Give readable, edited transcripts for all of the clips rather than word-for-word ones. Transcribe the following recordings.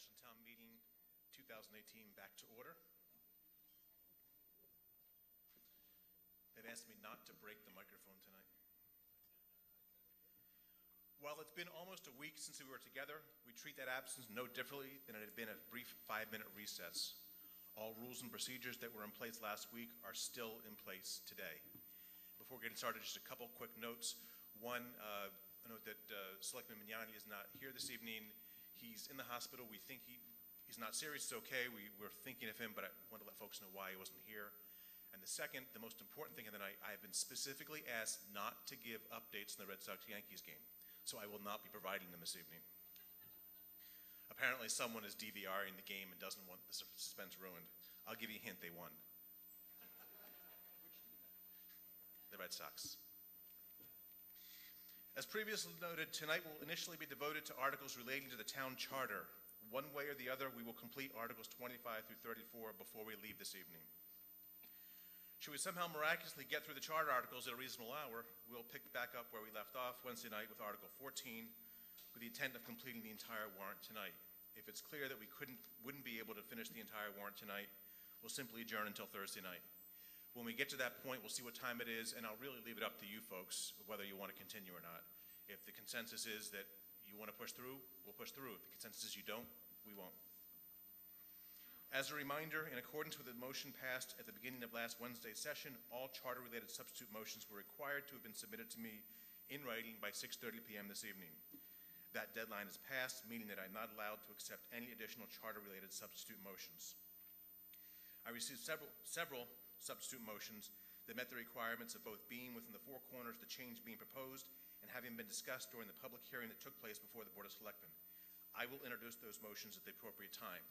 Special Town Meeting 2018 back to order. They've asked me not to break the microphone tonight. While it's been almost a week since we were together, we treat that absence no differently than it had been a brief 5-minute recess. All rules and procedures that were in place last week are still in place today. Before getting started, just a couple quick notes. One, I note that Selectman Mignani is not here this evening. He's in the hospital. We think he's not serious. It's okay. We're thinking of him, but I want to let folks know why he wasn't here. And the second, the most important thing of the night, I have been specifically asked not to give updates on the Red Sox-Yankees game, so I will not be providing them this evening. Apparently someone is DVRing the game and doesn't want the suspense ruined. I'll give you a hint, they won. The Red Sox. As previously noted, tonight will initially be devoted to articles relating to the town charter. One way or the other, we will complete Articles 25 through 34 before we leave this evening. Should we somehow miraculously get through the charter articles at a reasonable hour, we'll pick back up where we left off Wednesday night with Article 14, with the intent of completing the entire warrant tonight. If it's clear that we wouldn't be able to finish the entire warrant tonight, we'll simply adjourn until Thursday night. When we get to that point, we'll see what time it is, and I'll really leave it up to you folks whether you want to continue or not. If the consensus is that you want to push through, we'll push through. If the consensus is you don't, we won't. As a reminder, in accordance with the motion passed at the beginning of last Wednesday's session, all charter-related substitute motions were required to have been submitted to me in writing by 6:30 p.m. this evening. That deadline is passed, meaning that I'm not allowed to accept any additional charter-related substitute motions. I received several substitute motions that met the requirements of both being within the four corners of the change being proposed and having been discussed during the public hearing that took place before the Board of Selectmen. I will introduce those motions at the appropriate time.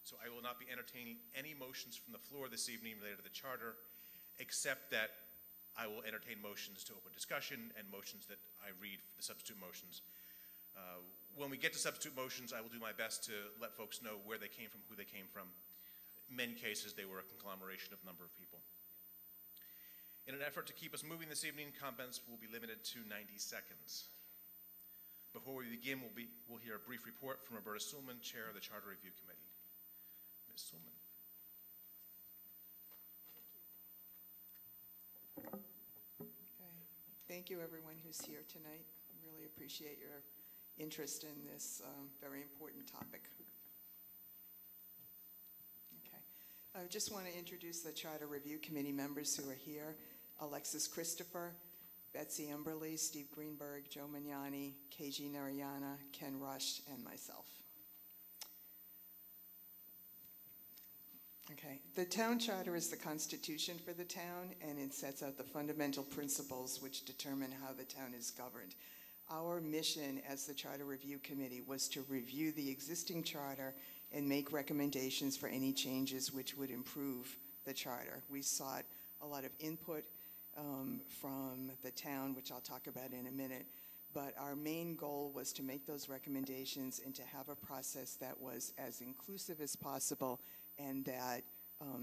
So I will not be entertaining any motions from the floor this evening related to the charter, except that I will entertain motions to open discussion and motions that I read for the substitute motions. When we get to substitute motions, I will do my best to let folks know where they came from, who they came from. In many cases, they were a conglomeration of a number of people. In an effort to keep us moving this evening, comments will be limited to 90 seconds. Before we begin, we'll hear a brief report from Roberta Sullman, Chair of the Charter Review Committee. Ms. Sullman. Okay. Thank you, everyone who's here tonight. I really appreciate your interest in this very important topic. I just want to introduce the Charter Review Committee members who are here. Alexis Christopher, Betsy Emberly, Steve Greenberg, Joe Mignani, KG Narayana, Ken Rush, and myself. Okay, the town charter is the constitution for the town, and it sets out the fundamental principles which determine how the town is governed. Our mission as the Charter Review Committee was to review the existing charter and make recommendations for any changes which would improve the charter. We sought a lot of input from the town, which I'll talk about in a minute, but our main goal was to make those recommendations and to have a process that was as inclusive as possible and that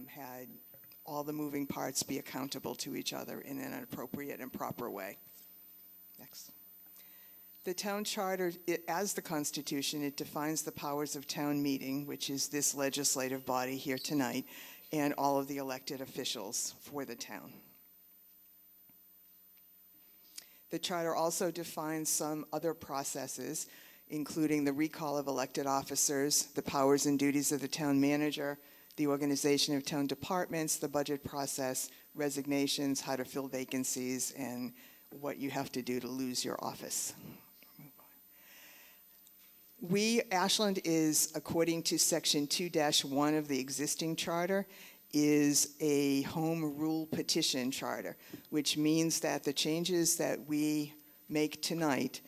had all the moving parts be accountable to each other in an appropriate and proper way. Next. The town charter, as the Constitution, it defines the powers of town meeting, which is this legislative body here tonight, and all of the elected officials for the town. The charter also defines some other processes, including the recall of elected officers, the powers and duties of the town manager, the organization of town departments, the budget process, resignations, how to fill vacancies, and what you have to do to lose your office. Ashland is, according to Section 2-1 of the existing charter, is a home rule petition charter, which means that the changes that we make tonight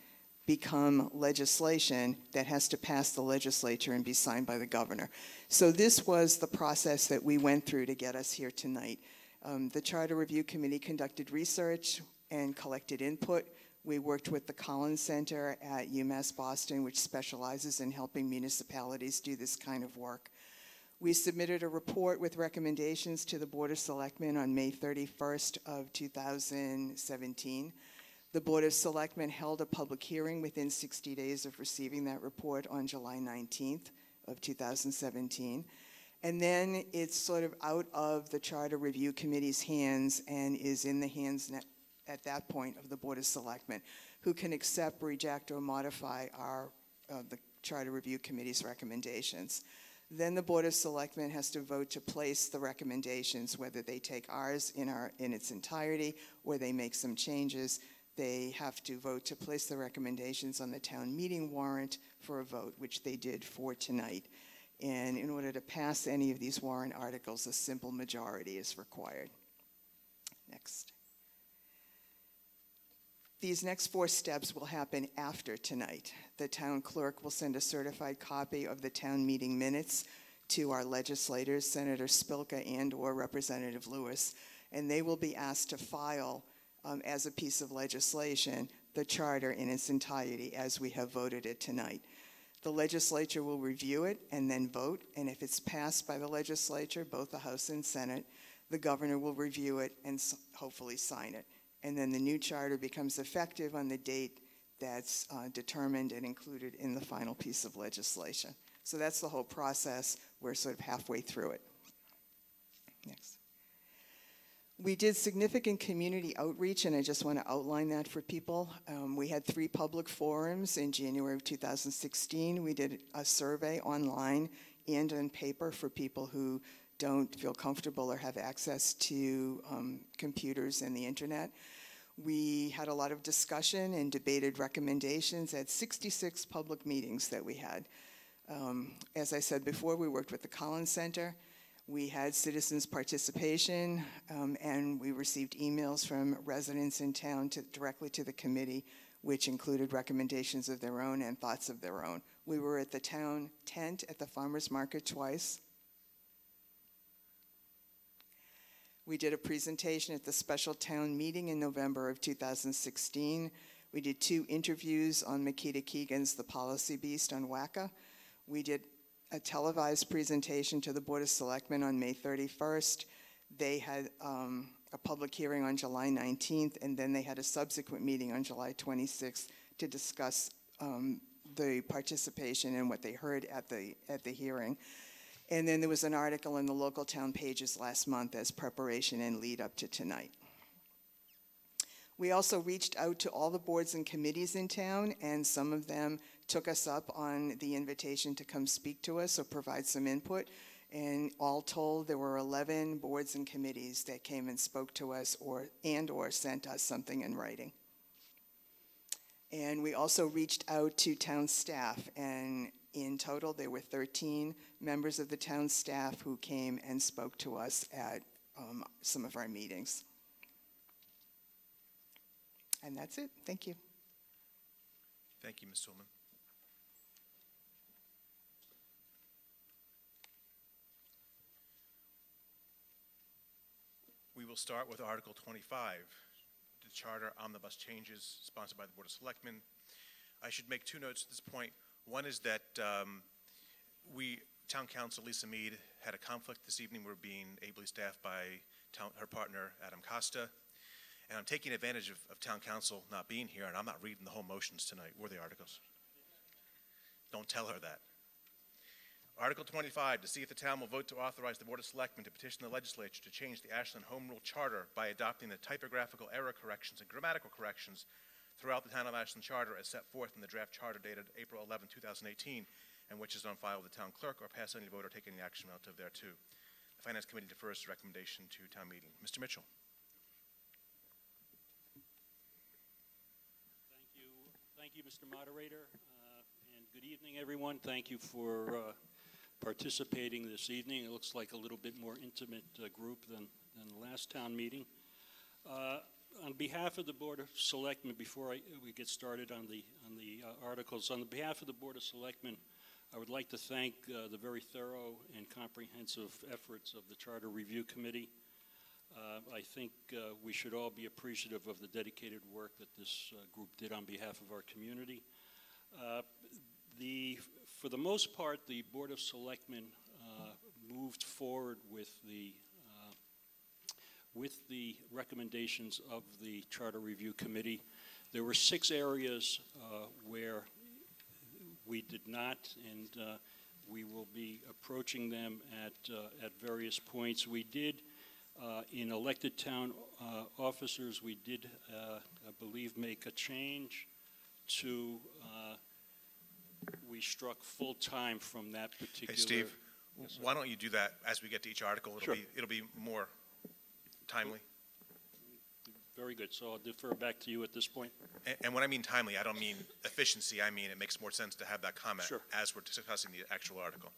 become legislation that has to pass the legislature and be signed by the governor. So this was the process that we went through to get us here tonight. The Charter Review Committee conducted research and collected input. We worked with the Collins Center at UMass Boston, which specializes in helping municipalities do this kind of work. We submitted a report with recommendations to the Board of Selectmen on May 31st of 2017. The Board of Selectmen held a public hearing within 60 days of receiving that report on July 19th of 2017. And then it's sort of out of the Charter Review Committee's hands and is in the hands at that point of the Board of Selectmen, who can accept, reject, or modify the Charter Review Committee's recommendations. Then the Board of Selectmen has to vote to place the recommendations, whether they take ours in its entirety or they make some changes. They have to vote to place the recommendations on the town meeting warrant for a vote, which they did for tonight. And in order to pass any of these warrant articles, a simple majority is required. Next. These next 4 steps will happen after tonight. The town clerk will send a certified copy of the town meeting minutes to our legislators, Senator Spilka and/or Representative Lewis, and they will be asked to file as a piece of legislation the charter in its entirety as we have voted it tonight. The legislature will review it and then vote, and if it's passed by the legislature, both the House and Senate, the governor will review it and hopefully sign it. And then the new charter becomes effective on the date that's determined and included in the final piece of legislation. So that's the whole process. We're sort of halfway through it. Next. We did significant community outreach, and I just want to outline that for people. We had 3 public forums in January of 2016. We did a survey online and on paper for people who don't feel comfortable or have access to computers and the internet. We had a lot of discussion and debated recommendations at 66 public meetings that we had. As I said before, we worked with the Collins Center. We had citizens' participation, and we received emails from residents in town directly to the committee, which included recommendations of their own and thoughts of their own. We were at the town tent at the farmers market twice. We did a presentation at the special town meeting in November of 2016. We did 2 interviews on Makita Keegan's The Policy Beast on WACA. We did a televised presentation to the Board of Selectmen on May 31st. They had a public hearing on July 19th, and then they had a subsequent meeting on July 26th to discuss the participation and what they heard at the hearing. And then there was an article in the local town pages last month as preparation and lead up to tonight. We also reached out to all the boards and committees in town, and some of them took us up on the invitation to come speak to us or provide some input. And all told, there were 11 boards and committees that came and spoke to us or sent us something in writing. And we also reached out to town staff, and in total there were 13 members of the town staff who came and spoke to us at some of our meetings. And that's it. Thank you. Thank you, Ms. Tillman. We will start with Article 25, the Charter Omnibus Changes, sponsored by the Board of Selectmen. I should make 2 notes at this point. One is that Town Council Lisa Mead had a conflict this evening. We're being ably staffed by her partner, Adam Costa. And I'm taking advantage of Town Council not being here, and I'm not reading the whole motions tonight or the articles. Don't tell her that. Article 25, to see if the town will vote to authorize the Board of Selectmen to petition the legislature to change the Ashland Home Rule Charter by adopting the typographical error corrections and grammatical corrections throughout the Town of Ashland Charter as set forth in the draft charter dated April 11, 2018, and which is on file with the town clerk, or pass any vote or take any action relative thereto. The Finance Committee defers the recommendation to town meeting. Mr. Mitchell. Thank you, Mr. Moderator, and good evening, everyone. Thank you for participating this evening. It looks like a little bit more intimate group than the last town meeting. On behalf of the Board of Selectmen, before we get started on the articles, on behalf of the Board of Selectmen, I would like to thank the very thorough and comprehensive efforts of the Charter Review Committee. I think we should all be appreciative of the dedicated work that this group did on behalf of our community. For the most part, the Board of Selectmen moved forward with the recommendations of the Charter Review Committee. There were 6 areas where we did not, and We will be approaching them at various points. We did, in elected town officers, we did, I believe, make a change to, we struck full-time from that particular. Hey, Steve, Yes, sir. why don't you do that as we get to each article? Sure. It'll be more timely. Very good. So I'll defer back to you at this point. And when I mean timely, I don't mean efficiency. I mean it makes more sense to have that comment Sure. as we're discussing the actual article.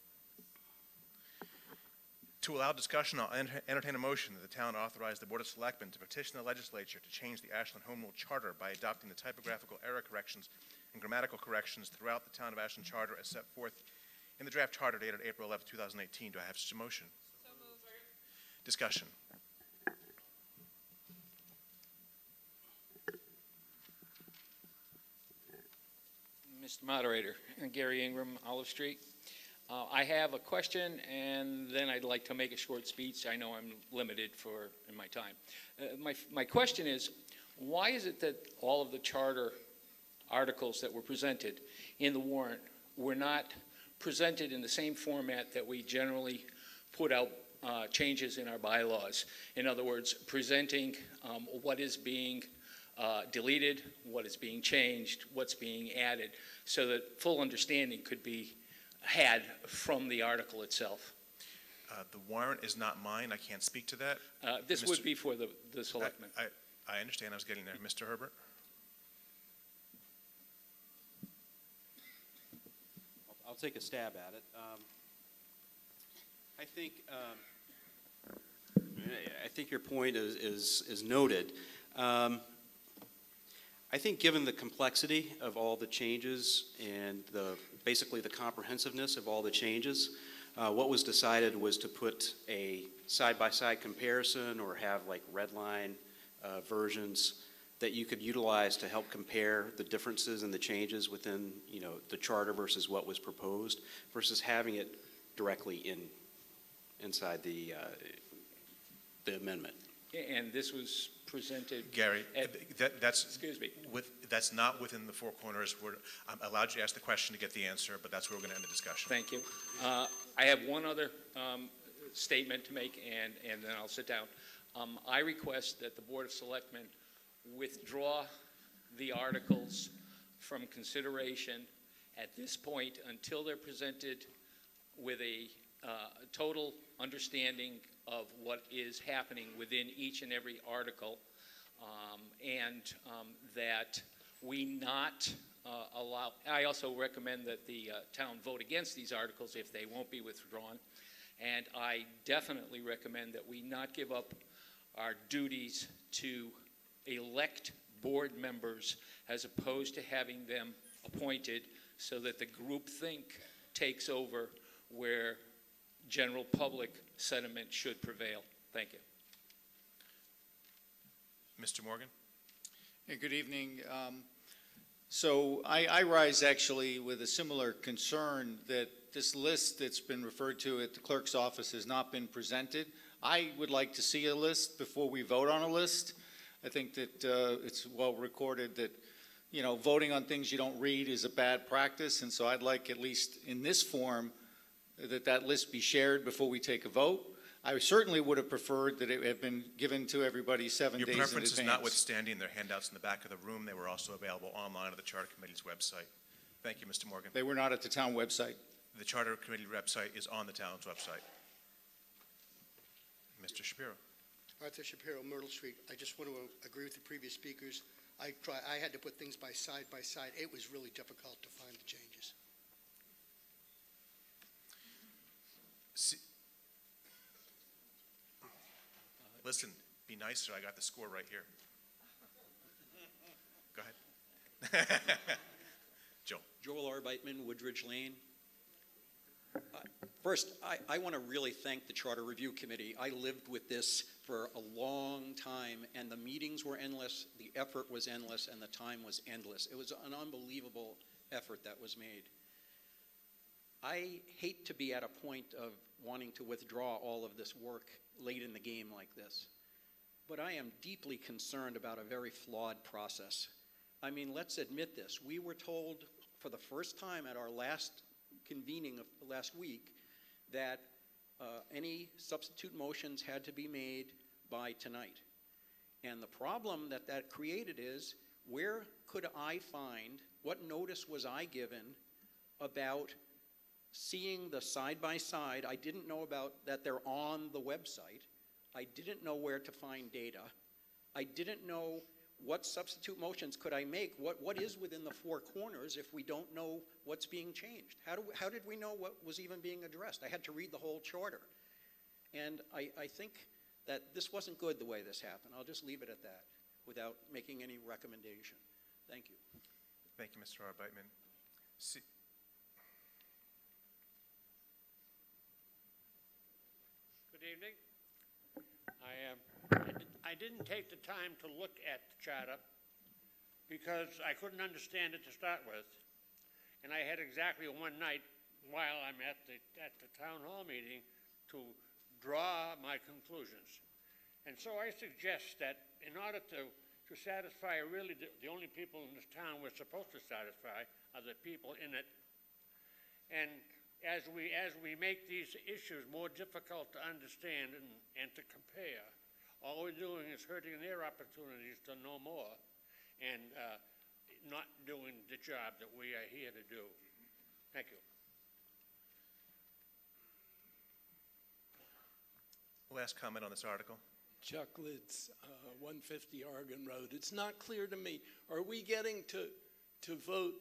To allow discussion, I'll entertain a motion that the town authorize the Board of Selectmen to petition the legislature to change the Ashland Home Rule Charter by adopting the typographical error corrections and grammatical corrections throughout the Town of Ashland Charter as set forth in the draft charter dated April 11, 2018. Do I have such a motion? So moved. Discussion. Mr. Moderator, Gary Ingram, Olive Street. I have a question, and then I'd like to make a short speech. I know I'm limited in my time. My question is, why is it that all of the charter articles that were presented in the warrant were not presented in the same format that we generally put out changes in our bylaws? In other words, presenting what is being deleted, what is being changed, what's being added, so that full understanding could be had from the article itself. The warrant is not mine. I can't speak to that. This would be for the selectmen. I understand. I was getting there. Mr. Herbert? I'll take a stab at it. I think your point is noted. I think given the complexity of all the changes and basically the comprehensiveness of all the changes, what was decided was to put a side-by-side comparison or have like red line versions that you could utilize to help compare the differences and the changes within, the charter versus what was proposed, versus having it directly inside the amendment. And this was presented. Gary, that's excuse me. That's not within the four corners. I'm allowed you to ask the question to get the answer, but that's where we're going to end the discussion. Thank you. I have one other statement to make, and then I'll sit down. I request that the Board of Selectmen withdraw the articles from consideration at this point until they're presented with a total understanding of what is happening within each and every article, and that we not allow. I also recommend that the town vote against these articles if they won't be withdrawn, and I definitely recommend that we not give up our duties to elect board members as opposed to having them appointed, so that the groupthink takes over where general public sentiment should prevail. Thank you. Mr. Morgan? Hey, good evening. So I rise actually with a similar concern that this list that's been referred to at the clerk's office has not been presented. I would like to see a list before we vote on a list. I think that it's well recorded that, voting on things you don't read is a bad practice, and so I'd like, at least in this form, that list be shared before we take a vote. I certainly would have preferred that it had been given to everybody 7 days in advance. Your preferences notwithstanding, their handouts in the back of the room, they were also available online on the Charter Committee's website. Thank you, Mr. Morgan. They were not at the town website. The Charter Committee website is on the town's website. Mr. Shapiro. Arthur Shapiro, Myrtle Street. I just want to agree with the previous speakers. I had to put things by side. It was really difficult to find the changes. Listen, be nicer. I got the score right here. Go ahead. Joel. Joel Arbeitman, Woodridge Lane. First, I want to really thank the Charter Review Committee. I lived with this for a long time, and the meetings were endless, the effort was endless, and the time was endless. It was an unbelievable effort that was made. I hate to be at a point of wanting to withdraw all of this work late in the game like this, but I am deeply concerned about a very flawed process. I mean, let's admit this. We were told for the first time at our last convening of last week that any substitute motions had to be made by tonight. And the problem that that created is, where could I find, what notice was I given about seeing the side-by-side? I didn't know about that they're on the website. I didn't know where to find data. I didn't know what substitute motions could I make. What is within the four corners if we don't know what's being changed? How did we know what was even being addressed? I had to read the whole charter. And I think that this wasn't good the way this happened. I'll just leave it at that without making any recommendation. Thank you. Thank you, Mr. Arbeitman. Good evening. I didn't take the time to look at the charter because I couldn't understand it to start with. And I had exactly one night while I'm at the town hall meeting to draw my conclusions. And so I suggest that in order to satisfy really the only people in this town we're supposed to satisfy are the people in it. And as we make these issues more difficult to understand and to compare, all we're doing is hurting their opportunities to know more and not doing the job that we are here to do. Thank you. Last comment on this article. Chuck Litz, 150 Oregon Road. It's not clear to me, are we getting to vote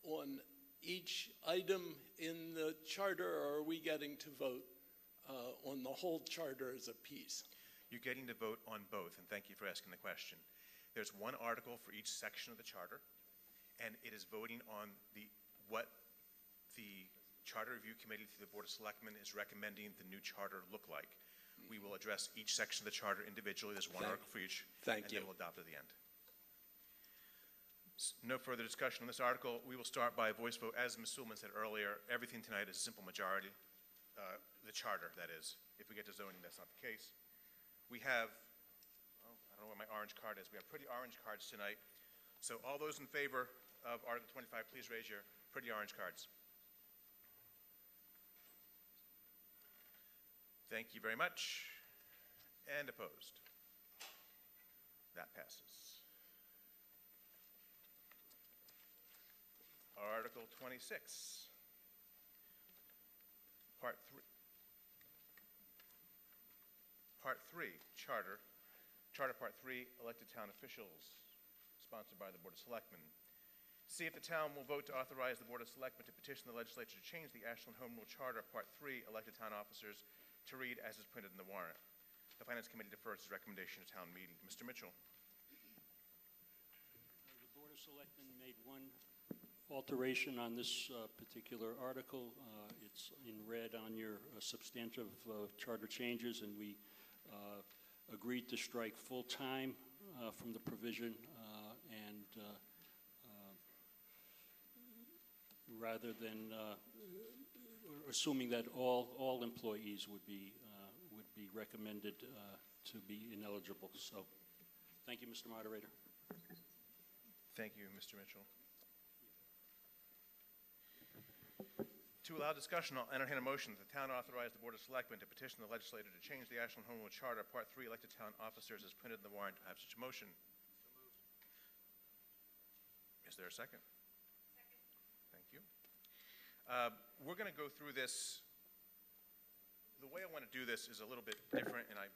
on each item in the charter, or are we getting to vote on the whole charter as a piece? You're getting to vote on both, and thank you for asking the question. There's one article for each section of the charter, and it is voting on what the Charter Review Committee through the Board of Selectmen is recommending the new charter look like. We will address each section of the charter individually. There's one article for each, and then we'll adopt at the end. No further discussion on this article. We will start by a voice vote. As Ms. Suleman said earlier, everything tonight is a simple majority. The charter, that is. If we get to zoning, that's not the case. We have, I don't know where my orange card is. We have pretty orange cards tonight. So all those in favor of Article 25, please raise your pretty orange cards. Thank you very much. And opposed? That passes. Article 26, Part 3. Part 3, Charter. Charter Part 3, elected town officials, sponsored by the Board of Selectmen. See if the town will vote to authorize the Board of Selectmen to petition the legislature to change the Ashland Home Rule Charter Part 3, elected town officers, to read as is printed in the warrant. The Finance Committee defers its recommendation to town meeting. Mr. Mitchell. The Board of Selectmen made one alteration on this particular article. It's in red on your substantive charter changes, and we agreed to strike full-time from the provision and rather than assuming that all employees would be recommended to be ineligible. So thank you, Mr. Moderator. Thank you, Mr. Mitchell. To allow discussion, I'll entertain a motion that the town authorize the Board of Selectmen to petition the legislature to change the Ashland Home Rule Charter Part 3, elected town officers, as printed in the warrant. I have such a motion. So moved. Is there a second? Second. Thank you. We're going to go through this. The way I want to do this is a little bit different, and I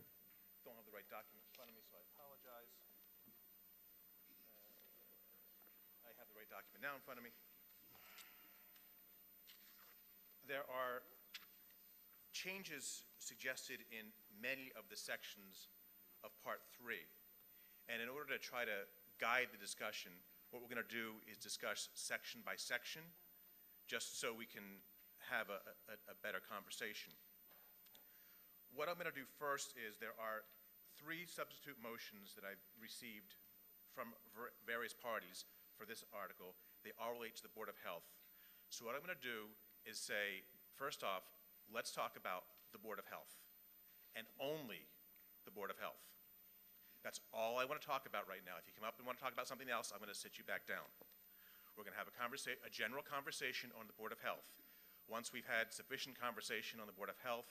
don't have the right document in front of me, so I apologize. I have the right document now in front of me. There are changes suggested in many of the sections of Part 3. And in order to try to guide the discussion, what we're going to do is discuss section by section, just so we can have a better conversation. What I'm going to do first is there are 3 substitute motions that I've received from various parties for this article. They all relate to the Board of Health. So what I'm going to do is say, first off, let's talk about the Board of Health, and only the Board of Health. That's all I want to talk about right now. If you come up and want to talk about something else, I'm going to sit you back down. We're going to have a general conversation on the Board of Health. Once we've had sufficient conversation on the Board of Health,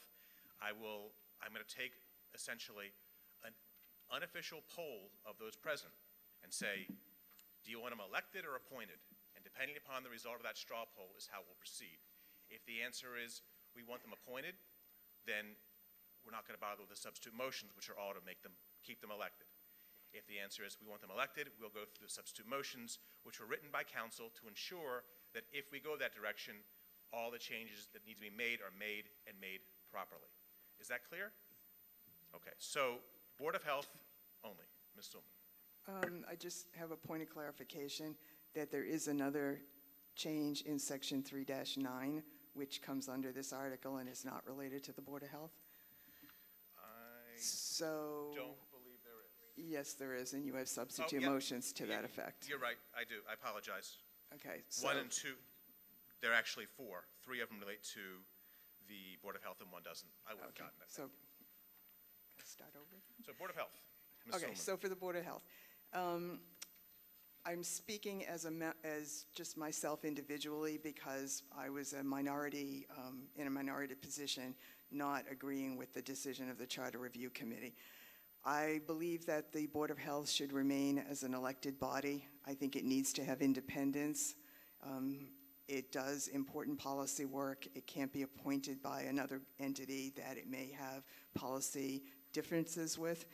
I'm going to take essentially an unofficial poll of those present and say, do you want them elected or appointed? And depending upon the result of that straw poll is how we'll proceed. If the answer is we want them appointed, then we're not going to bother with the substitute motions, which are all to keep them elected. If the answer is we want them elected, we'll go through the substitute motions, which were written by council to ensure that if we go that direction, all the changes that need to be made are made and made properly. Is that clear? Okay, so Board of Health only. Ms. Sulman. I just have a point of clarification that there is another change in section 3-9, which comes under this article and is not related to the Board of Health. So, Don't believe there is. yes, there is, and you have substitute yep. motions to that effect. You're right, I do. I apologize. Okay, so 1 and 2, there are actually 4. 3 of them relate to the Board of Health and 1 doesn't. I would have okay, gotten that. so start over. So Board of Health. Ms. Okay, Sulman. so for the Board of Health, I'm speaking as just myself individually because I was a minority, in a minority position, not agreeing with the decision of the Charter Review Committee. I believe that the Board of Health should remain as an elected body. I think it needs to have independence. It does important policy work. It can't be appointed by another entity that it may have policy differences with.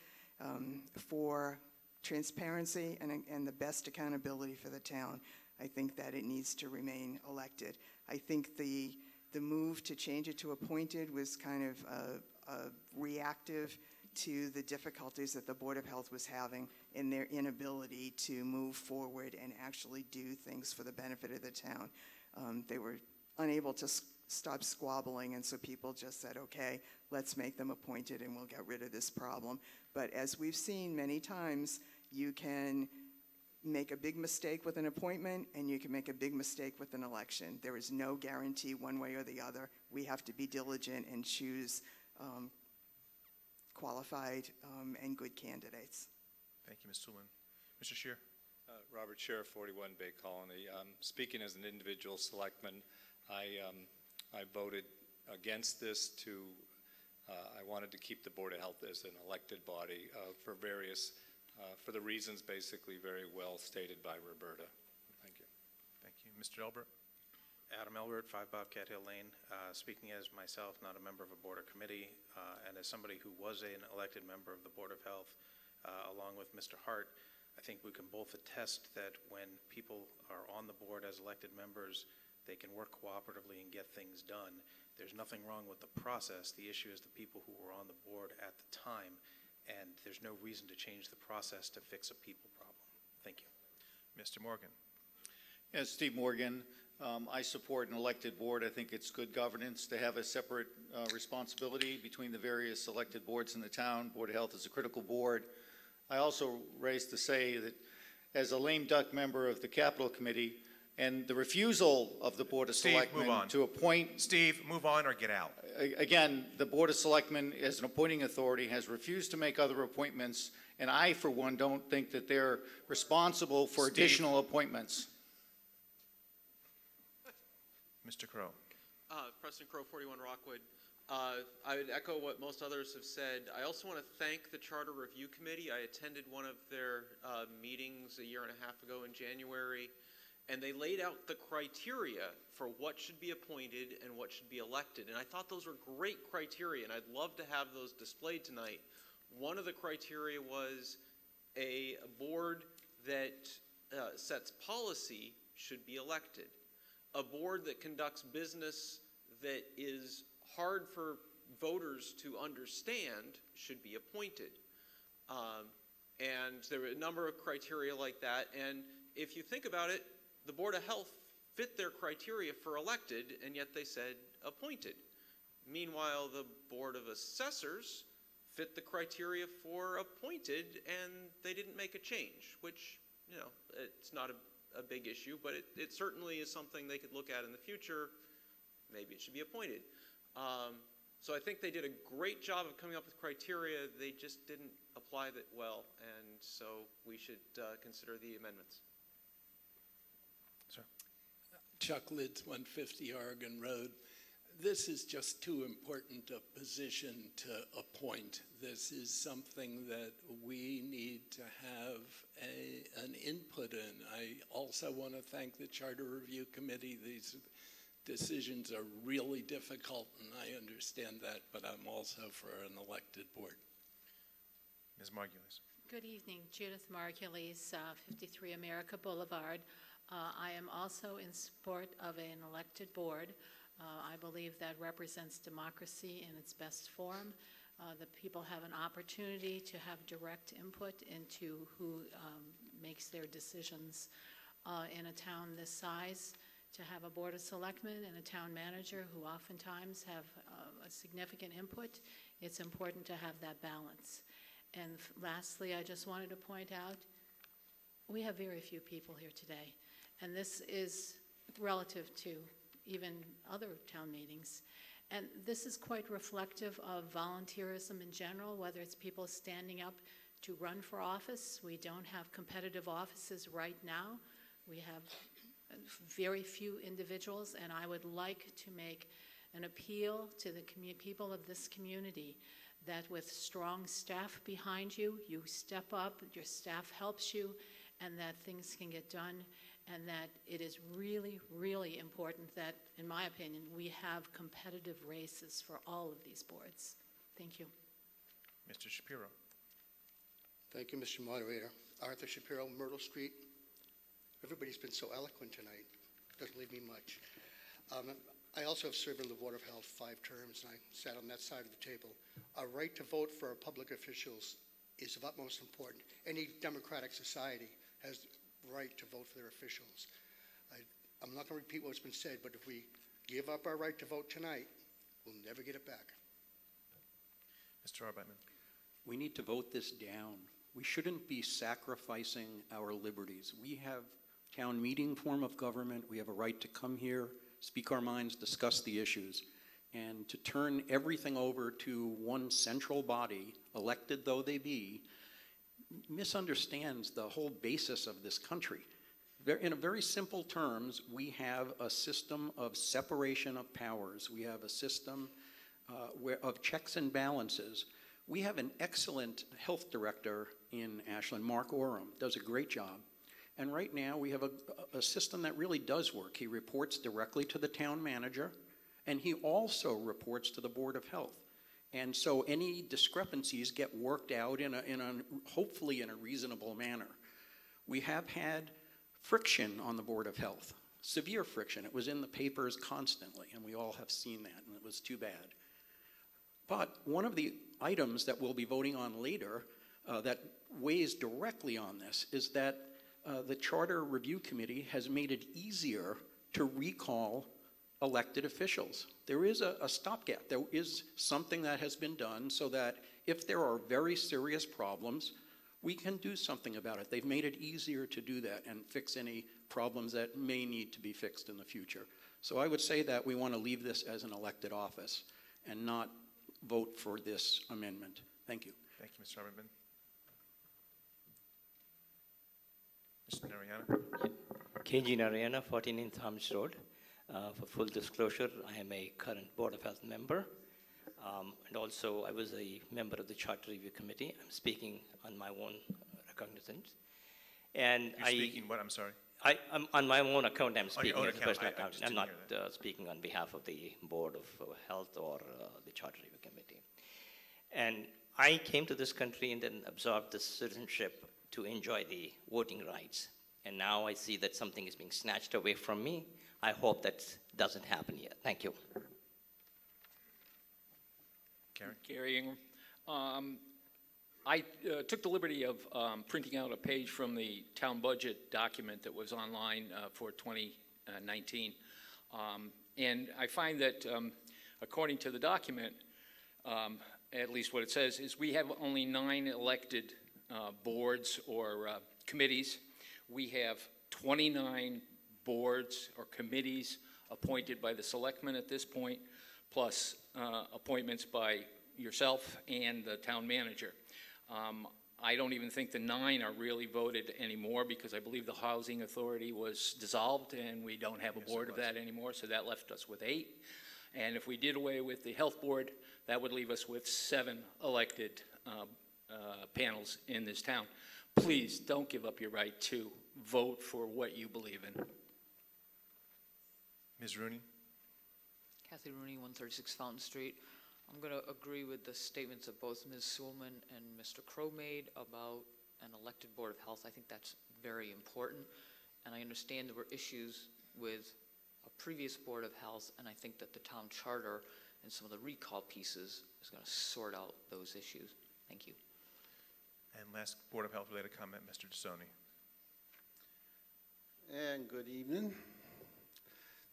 For transparency and the best accountability for the town, I think that it needs to remain elected. I think the move to change it to appointed was kind of reactive to the difficulties that the Board of Health was having in their inability to move forward and actually do things for the benefit of the town. They were unable to stop squabbling, and so people just said, okay, let's make them appointed and we'll get rid of this problem. But as we've seen many times, you can make a big mistake with an appointment and you can make a big mistake with an election. There is no guarantee one way or the other. We have to be diligent and choose qualified and good candidates. Thank you, Ms. Sulman. Mr. Scheer. Robert Scheer, 41 Bay Colony. Speaking as an individual selectman, I voted against this I wanted to keep the Board of Health as an elected body for the reasons basically very well stated by Roberta. Thank you. Thank you. Mr. Elbert. Adam Elbert, 5 Bobcat Hill Lane. Speaking as myself, not a member of a board or committee, and as somebody who was an elected member of the Board of Health, along with Mr. Hart, I think we can both attest that when people are on the board as elected members, they can work cooperatively and get things done. There's nothing wrong with the process. The issue is the people who were on the board at the time, and there's no reason to change the process to fix a people problem. Thank you. Mr. Morgan. Yes, Steve Morgan. I support an elected board. I think it's good governance to have a separate responsibility between the various elected boards in the town. Board of Health is a critical board. I also raised to say that as a lame duck member of the Capital Committee, and the refusal of the Board of Selectmen to appoint... Steve, move on or get out. Again, the Board of Selectmen, as an appointing authority, has refused to make other appointments, and I, for one, don't think that they're responsible for additional appointments. Mr. Crow. Preston Crow, 41 Rockwood. I would echo what most others have said. I also want to thank the Charter Review Committee. I attended one of their meetings a year and a half ago in January, and they laid out the criteria for what should be appointed and what should be elected. And I thought those were great criteria, and I'd love to have those displayed tonight. One of the criteria was a board that sets policy should be elected. A board that conducts business that is hard for voters to understand should be appointed. And there were a number of criteria like that. And if you think about it, the Board of Health fit their criteria for elected, and yet they said appointed. Meanwhile, the Board of Assessors fit the criteria for appointed, and they didn't make a change, which, you know, it's not a big issue, but it certainly is something they could look at in the future. Maybe it should be appointed. So I think they did a great job of coming up with criteria. They just didn't apply that well, and so we should consider the amendments. Sir. Chuck Lids, 150 Oregon Road. this is just too important a position to appoint. This is something that we need to have an input in. I also want to thank the Charter Review Committee. These decisions are really difficult, and I understand that, but I'm also for an elected board. Ms. Margulies. Good evening, Judith Margulies, 53 America Boulevard. I am also in support of an elected board. I believe that represents democracy in its best form. The people have an opportunity to have direct input into who makes their decisions in a town this size. To have a board of selectmen and a town manager who oftentimes have a significant input, it's important to have that balance. And lastly, I just wanted to point out, we have very few people here today, and this is relative to even other town meetings. And this is quite reflective of volunteerism in general, whether it's people standing up to run for office. We don't have competitive offices right now. We have very few individuals, and I would like to make an appeal to the people of this community that with strong staff behind you, you step up, your staff helps you, and that things can get done, and that it is really, really important that, in my opinion, we have competitive races for all of these boards. Thank you. Mr. Shapiro. Thank you, Mr. Moderator. Arthur Shapiro, Myrtle Street. Everybody's been so eloquent tonight. Doesn't leave me much. I also have served on the Board of Health 5 terms, and I sat on that side of the table. Our right to vote for our public officials is of utmost importance. Any democratic society has the right to vote for their officials. I'm not going to repeat what's been said, but if we give up our right to vote tonight, we'll never get it back. Mr. Arbeitman. We need to vote this down. We shouldn't be sacrificing our liberties. We have town meeting form of government. We have a right to come here, speak our minds, discuss the issues. And to turn everything over to one central body, elected though they be, misunderstands the whole basis of this country. In very simple terms, we have a system of separation of powers. We have a system of checks and balances. We have an excellent health director in Ashland, Mark Oram, does a great job. And right now we have a system that really does work. He reports directly to the town manager, and he also reports to the Board of Health. And so any discrepancies get worked out hopefully in a reasonable manner. We have had friction on the Board of Health, severe friction. It was in the papers constantly, and we all have seen that, and it was too bad. But one of the items that we'll be voting on later that weighs directly on this is that the Charter Review Committee has made it easier to recall elected officials. There is a stopgap. There is something that has been done so that if there are very serious problems, we can do something about it. They've made it easier to do that and fix any problems that may need to be fixed in the future. So I would say that we want to leave this as an elected office and not vote for this amendment. Thank you. Thank you, Mr. Arbeitman. Mr. Narayana. KG Narayana, 49 Thomas Road. For full disclosure, I am a current Board of Health member. And also, I was a member of the Charter Review Committee. I'm speaking on my own recognizance. And You're speaking what? I'm sorry. I'm on my own account. I'm speaking on your own as a account. personal account. I'm not that. speaking on behalf of the Board of Health or the Charter Review Committee. And I came to this country and then absorbed this citizenship to enjoy the voting rights. And now I see that something is being snatched away from me. I hope that doesn't happen yet. Thank you. Gary Ingram. I took the liberty of printing out a page from the town budget document that was online for 2019. And I find that according to the document, at least what it says, is we have only 9 elected boards or committees. We have 29 boards or committees appointed by the selectmen at this point, plus appointments by yourself and the town manager. I don't even think the 9 are really voted anymore because I believe the Housing Authority was dissolved and we don't have a board of that anymore, so that left us with 8. And if we did away with the health board, that would leave us with 7 elected panels in this town. Please don't give up your right to vote for what you believe in. Ms. Rooney? Kathy Rooney, 136 Fountain Street. I'm going to agree with the statements that both Ms. Sewellman and Mr. Crow made about an elected Board of Health. I think that's very important, and I understand there were issues with a previous Board of Health, and I think that the town charter and some of the recall pieces is going to sort out those issues. Thank you. And last Board of Health related comment, Mr. DeSoni. And good evening.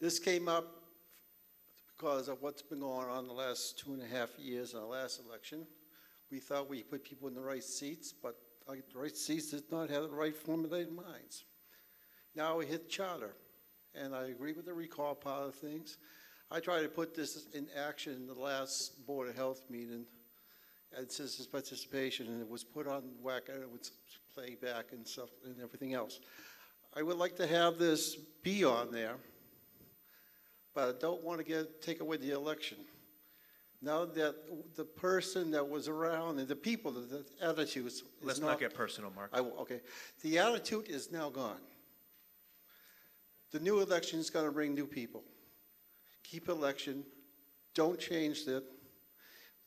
This came up because of what's been going on the last 2.5 years in our last election. We thought we put people in the right seats, but the right seats did not have the right formulated minds. Now we hit charter, and I agree with the recall part of things. I tried to put this in action in the last Board of Health meeting and citizens' participation, and it was put on WACA, and it was played back and stuff and everything else. I would like to have this be on there, but I don't want to take away the election. Now that the person that was around and the people, the attitudes. Let's not get personal, Mark. Okay. The attitude is now gone. The new election is going to bring new people. Keep election. Don't change it.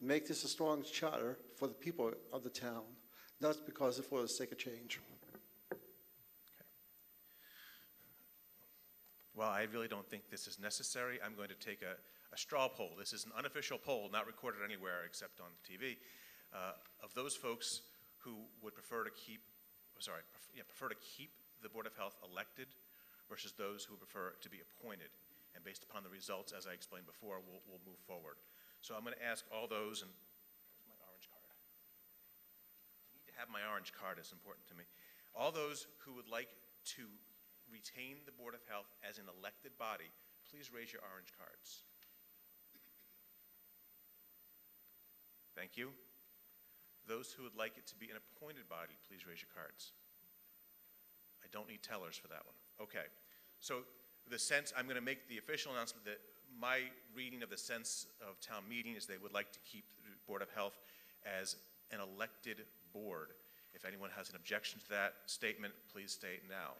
Make this a strong charter for the people of the town, not because it's for the sake of change. Well, I really don't think this is necessary. I'm going to take a straw poll. This is an unofficial poll, not recorded anywhere except on TV, of those folks who would prefer to keep the Board of Health elected versus those who prefer it to be appointed. And based upon the results, as I explained before, we'll move forward. So I'm going to ask all those, and where's my orange card? I need to have my orange card. It's important to me. All those who would like to retain the Board of Health as an elected body, please raise your orange cards. Thank you. Those who would like it to be an appointed body, please raise your cards. I don't need tellers for that one. Okay. So the sense, I'm going to make the official announcement that my reading of the sense of town meeting is they would like to keep the Board of Health as an elected board. If anyone has an objection to that statement, please state now.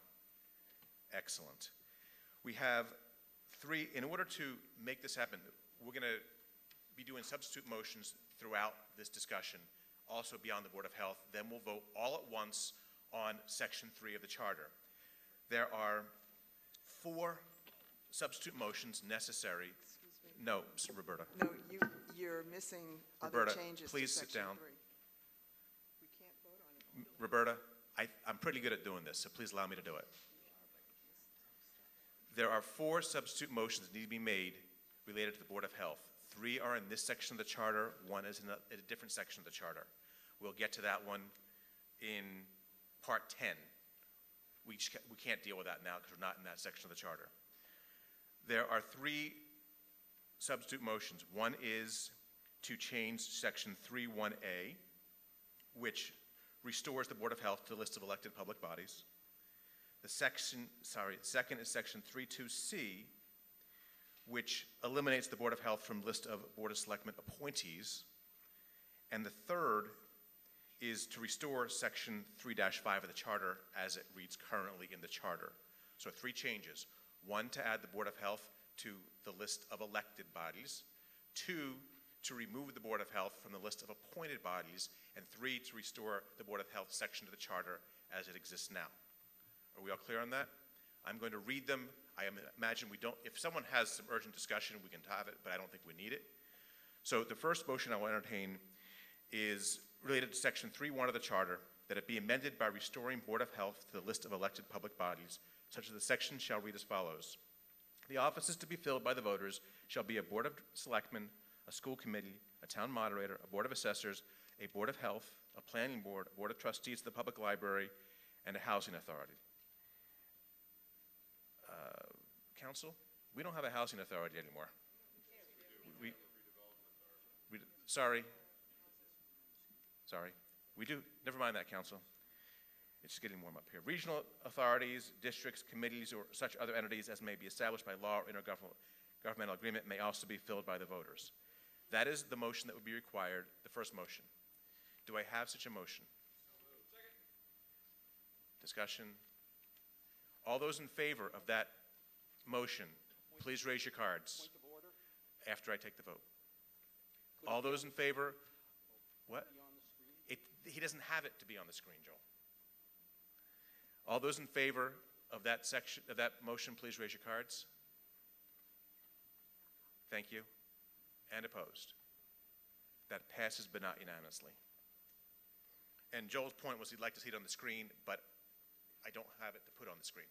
Excellent. We have 3, in order to make this happen, we're going to be doing substitute motions throughout this discussion, also beyond the Board of Health. Then we'll vote all at once on Section 3 of the Charter. There are 4 substitute motions necessary. Excuse me. No, Roberta. No, you're missing other Roberta, changes please to sit Section down. 3. We can't vote on it. Roberta, I'm pretty good at doing this, so please allow me to do it. There are 4 substitute motions that need to be made related to the Board of Health. 3 are in this section of the Charter, 1 is in a different section of the Charter. We'll get to that one in Part 10. We can't deal with that now because we're not in that section of the Charter. There are 3 substitute motions. One is to change Section 3.1a, which restores the Board of Health to the list of elected public bodies. The second is Section 3.2c, which eliminates the Board of Health from list of Board of Selectmen appointees. And the third is to restore Section 3-5 of the Charter as it reads currently in the Charter. So 3 changes. 1, to add the Board of Health to the list of elected bodies. 2, to remove the Board of Health from the list of appointed bodies. And 3, to restore the Board of Health section to the Charter as it exists now. Are we all clear on that? I'm going to read them. I imagine we don't, if someone has some urgent discussion, we can have it, but I don't think we need it. So the first motion I will entertain is related to Section 3.1 of the Charter, that it be amended by restoring Board of Health to the list of elected public bodies, such that the section shall read as follows. The offices to be filled by the voters shall be a Board of Selectmen, a school committee, a town moderator, a Board of Assessors, a Board of Health, a planning board, a Board of Trustees of the Public Library, and a housing authority. Council, we don't have a housing authority anymore. Sorry, we do. Never mind that, Council. It's just getting warm up here. Regional authorities, districts, committees, or such other entities as may be established by law or intergovernmental governmental agreement may also be filled by the voters. That is the motion that would be required, the first motion. Do I have such a motion? Discussion. All those in favor of that motion, please raise your cards after I take the vote. All those in favor? What? He doesn't have it to be on the screen, Joel. All those in favor of that section, of that motion, please raise your cards. Thank you. And opposed? That passes, but not unanimously. And Joel's point was he'd like to see it on the screen, but I don't have it to put on the screen.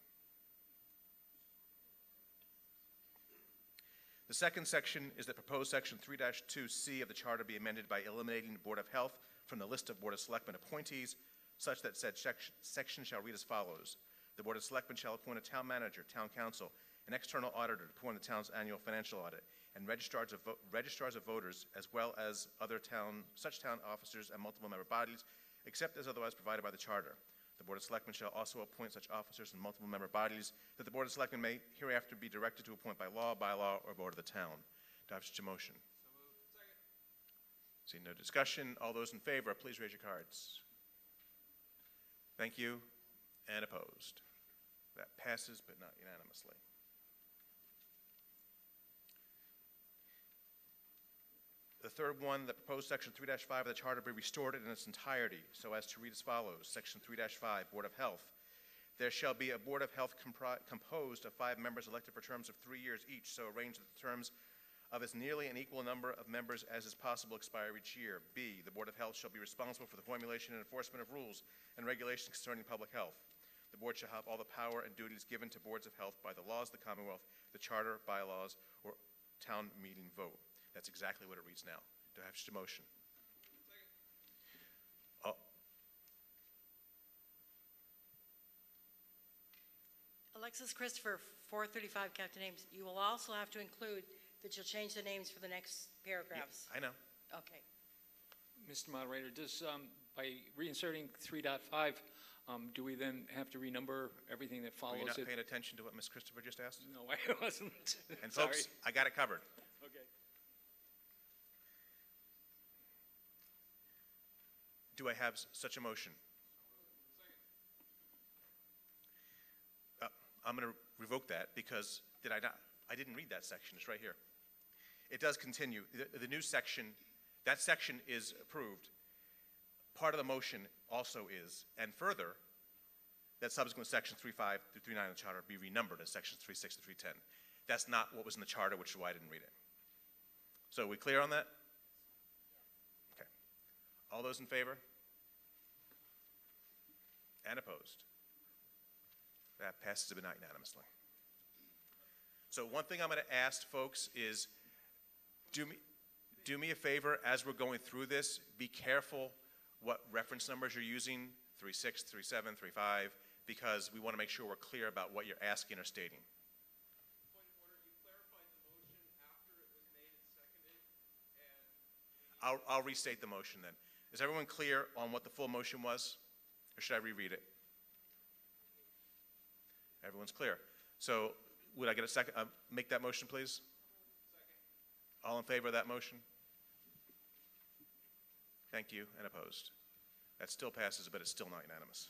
The second section is that proposed section 3-2C of the charter be amended by eliminating the Board of Health from the list of Board of Selectmen appointees, such that said section shall read as follows. The Board of Selectmen shall appoint a town manager, town council, an external auditor to perform the town's annual financial audit, and registrars of voters, as well as other such town officers and multiple member bodies, except as otherwise provided by the charter. The Board of Selectmen shall also appoint such officers and multiple member bodies that the Board of Selectmen may hereafter be directed to appoint by law, bylaw, or vote of the town. Do I have such a motion? So moved. Second. Seeing no discussion, all those in favor, please raise your cards. Thank you. And opposed? That passes, but not unanimously. The third one, that proposed section 3-5 of the charter be restored in its entirety, so as to read as follows. Section 3-5, Board of Health. There shall be a Board of Health composed of 5 members elected for terms of 3 years each, so arranged that the terms of as nearly an equal number of members as is possible expire each year. B, the Board of Health shall be responsible for the formulation and enforcement of rules and regulations concerning public health. The board shall have all the power and duties given to boards of health by the laws of the Commonwealth, the charter, bylaws, or town meeting vote. That's exactly what it reads now. Do I have such a motion? Oh. Alexis Christopher, 435 Captain Ames. You will also have to include that you'll change the names for the next paragraphs. Yeah, I know. Okay. Mr. Moderator, does, by reinserting 3.5, do we then have to renumber everything that follows Were you not it? paying attention to what Ms. Christopher just asked? No, I wasn't. And Sorry. folks, I got it covered. Okay. Do I have such a motion? I'm going to revoke that because I didn't read that section. It's right here. It does continue. The new section, that section is approved. Part of the motion also is, and further, that subsequent sections 3.5 through 3.9 of the charter be renumbered as sections 3.6 to 3.10. That's not what was in the charter, which is why I didn't read it. So are we clear on that? Okay. All those in favor? And opposed? That passes, but not unanimously. So one thing I'm going to ask folks is, do me a favor as we're going through this, be careful what reference numbers you're using, 3.6, 3.7, 3.5, because we want to make sure we're clear about what you're asking or stating. Point of order, you clarified the motion after it was made and seconded, and I'll restate the motion then. Is everyone clear on what the full motion was, or should I reread it? Everyone's clear. So would I get a second? Make that motion, please. Second. All in favor of that motion? Thank you. And opposed? That still passes, but it's still not unanimous.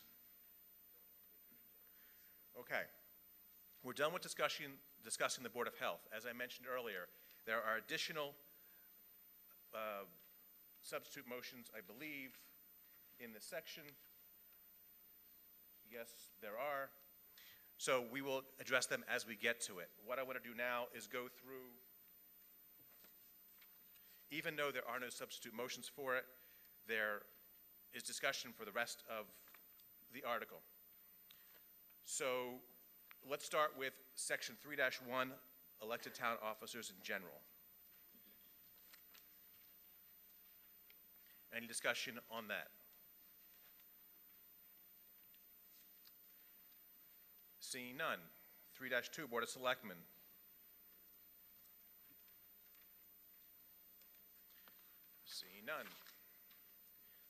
Okay. We're done with discussing the Board of Health. As I mentioned earlier, there are additional substitute motions, I believe, in this section. Yes, there are. So we will address them as we get to it. What I want to do now is go through, even though there are no substitute motions for it, there is discussion for the rest of the article. So let's start with section 3-1, elected town officers in general. Any discussion on that? Seeing none. 3-2, Board of Selectmen. Seeing none.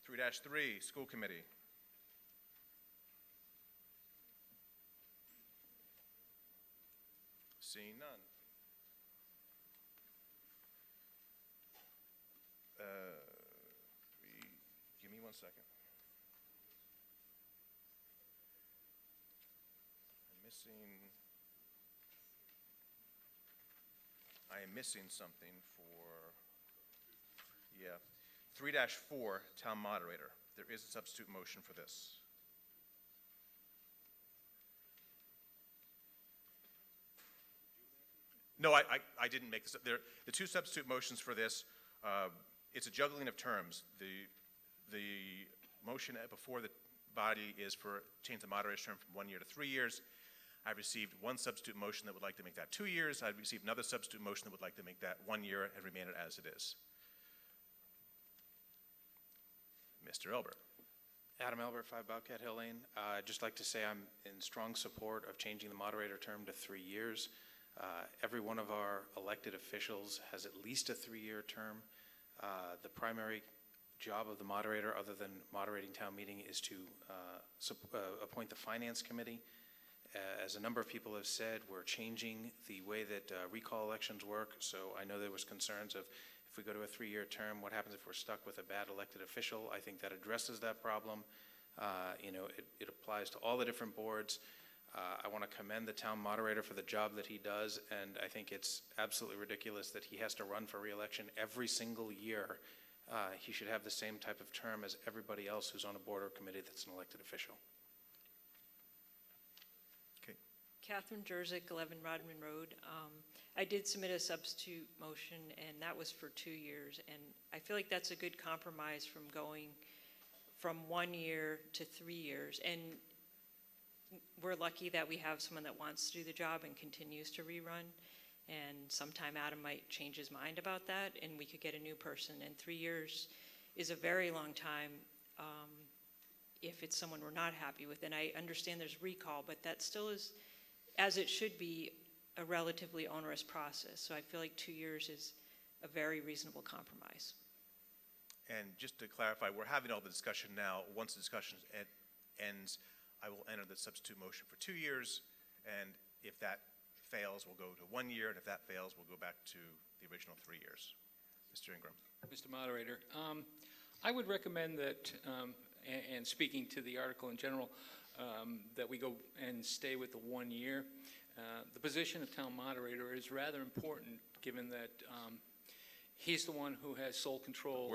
3-3, School Committee. Seeing none. 1 second. I am missing something for, yeah, 3-4, town moderator. There is a substitute motion for this. No, I didn't make this. The two substitute motions for this, it's a juggling of terms. The motion before the body is for change the moderator's term from 1 year to 3 years. I've received one substitute motion that would like to make that 2 years. I've received another substitute motion that would like to make that 1 year and remain it as it is. Mr. Elbert. Adam Elbert, 5 Bobcat Hill Lane. I'd just like to say I'm in strong support of changing the moderator term to 3 years. Every one of our elected officials has at least a 3-year term. The primary job of the moderator, other than moderating town meeting, is to appoint the finance committee. As a number of people have said, we're changing the way that recall elections work, so I know there was concerns of if we go to a 3-year term, what happens if we're stuck with a bad elected official? I think that addresses that problem. It applies to all the different boards. I want to commend the town moderator for the job that he does, and I think it's absolutely ridiculous that he has to run for re-election every single year. He should have the same type of term as everybody else who's on a board or committee that's an elected official. Catherine Jerzyk, 11 Rodman Road. I did submit a substitute motion, and that was for 2 years. And I feel like that's a good compromise from going from 1 year to 3 years. And we're lucky that we have someone that wants to do the job and continues to rerun. And sometime Adam might change his mind about that, and we could get a new person. And 3 years is a very long time if it's someone we're not happy with. And I understand there's recall, but that still is, as it should be, a relatively onerous process. So I feel like 2 years is a very reasonable compromise. And just to clarify, we're having all the discussion now. Once the discussion ends, I will enter the substitute motion for 2 years, and if that fails, we'll go to 1 year, and if that fails, we'll go back to the original 3 years. Mr. Ingram. Mr. Moderator, I would recommend that, and speaking to the article in general, that we go and stay with the 1 year. The position of town moderator is rather important, given that he's the one who has sole control.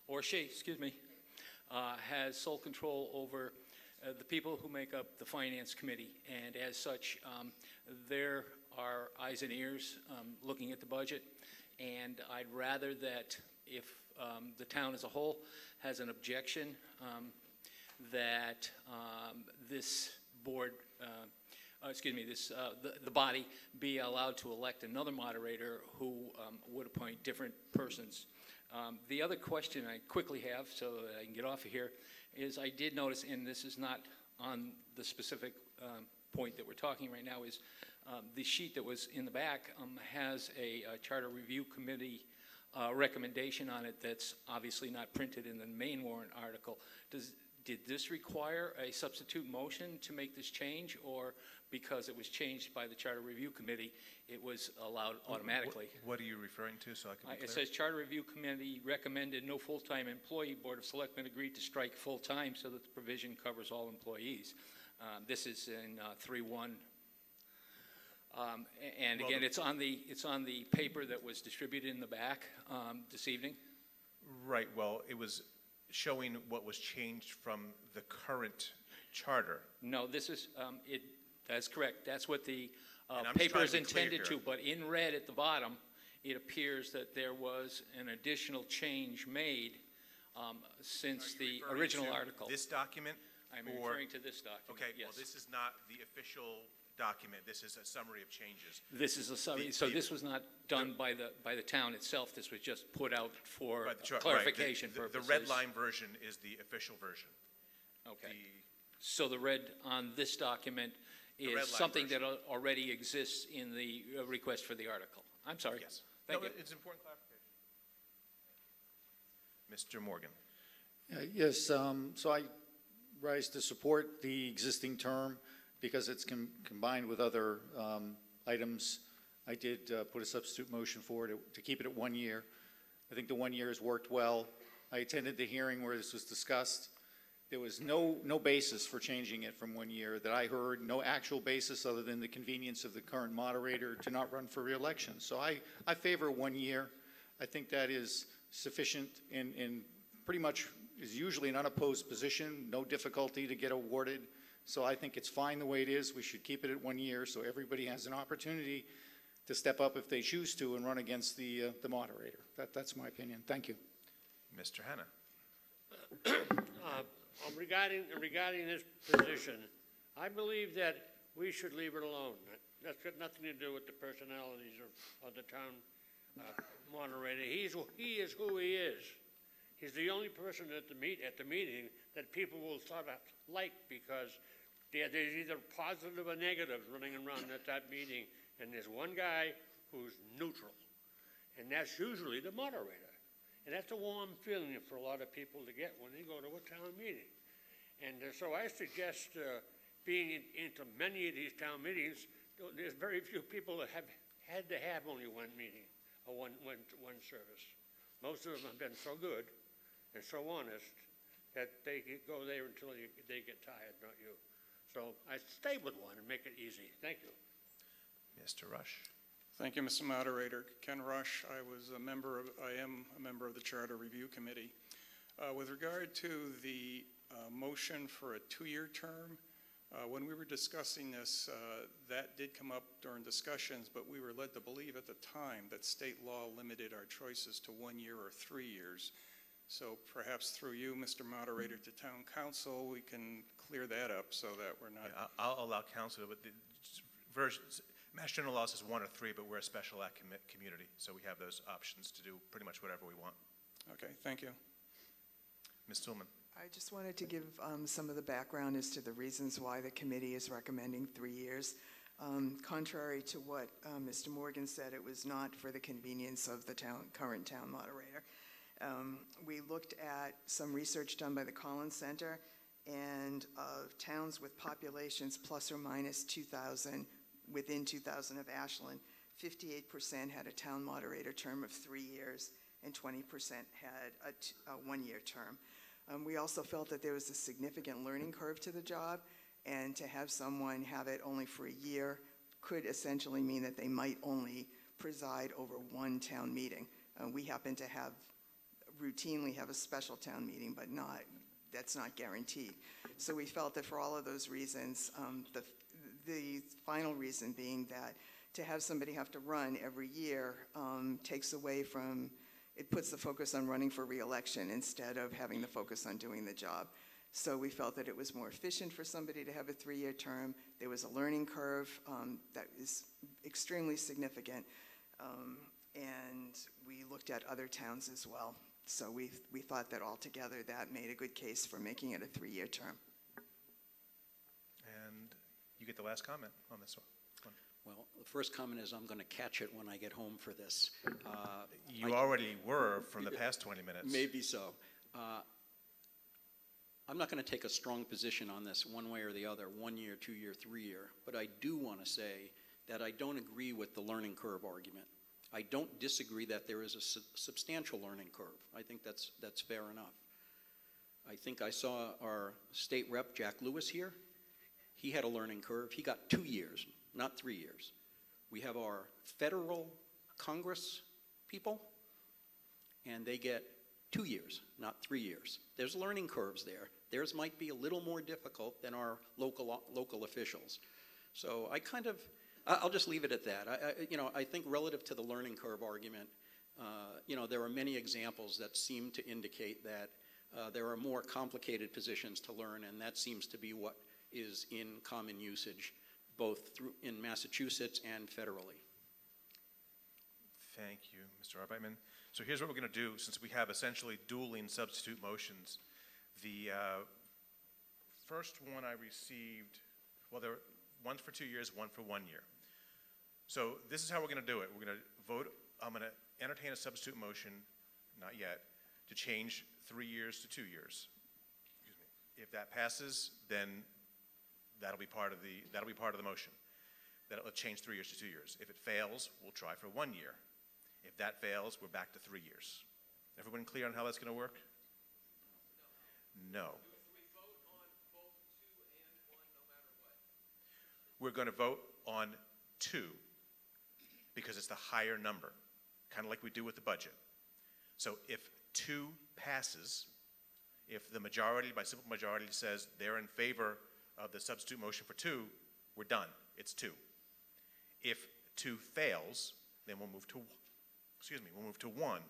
Or she, excuse me, has sole control over the people who make up the finance committee. And as such, there are eyes and ears looking at the budget. And I'd rather that if the town as a whole has an objection, that this board, the body be allowed to elect another moderator who would appoint different persons. The other question I quickly have, so that I can get off of here, is I did notice, and this is not on the specific point that we're talking right now, is the sheet that was in the back has a charter review committee recommendation on it that's obviously not printed in the main warrant article. Did this require a substitute motion to make this change, or because it was changed by the Charter Review Committee, it was allowed automatically? What are you referring to, so I can be clear? It says Charter Review Committee recommended no full-time employee. Board of Selectmen agreed to strike full-time so that the provision covers all employees. This is in 3.1. And again, it's on the paper that was distributed in the back this evening. Right. Well, it was showing what was changed from the current charter. No, this is that's correct. That's what the paper is intended to. But in red at the bottom, it appears that there was an additional change made since the original article. This document? I'm referring to this document. Okay. Yes. Well, this is not the official document. This is a summary of changes. This is a summary. So this was not done by the town itself. This was just put out for clarification purposes. The red line version is the official version. Okay. So the red on this document is something that already exists in the request for the article. I'm sorry. Yes. Thank you. It's important clarification. Mr. Morgan. Yes. So I rise to support the existing term because it's combined with other items. I did put a substitute motion forward to keep it at 1 year. I think the 1 year has worked well. I attended the hearing where this was discussed. There was no basis for changing it from 1 year that I heard, no actual basis other than the convenience of the current moderator to not run for re-election. So I favor 1 year. I think that is sufficient and pretty much is usually an unopposed position, no difficulty to get awarded. So I think it's fine the way it is. We should keep it at 1 year so everybody has an opportunity to step up if they choose to and run against the moderator. That's my opinion. Thank you. Mr. Hanna. Regarding this position, I believe that we should leave it alone. That's got nothing to do with the personalities of the town moderator. He is who he is. He's the only person at the meeting that people will sort of like because there's either positive or negative running around at that meeting, and there's one guy who's neutral, and that's usually the moderator. And that's a warm feeling for a lot of people to get when they go to a town meeting. And so I suggest being into many of these town meetings, there's very few people that have had to have only one meeting or one service. Most of them have been so good and so honest that they go there until they get tired, not you. So I stay with one and make it easy. Thank you. Mr. Rush. Thank you, Mr. Moderator. Ken Rush. I am a member of the Charter Review Committee. With regard to the motion for a 2-year term, when we were discussing this, that did come up during discussions, but we were led to believe at the time that state law limited our choices to 1 year or 3 years. So perhaps through you, Mr. Moderator, to Town Council, we can clear that up so that we're not... Yeah, I'll allow council, but the Mass General Law says 1 or 3, but we're a special act community, so we have those options to do pretty much whatever we want. Okay, thank you. Ms. Tillman. I just wanted to give some of the background as to the reasons why the committee is recommending 3 years. Contrary to what Mr. Morgan said, it was not for the convenience of the current town moderator. We looked at some research done by the Collins Center, and of towns with populations plus or minus 2,000, within 2,000 of Ashland, 58% had a town moderator term of 3 years, and 20% had a 1-year term. We also felt that there was a significant learning curve to the job, and to have someone have it only for a year could essentially mean that they might only preside over one town meeting. We happen to routinely have a special town meeting, but that's not guaranteed. So we felt that for all of those reasons, the final reason being that to have somebody have to run every year takes away from, it puts the focus on running for re-election instead of having the focus on doing the job. So we felt that it was more efficient for somebody to have a 3-year term. There was a learning curve that is extremely significant, and we looked at other towns as well. So we thought that altogether that made a good case for making it a 3-year term. And you get the last comment on this one. Well, the first comment is I'm going to catch it when I get home for this. You already were from the past 20 minutes. Maybe so. I'm not going to take a strong position on this one way or the other, 1 year, 2 year, 3 year, but I do want to say that I don't agree with the learning curve argument. I don't disagree that there is a substantial learning curve. I think that's fair enough. I think I saw our state rep, Jack Lewis, here. He had a learning curve. He got 2 years, not 3 years. We have our federal Congress people, and they get 2 years, not 3 years. There's learning curves there. Theirs might be a little more difficult than our local officials. So I'll just leave it at that. I think relative to the learning curve argument, there are many examples that seem to indicate that there are more complicated positions to learn, and that seems to be what is in common usage, both in Massachusetts and federally. Thank you, Mr. Arbeitman. So here's what we're going to do, since we have essentially dueling substitute motions. The first one I received, well, there were one for 2 years, one for 1 year. So this is how we're going to do it. We're going to vote. I'm going to entertain a substitute motion, not yet, to change 3 years to 2 years. Excuse me. If that passes, then that'll be part of the motion. That'll change 3 years to 2 years. If it fails, we'll try for 1 year. If that fails, we're back to 3 years. Everyone clear on how that's going to work? No. We're going to vote on 2 because it's the higher number, kind of like we do with the budget. So if 2 passes, if the majority, by simple majority, says they're in favor of the substitute motion for 2, we're done. It's 2. If 2 fails, then we'll move to 1.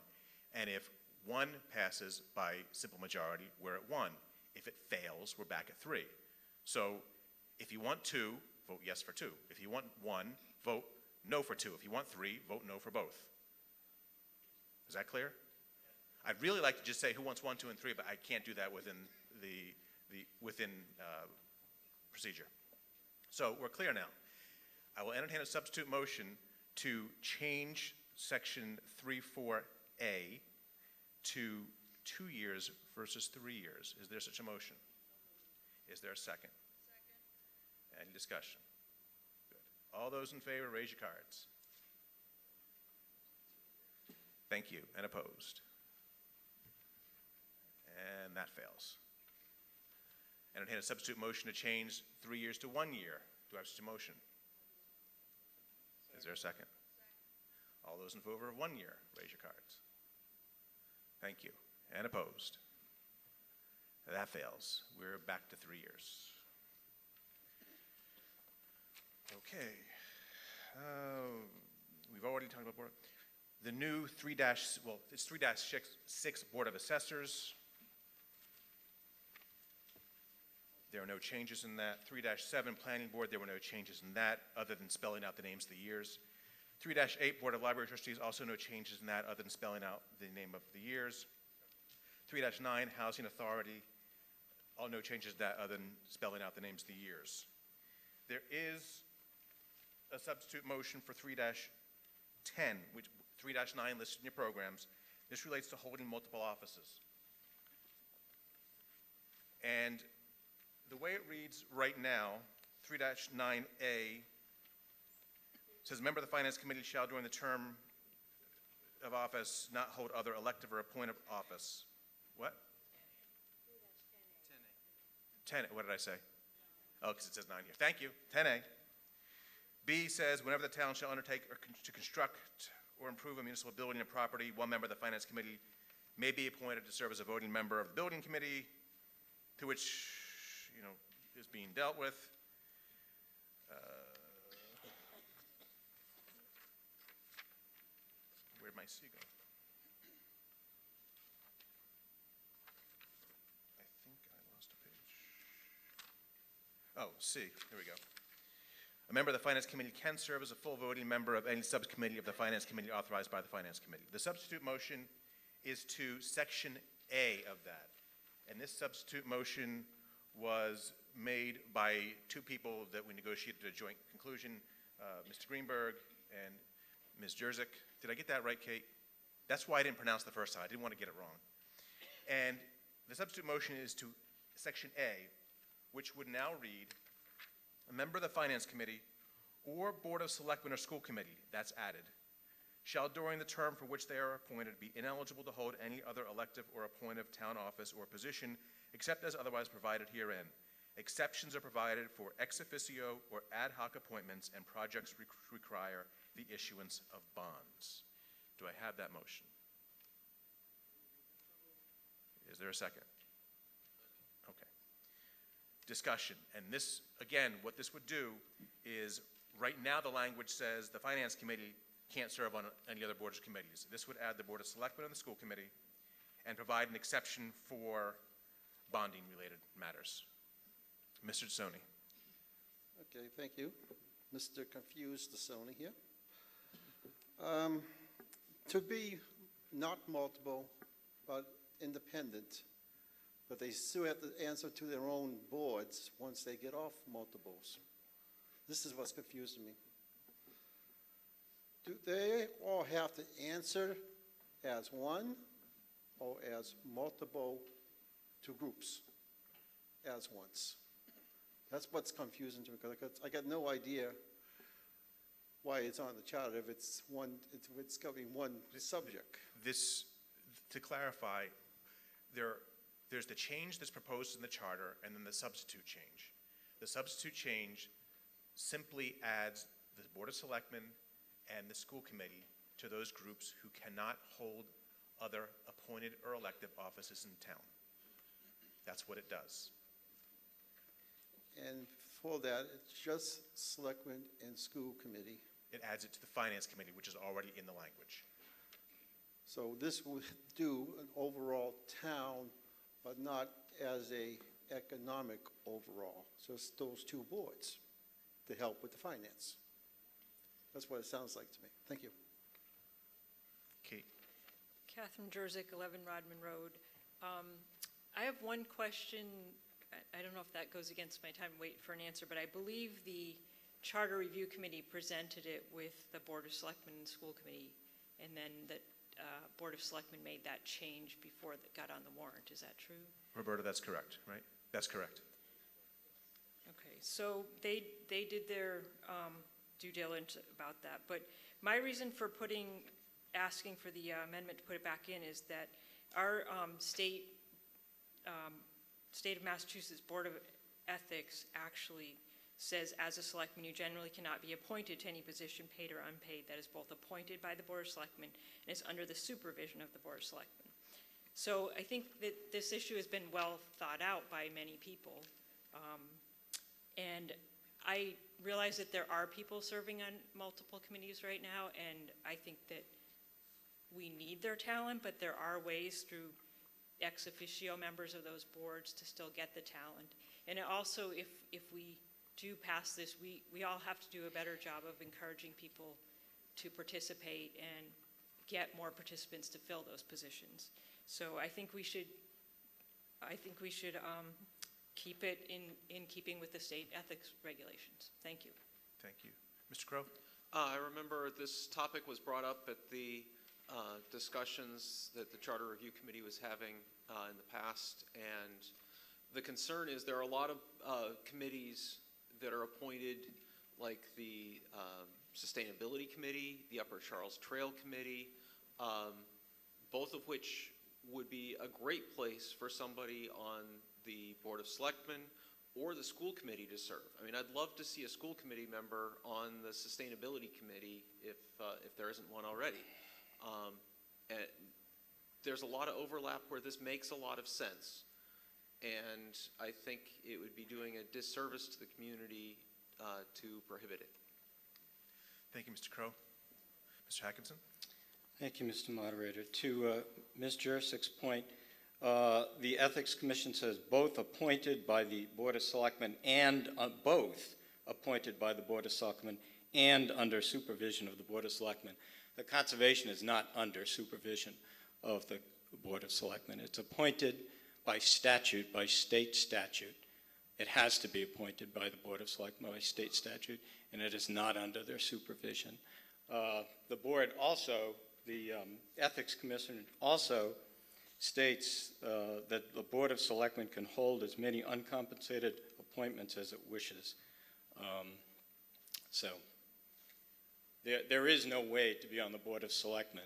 And if 1 passes by simple majority, we're at 1. If it fails, we're back at 3. So if you want 2, vote yes for 2. If you want 1, vote no for 2. If you want 3, vote no for both. Is that clear? I'd really like to just say who wants 1, 2, and 3, but I can't do that within procedure. So we're clear now. I will entertain a substitute motion to change section 3.4a to 2 years versus 3 years. Is there such a motion? Is there a second? Second. Any discussion? Good. All those in favor, raise your cards. Thank you. And opposed? And that fails. Entertain a substitute motion to change 3 years to 1 year. Do I have such a motion? Is there a second? All those in favor of 1 year, raise your cards. Thank you. And opposed? That fails. We're back to 3 years. Okay. We've already talked about the new 3-6 Board of Assessors. There are no changes in that. 3-7 Planning Board, there were no changes in that other than spelling out the names of the years. 3-8 Board of Library Trustees, also no changes in that other than spelling out the name of the years. 3-9 Housing Authority, all no changes in that other than spelling out the names of the years. There is a substitute motion for 3-10, which 3-9 listed in your programs. This relates to holding multiple offices. And the way it reads right now, 3-9A, says, member of the Finance Committee shall, during the term of office, not hold other elective or appointed office. What? 10A. What did I say? Oh, because it says 9 here. Thank you. 10A. B says, whenever the town shall undertake to construct or improve a municipal building or property, one member of the Finance Committee may be appointed to serve as a voting member of the Building Committee, to which, is being dealt with. Where'd my C go? I think I lost a page. Oh, C, here we go. A member of the Finance Committee can serve as a full voting member of any subcommittee of the Finance Committee authorized by the Finance Committee. The substitute motion is to Section A of that. And this substitute motion was made by 2 people that we negotiated a joint conclusion, Mr. Greenberg and Ms. Jerzyk. Did I get that right, Kate? That's why I didn't pronounce the first time. I didn't want to get it wrong. And the substitute motion is to Section A, which would now read, a member of the Finance Committee or Board of Selectmen or School Committee, that's added, shall during the term for which they are appointed be ineligible to hold any other elective or appointive town office or position except as otherwise provided herein. Exceptions are provided for ex officio or ad hoc appointments and projects require the issuance of bonds. Do I have that motion? Is there a second? Okay. Discussion. And this, again, what this would do is, right now the language says the Finance Committee can't serve on any other boards or committees. This would add the Board of Selectmen and the School Committee and provide an exception for bonding-related matters. Mr. DeSoni. Okay, thank you. Mr. Confused DeSoni here. To be not multiple, but independent, but they still have to answer to their own boards once they get off multiples. This is what's confusing me. Do they all have to answer as one or as multiple to groups as once? That's what's confusing to me, because I got no idea why it's on the charter if it's it's covering one subject. This, to clarify, there's there's the change that's proposed in the charter and then the substitute change. The substitute change simply adds the Board of Selectmen and the school committee to those groups who cannot hold other appointed or elective offices in town. That's what it does. And for that, it's just selectmen and school committee. It adds it to the finance committee, which is already in the language. So this would do an overall town, but not as a economic overall. So it's those two boards to help with the finance. That's what it sounds like to me. Thank you. Kate. Catherine Jerzyk, 11 Rodman Road. I have one question. I don't know if that goes against my time to wait for an answer, but I believe the Charter Review Committee presented it with the Board of Selectmen and School Committee, and then the Board of Selectmen made that change before it got on the warrant. Is that true? Roberta, that's correct, right? That's correct. Okay, so they did their due diligence about that, but my reason for asking for the amendment to put it back in is that our state of Massachusetts Board of Ethics actually says, as a selectman, you generally cannot be appointed to any position, paid or unpaid, that is both appointed by the Board of Selectmen and is under the supervision of the Board of Selectmen. So I think that this issue has been well thought out by many people. And I realize that there are people serving on multiple committees right now, and I think that we need their talent, but there are ways through ex officio members of those boards to still get the talent. And also, if we do pass this, we all have to do a better job of encouraging people to participate and get more participants to fill those positions. So I think we should keep it in keeping with the state ethics regulations. Thank you. Thank you. Mr. Crow? I remember this topic was brought up at the discussions that the Charter Review Committee was having in the past, and the concern is there are a lot of committees that are appointed, like the Sustainability Committee, the Upper Charles Trail Committee, both of which would be a great place for somebody on the Board of Selectmen or the school committee to serve. I mean, I'd love to see a school committee member on the Sustainability Committee if there isn't one already. And there's a lot of overlap where this makes a lot of sense. And I think it would be doing a disservice to the community to prohibit it. Thank you, Mr. Crow. Mr. Hackinson? Thank you, Mr. Moderator. To Ms. Jersyk's point, the Ethics Commission says both appointed by the Board of Selectmen and both appointed by the Board of Selectmen and under supervision of the Board of Selectmen. The conservation is not under supervision of the Board of Selectmen. It's appointed by statute, by state statute. It has to be appointed by the Board of Selectmen by state statute, and it is not under their supervision. The board also, the Ethics Commission also states that the Board of Selectmen can hold as many uncompensated appointments as it wishes. So there is no way to be on the Board of Selectmen,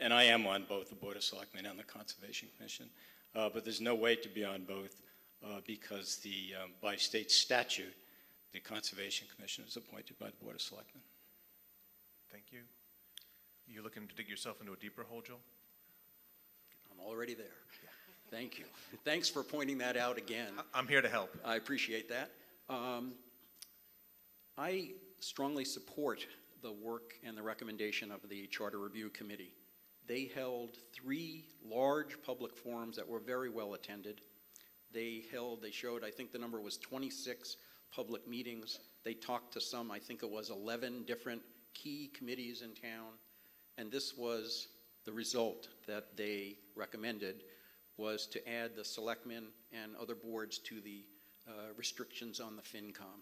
and I am on both the Board of Selectmen and the Conservation Commission, but there's no way to be on both because by state statute, the Conservation Commission is appointed by the Board of Selectmen. Thank you. You looking to dig yourself into a deeper hole, Joel? I'm already there. Yeah. Thank you. Thanks for pointing that out again. I'm here to help. I appreciate that. I strongly support the work and the recommendation of the Charter Review Committee. They held 3 large public forums that were very well attended. They showed, I think the number was 26 public meetings. They talked to some, I think it was 11 different key committees in town. And this was the result that they recommended, was to add the selectmen and other boards to the restrictions on the FinCom.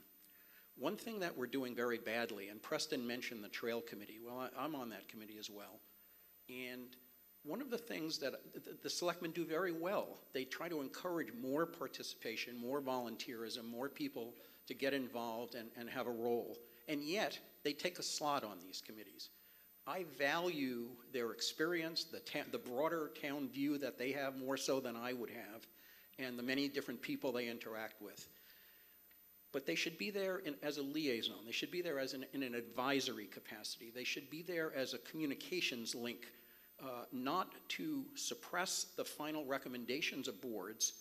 One thing that we're doing very badly, and Preston mentioned the Trail Committee. Well, I'm on that committee as well. And one of the things that the selectmen do very well, they try to encourage more participation, more volunteerism, more people to get involved and have a role. And yet, they take a slot on these committees. I value their experience, the broader town view that they have more so than I would have. and the many different people they interact with. But they should be there as a liaison. They should be there in an advisory capacity. They should be there as a communications link, not to suppress the final recommendations of boards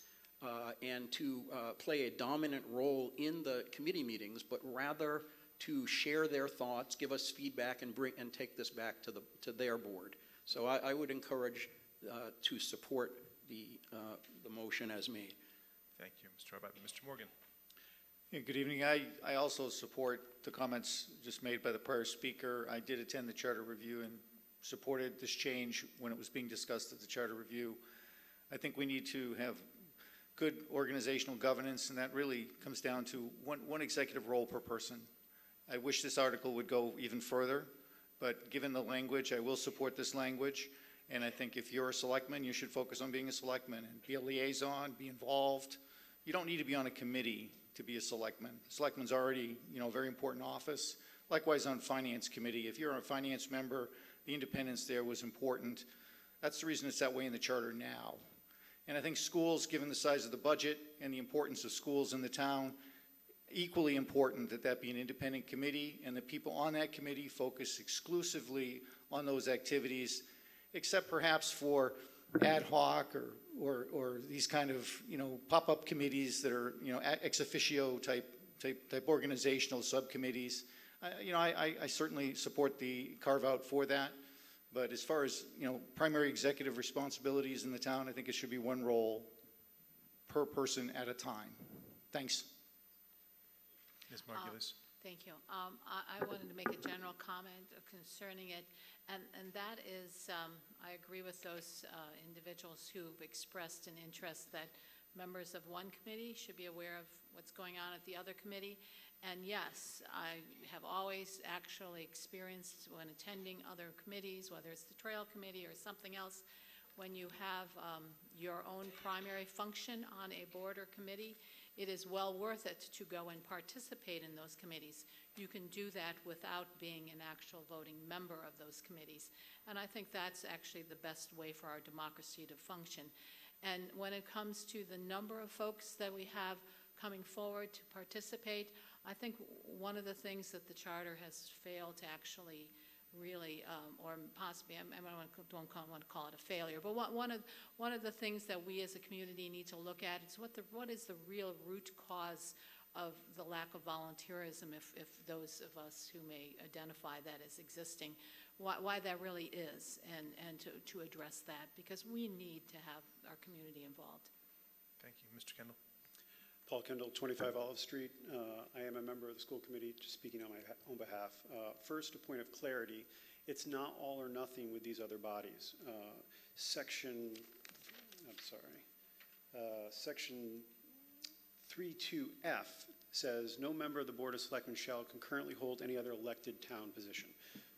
and to play a dominant role in the committee meetings, but rather to share their thoughts, give us feedback, and take this back to their board. So I would encourage to support the motion as made. Thank you, Mr. Arbuthnot. Mr. Morgan. Yeah, good evening. I also support the comments just made by the prior speaker. I did attend the charter review and supported this change when it was being discussed at the charter review. I think we need to have good organizational governance, and that really comes down to one executive role per person. I wish this article would go even further, but given the language, I will support this language. And I think if you're a selectman, you should focus on being a selectman and be a liaison, be involved. You don't need to be on a committee to be a selectman. Selectman's already, a very important office. Likewise on finance committee. If you're a finance member, the independence there was important. That's the reason it's that way in the charter now. And I think schools, given the size of the budget and the importance of schools in the town, equally important that that be an independent committee and the people on that committee focus exclusively on those activities, except perhaps for ad hoc or these kind of pop-up committees that are ex officio type organizational subcommittees. I certainly support the carve out for that, but as far as primary executive responsibilities in the town, I think it should be one role per person at a time. Thanks. Ms. Margulies. Thank you. I wanted to make a general comment concerning it, and that is, I agree with those individuals who've expressed an interest that members of one committee should be aware of what's going on at the other committee. And yes, I have always actually experienced when attending other committees, whether it's the Trail Committee or something else, when you have your own primary function on a board or committee, it is well worth it to go and participate in those committees. You can do that without being an actual voting member of those committees. And I think that's actually the best way for our democracy to function. And when it comes to the number of folks that we have coming forward to participate, I think one of the things that the charter has failed to actually really, or possibly, I don't want to call it a failure, but one of the things that we as a community need to look at is what is the real root cause of the lack of volunteerism, if those of us who may identify that as existing, why that really is, and to address that, because we need to have our community involved. Thank you. Mr. Kendall. Paul Kendall, 25 Olive Street. I am a member of the school committee, just speaking on my own behalf. First, a point of clarity. It's not all or nothing with these other bodies. Section 32F says, no member of the Board of Selectmen shall concurrently hold any other elected town position.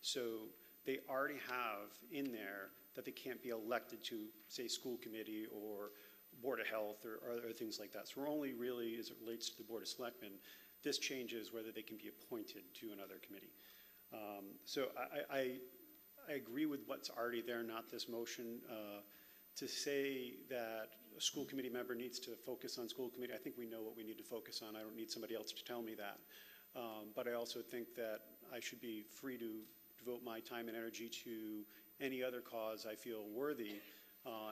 So they already have in there that they can't be elected to, say, school committee or Board of Health or other things like that. So we're only really, as it relates to the Board of Selectmen, this changes whether they can be appointed to another committee. So I agree with what's already there, not this motion. To say that a school committee member needs to focus on school committee, I think we know what we need to focus on. I don't need somebody else to tell me that. But I also think that I should be free to devote my time and energy to any other cause I feel worthy.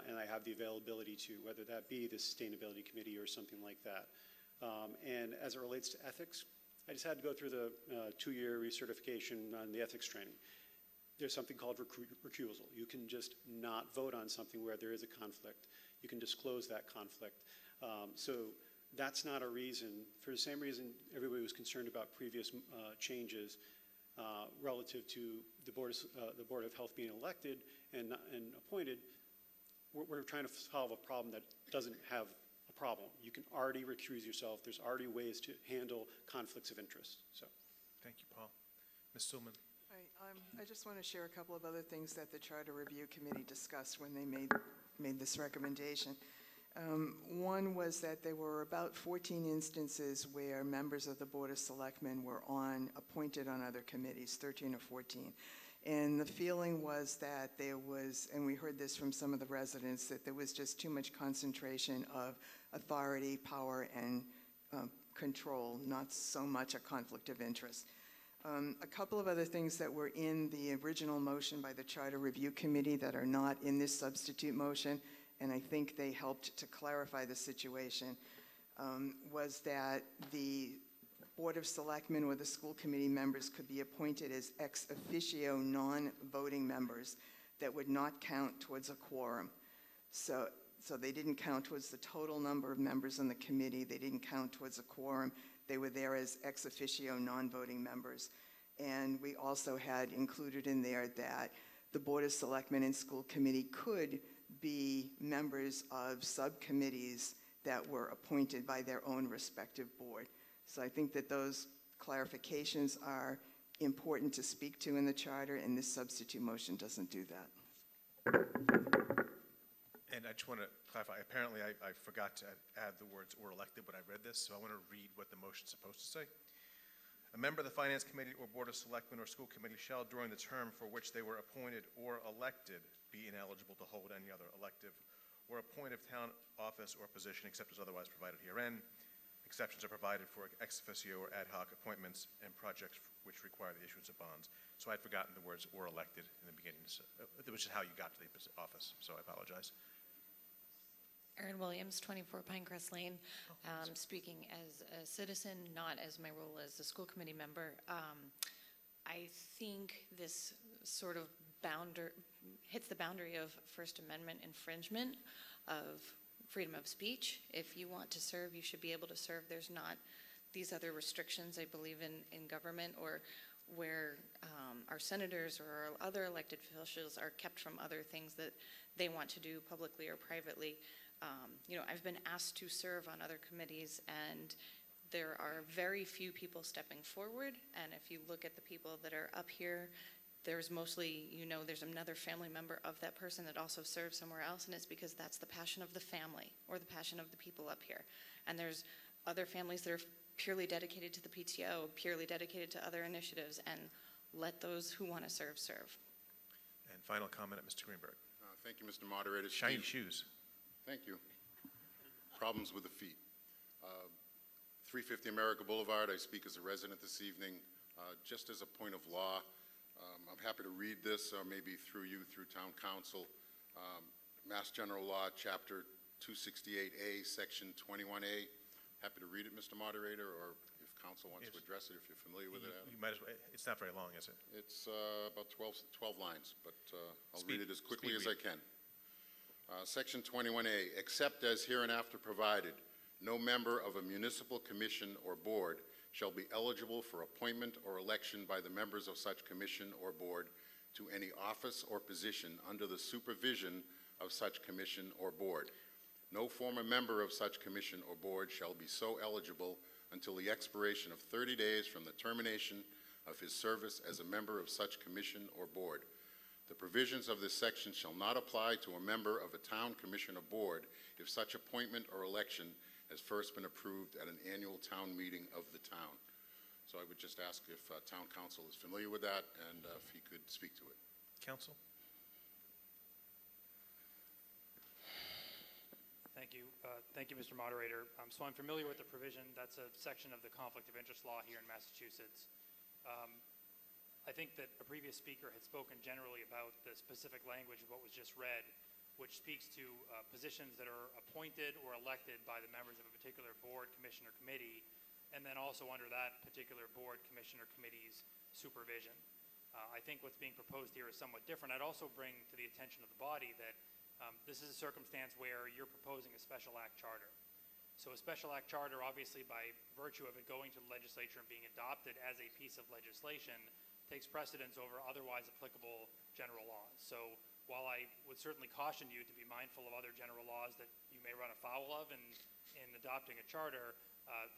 And I have the availability to, whether that be the Sustainability Committee or something like that. And as it relates to ethics, I just had to go through the 2-year recertification on the ethics training. There's something called recusal. You can just not vote on something where there is a conflict. You can disclose that conflict. So that's not a reason, for the same reason everybody was concerned about previous changes relative to the Board of Health being elected and appointed. We're trying to solve a problem that doesn't have a problem. You can already recuse yourself. There's already ways to handle conflicts of interest. So, thank you, Paul. Ms. Suleman. I just want to share a couple of other things that the Charter Review Committee discussed when they made this recommendation. One was that there were about 14 instances where members of the Board of Selectmen were appointed on other committees, 13 or 14. And the feeling was that there was, and we heard this from some of the residents, that there was just too much concentration of authority, power, and control, not so much a conflict of interest. A couple of other things that were in the original motion by the Charter Review Committee that are not in this substitute motion, and I think they helped to clarify the situation, was that the Board of Selectmen or the school committee members could be appointed as ex officio non-voting members that would not count towards a quorum. So they didn't count towards the total number of members on the committee. They didn't count towards a quorum. They were there as ex officio non-voting members. And we also had included in there that the Board of Selectmen and school committee could be members of subcommittees that were appointed by their own respective board. So I think that those clarifications are important to speak to in the charter, and this substitute motion doesn't do that. And I just want to clarify, apparently I forgot to add the words "or elected" when I read this, so I want to read what the motion's supposed to say. A member of the Finance Committee or Board of Selectmen or School Committee shall, during the term for which they were appointed or elected, be ineligible to hold any other elective or appointive town office or position except as otherwise provided herein. Exceptions are provided for ex officio or ad hoc appointments and projects which require the issuance of bonds. So I'd forgotten the words "or elected" in the beginning, which is how you got to the office, so I apologize. Erin Williams, 24 Pinecrest Lane. Speaking as a citizen, not as my role as a school committee member. I think this sort of hits the boundary of First Amendment infringement of freedom of speech. If you want to serve, you should be able to serve. There's not these other restrictions, I believe, in government, or where our senators or our other elected officials are kept from other things that they want to do publicly or privately. You know, I've been asked to serve on other committees, and there are very few people stepping forward. And if you look at the people that are up here, there's mostly, you know, there's another family member of that person that also serves somewhere else, and it's because that's the passion of the family or the passion of the people up here. And there's other families that are purely dedicated to the PTO, purely dedicated to other initiatives, and let those who want to serve, serve. And final comment at Mr. Greenberg. Thank you, Mr. Moderator. Shiny shoes. Thank you. Problems with the feet. 350 America Boulevard, I speak as a resident this evening. Just as a point of law, I'm happy to read this, or maybe through you, through Town Council. Mass General Law, Chapter 268A, Section 21A. Happy to read it, Mr. Moderator, or if Council wants to address it, if you're familiar with it. You might as well. It's not very long, is it? It's about 12 lines, but I'll read it as quickly as I can. Section 21A, except as hereinafter provided, no member of a municipal commission or board shall be eligible for appointment or election by the members of such commission or board to any office or position under the supervision of such commission or board. No former member of such commission or board shall be so eligible until the expiration of 30 days from the termination of his service as a member of such commission or board. The provisions of this section shall not apply to a member of a town commission or board if such appointment or election has first been approved at an annual town meeting of the town. So I would just ask if Town Council is familiar with that and if he could speak to it. Council? Thank you. Thank you, Mr. Moderator. So I'm familiar with the provision. That's a section of the conflict of interest law here in Massachusetts. I think that a previous speaker had spoken generally about the specific language of what was just read, which speaks to positions that are appointed or elected by the members of a particular board, commission, or committee, and then also under that particular board, commission, or committee's supervision. I think what's being proposed here is somewhat different. I'd also bring to the attention of the body that this is a circumstance where you're proposing a special act charter. So a special act charter, obviously by virtue of it going to the legislature and being adopted as a piece of legislation, takes precedence over otherwise applicable general laws. So while I would certainly caution you to be mindful of other general laws that you may run afoul of in adopting a charter,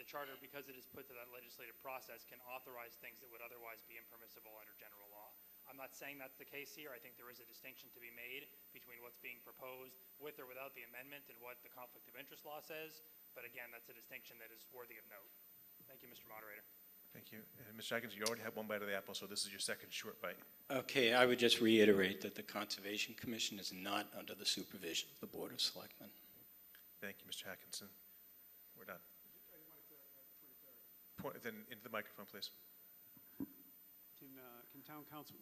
the charter, because it is put to that legislative process, can authorize things that would otherwise be impermissible under general law. I'm not saying that's the case here. I think there is a distinction to be made between what's being proposed with or without the amendment and what the conflict of interest law says. But again, that's a distinction that is worthy of note. Thank you, Mr. Moderator. Thank you. And Mr. Atkins, you already had one bite of the apple, so this is your second short bite. Okay, I would just reiterate that the Conservation Commission is not under the supervision of the Board of Selectmen. Thank you, Mr. Atkinson. We're done. Point, then into the microphone, please. Can town council,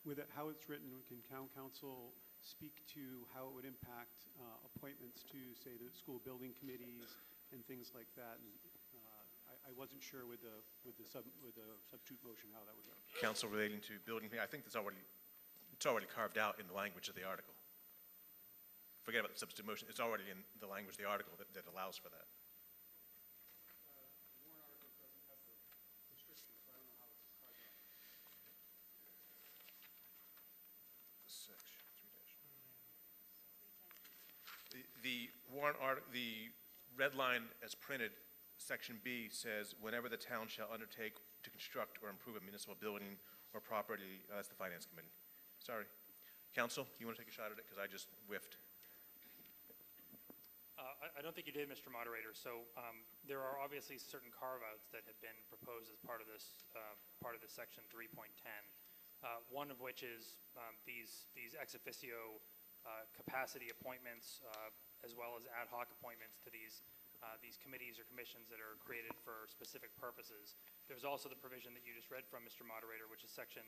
with it, how it's written, can town council speak to how it would impact appointments to, say, the school building committees and things like that? And I wasn't sure with the substitute motion how that would go. Council relating to building, I think it's already carved out in the language of the article. Forget about the substitute motion. It's already in the language of the article that allows for that. The warrant article, the red line as printed, section B says, whenever the town shall undertake to construct or improve a municipal building or property, that's the Finance Committee. Sorry. Council, you want to take a shot at it? Because I just whiffed. I don't think you did, Mr. Moderator. So there are obviously certain carve-outs that have been proposed as part of this section 3.10. One of which is these ex officio capacity appointments, as well as ad hoc appointments to these committees or commissions that are created for specific purposes. There's also the provision that you just read from, Mr. Moderator, which is section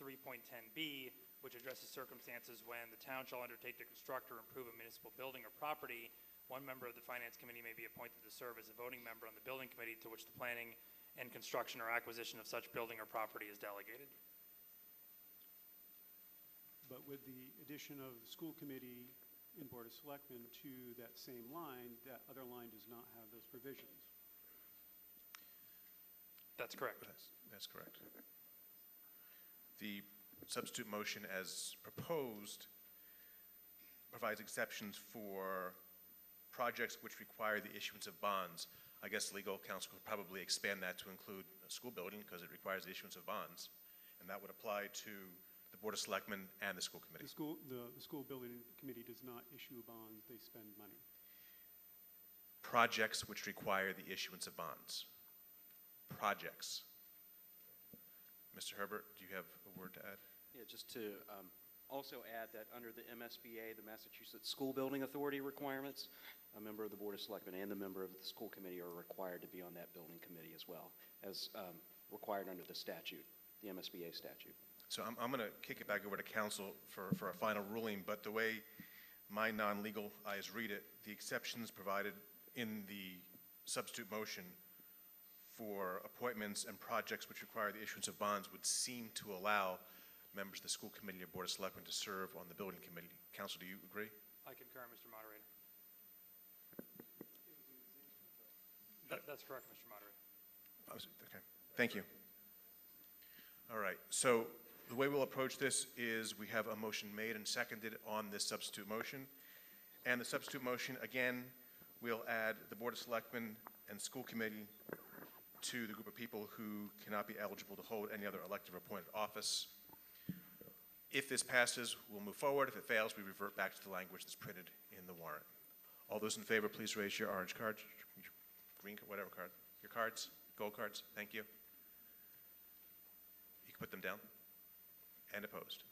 3.10B, which addresses circumstances when the town shall undertake to construct or improve a municipal building or property. One member of the Finance Committee may be appointed to serve as a voting member on the Building Committee to which the planning and construction or acquisition of such building or property is delegated. But with the addition of the school committee in Board of Selectmen to that same line, that other line does not have those provisions. That's correct. That's correct. The substitute motion as proposed provides exceptions for projects which require the issuance of bonds. I guess legal counsel could probably expand that to include a school building because it requires the issuance of bonds. And that would apply to the Board of Selectmen and the school committee. The school building committee does not issue bonds, they spend money. Projects which require the issuance of bonds. Projects. Mr. Herbert, do you have a word to add? Yeah, just to also add that under the MSBA, the Massachusetts School Building Authority requirements, a member of the Board of Selectmen and the member of the school committee are required to be on that building committee as well, as required under the statute, the MSBA statute. So I'm going to kick it back over to council for a final ruling, but the way my non-legal eyes read it, the exceptions provided in the substitute motion for appointments and projects which require the issuance of bonds would seem to allow members of the school committee or Board of Selectmen to serve on the building committee. Council, do you agree? I concur, Mr. Moderator. That's correct, Mr. Moderator. Okay, thank you. All right, so the way we'll approach this is we have a motion made and seconded on this substitute motion. And the substitute motion, again, we'll add the Board of Selectmen and school committee to the group of people who cannot be eligible to hold any other elective or appointed office. If this passes, we'll move forward. If it fails, we revert back to the language that's printed in the warrant. All those in favor, please raise your orange cards, your green, whatever card, your cards, gold cards. Thank you. You can put them down. And opposed.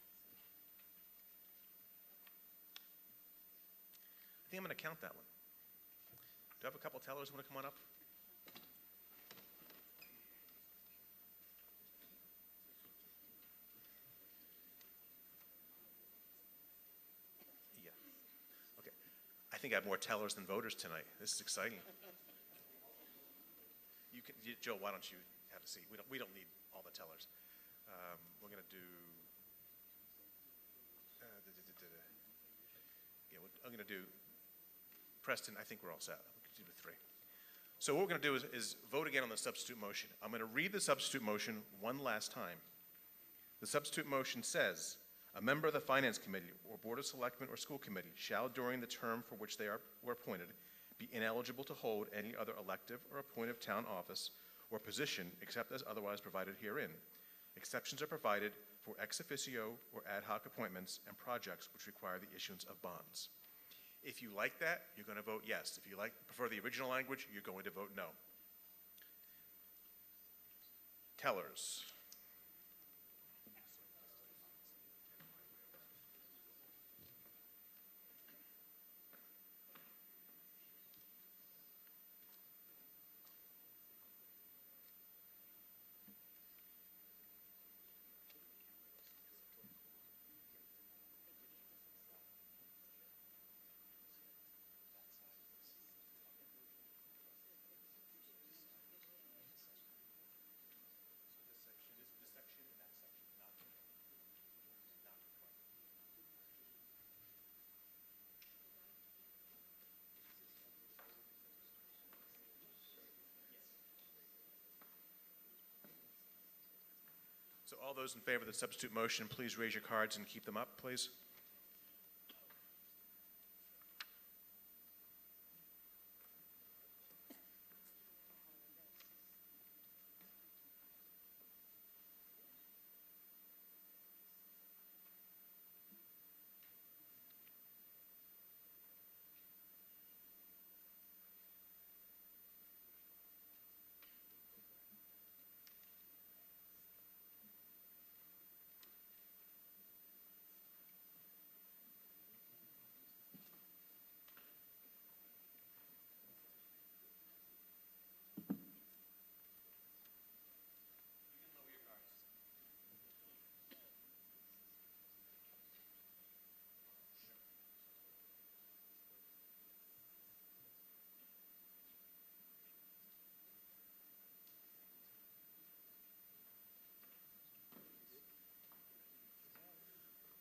I think I'm going to count that one. Do I have a couple tellers who want to come on up? Yeah. Okay. I think I have more tellers than voters tonight. This is exciting. Joe, why don't you have a seat? We don't need all the tellers. We're going to do. I'm going to do, Preston, I think we're all set. We can do the 3. So what we're going to do is vote again on the substitute motion. I'm going to read the substitute motion one last time. The substitute motion says, a member of the Finance Committee or Board of Selectmen or School Committee shall, during the term for which they were appointed, be ineligible to hold any other elective or appointed town office or position except as otherwise provided herein. Exceptions are provided for ex officio or ad hoc appointments and projects which require the issuance of bonds. If you like that, you're going to vote yes. If you prefer the original language, you're going to vote no. Kellers. So all those in favor of the substitute motion, please raise your cards and keep them up, please.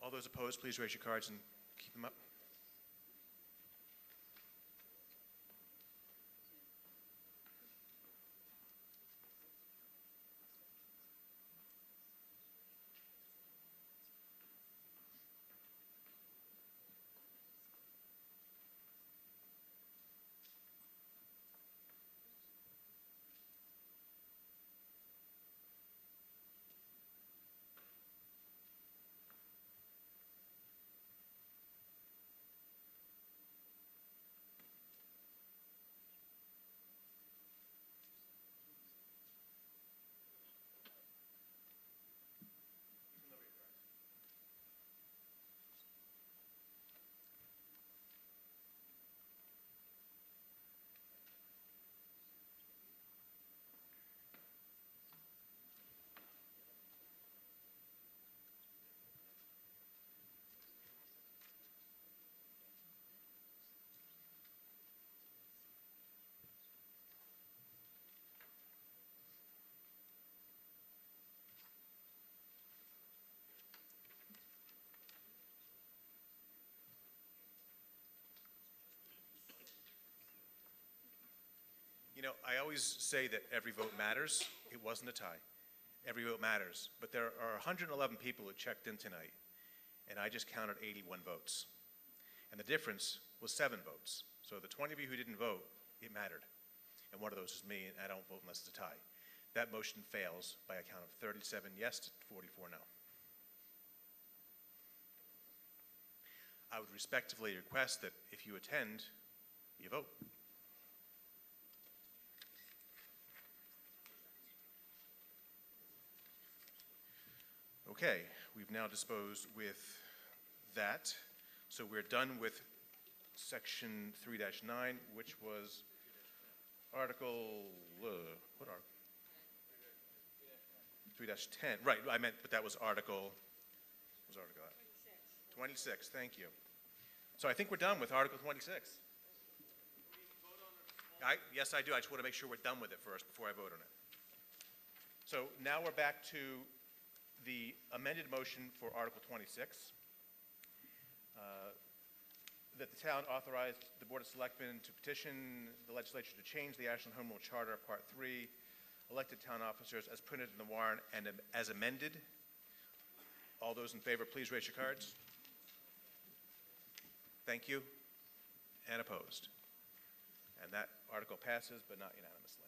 All those opposed, please raise your cards and keep them up. You know, I always say that every vote matters. It wasn't a tie. Every vote matters. But there are 111 people who checked in tonight, and I just counted 81 votes. And the difference was 7 votes. So the 20 of you who didn't vote, it mattered. And one of those is me, and I don't vote unless it's a tie. That motion fails by a count of 37 yes to 44 no. I would respectfully request that if you attend, you vote. Okay, we've now disposed with that. So we're done with section 3-9, which was Article, what are? 3-10, right, I meant, but that was Article, what was Article that? 26, thank you. So I think we're done with Article 26. Yes, I do. I just want to make sure we're done with it first before I vote on it. So now we're back to the amended motion for Article 26, that the town authorized the Board of Selectmen to petition the legislature to change the Ashland Home Rule Charter, Part 3, elected town officers as printed in the warrant and as amended. All those in favor, please raise your cards. Thank you. And opposed. And that article passes, but not unanimously.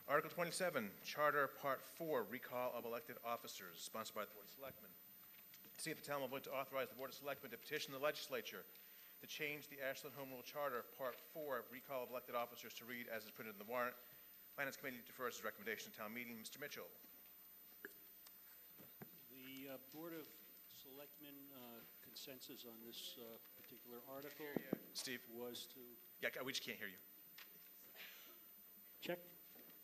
Article 27, Charter Part 4, Recall of Elected Officers, sponsored by the Board of Selectmen. See if the town will vote to authorize the Board of Selectmen to petition the legislature to change the Ashland Home Rule Charter, Part 4, recall of elected officers to read as is printed in the warrant. Finance Committee defers its recommendation to town meeting. Mr. Mitchell. The Board of Selectmen consensus on this particular article Steve. was to... Yeah, we just can't hear you. Check.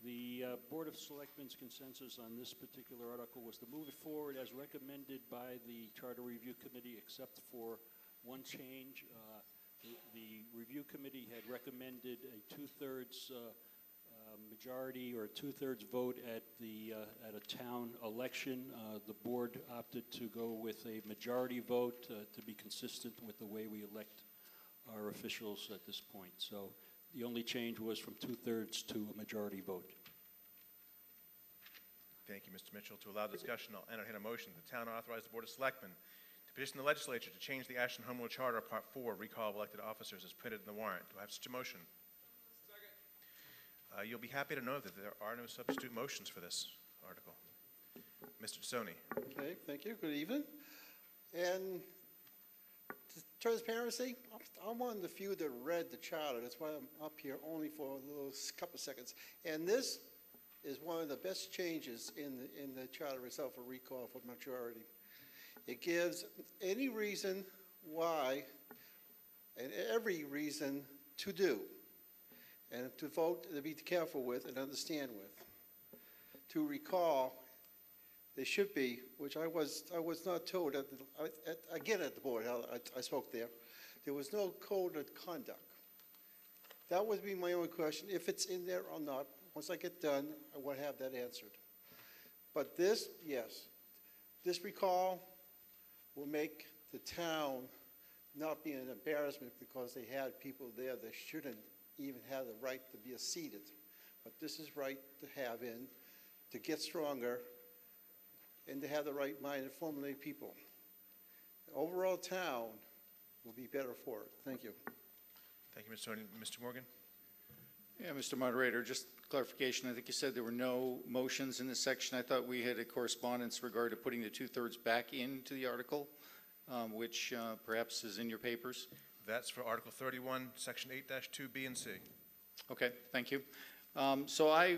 The Board of Selectmen's consensus on this particular article was to move it forward as recommended by the Charter Review Committee, except for one change. The Review Committee had recommended a two-thirds majority or two-thirds vote at a town election. The board opted to go with a majority vote to be consistent with the way we elect our officials at this point. So the only change was from two-thirds to a majority vote. Thank you, Mr. Mitchell. To allow discussion, I'll entertain a motion. The town authorize the Board of Selectmen to petition the legislature to change the Ashland Home Rule Charter, Part 4, recall of elected officers as printed in the warrant. Do I have such a motion? Second. You'll be happy to know that there are no substitute motions for this article. Mr. DeSoni. Okay, thank you. Good evening. And transparency, I'm one of the few that read the charter. That's why I'm up here only for a little couple seconds. And this is one of the best changes in the charter itself, a recall for majority. It gives any reason why and every reason to do and to vote, to be careful with and understand with. To recall, there should be, which I was not told, again at the board, I spoke there was no code of conduct. That would be my only question, if it's in there or not. Once I get done, I will have that answered. But this, yes, this recall will make the town not be an embarrassment because they had people there that shouldn't even have the right to be seated. But this is right to have in, to get stronger, and to have the right mind and formulate people. The overall town will be better for it. Thank you. Thank you, Mr. Tony. Mr. Morgan? Yeah, Mr. Moderator, just clarification. I think you said there were no motions in this section. I thought we had a correspondence in regard to putting the two-thirds back into the article, which perhaps is in your papers. That's for Article 31, Section 8-2B and C. Okay, thank you. So I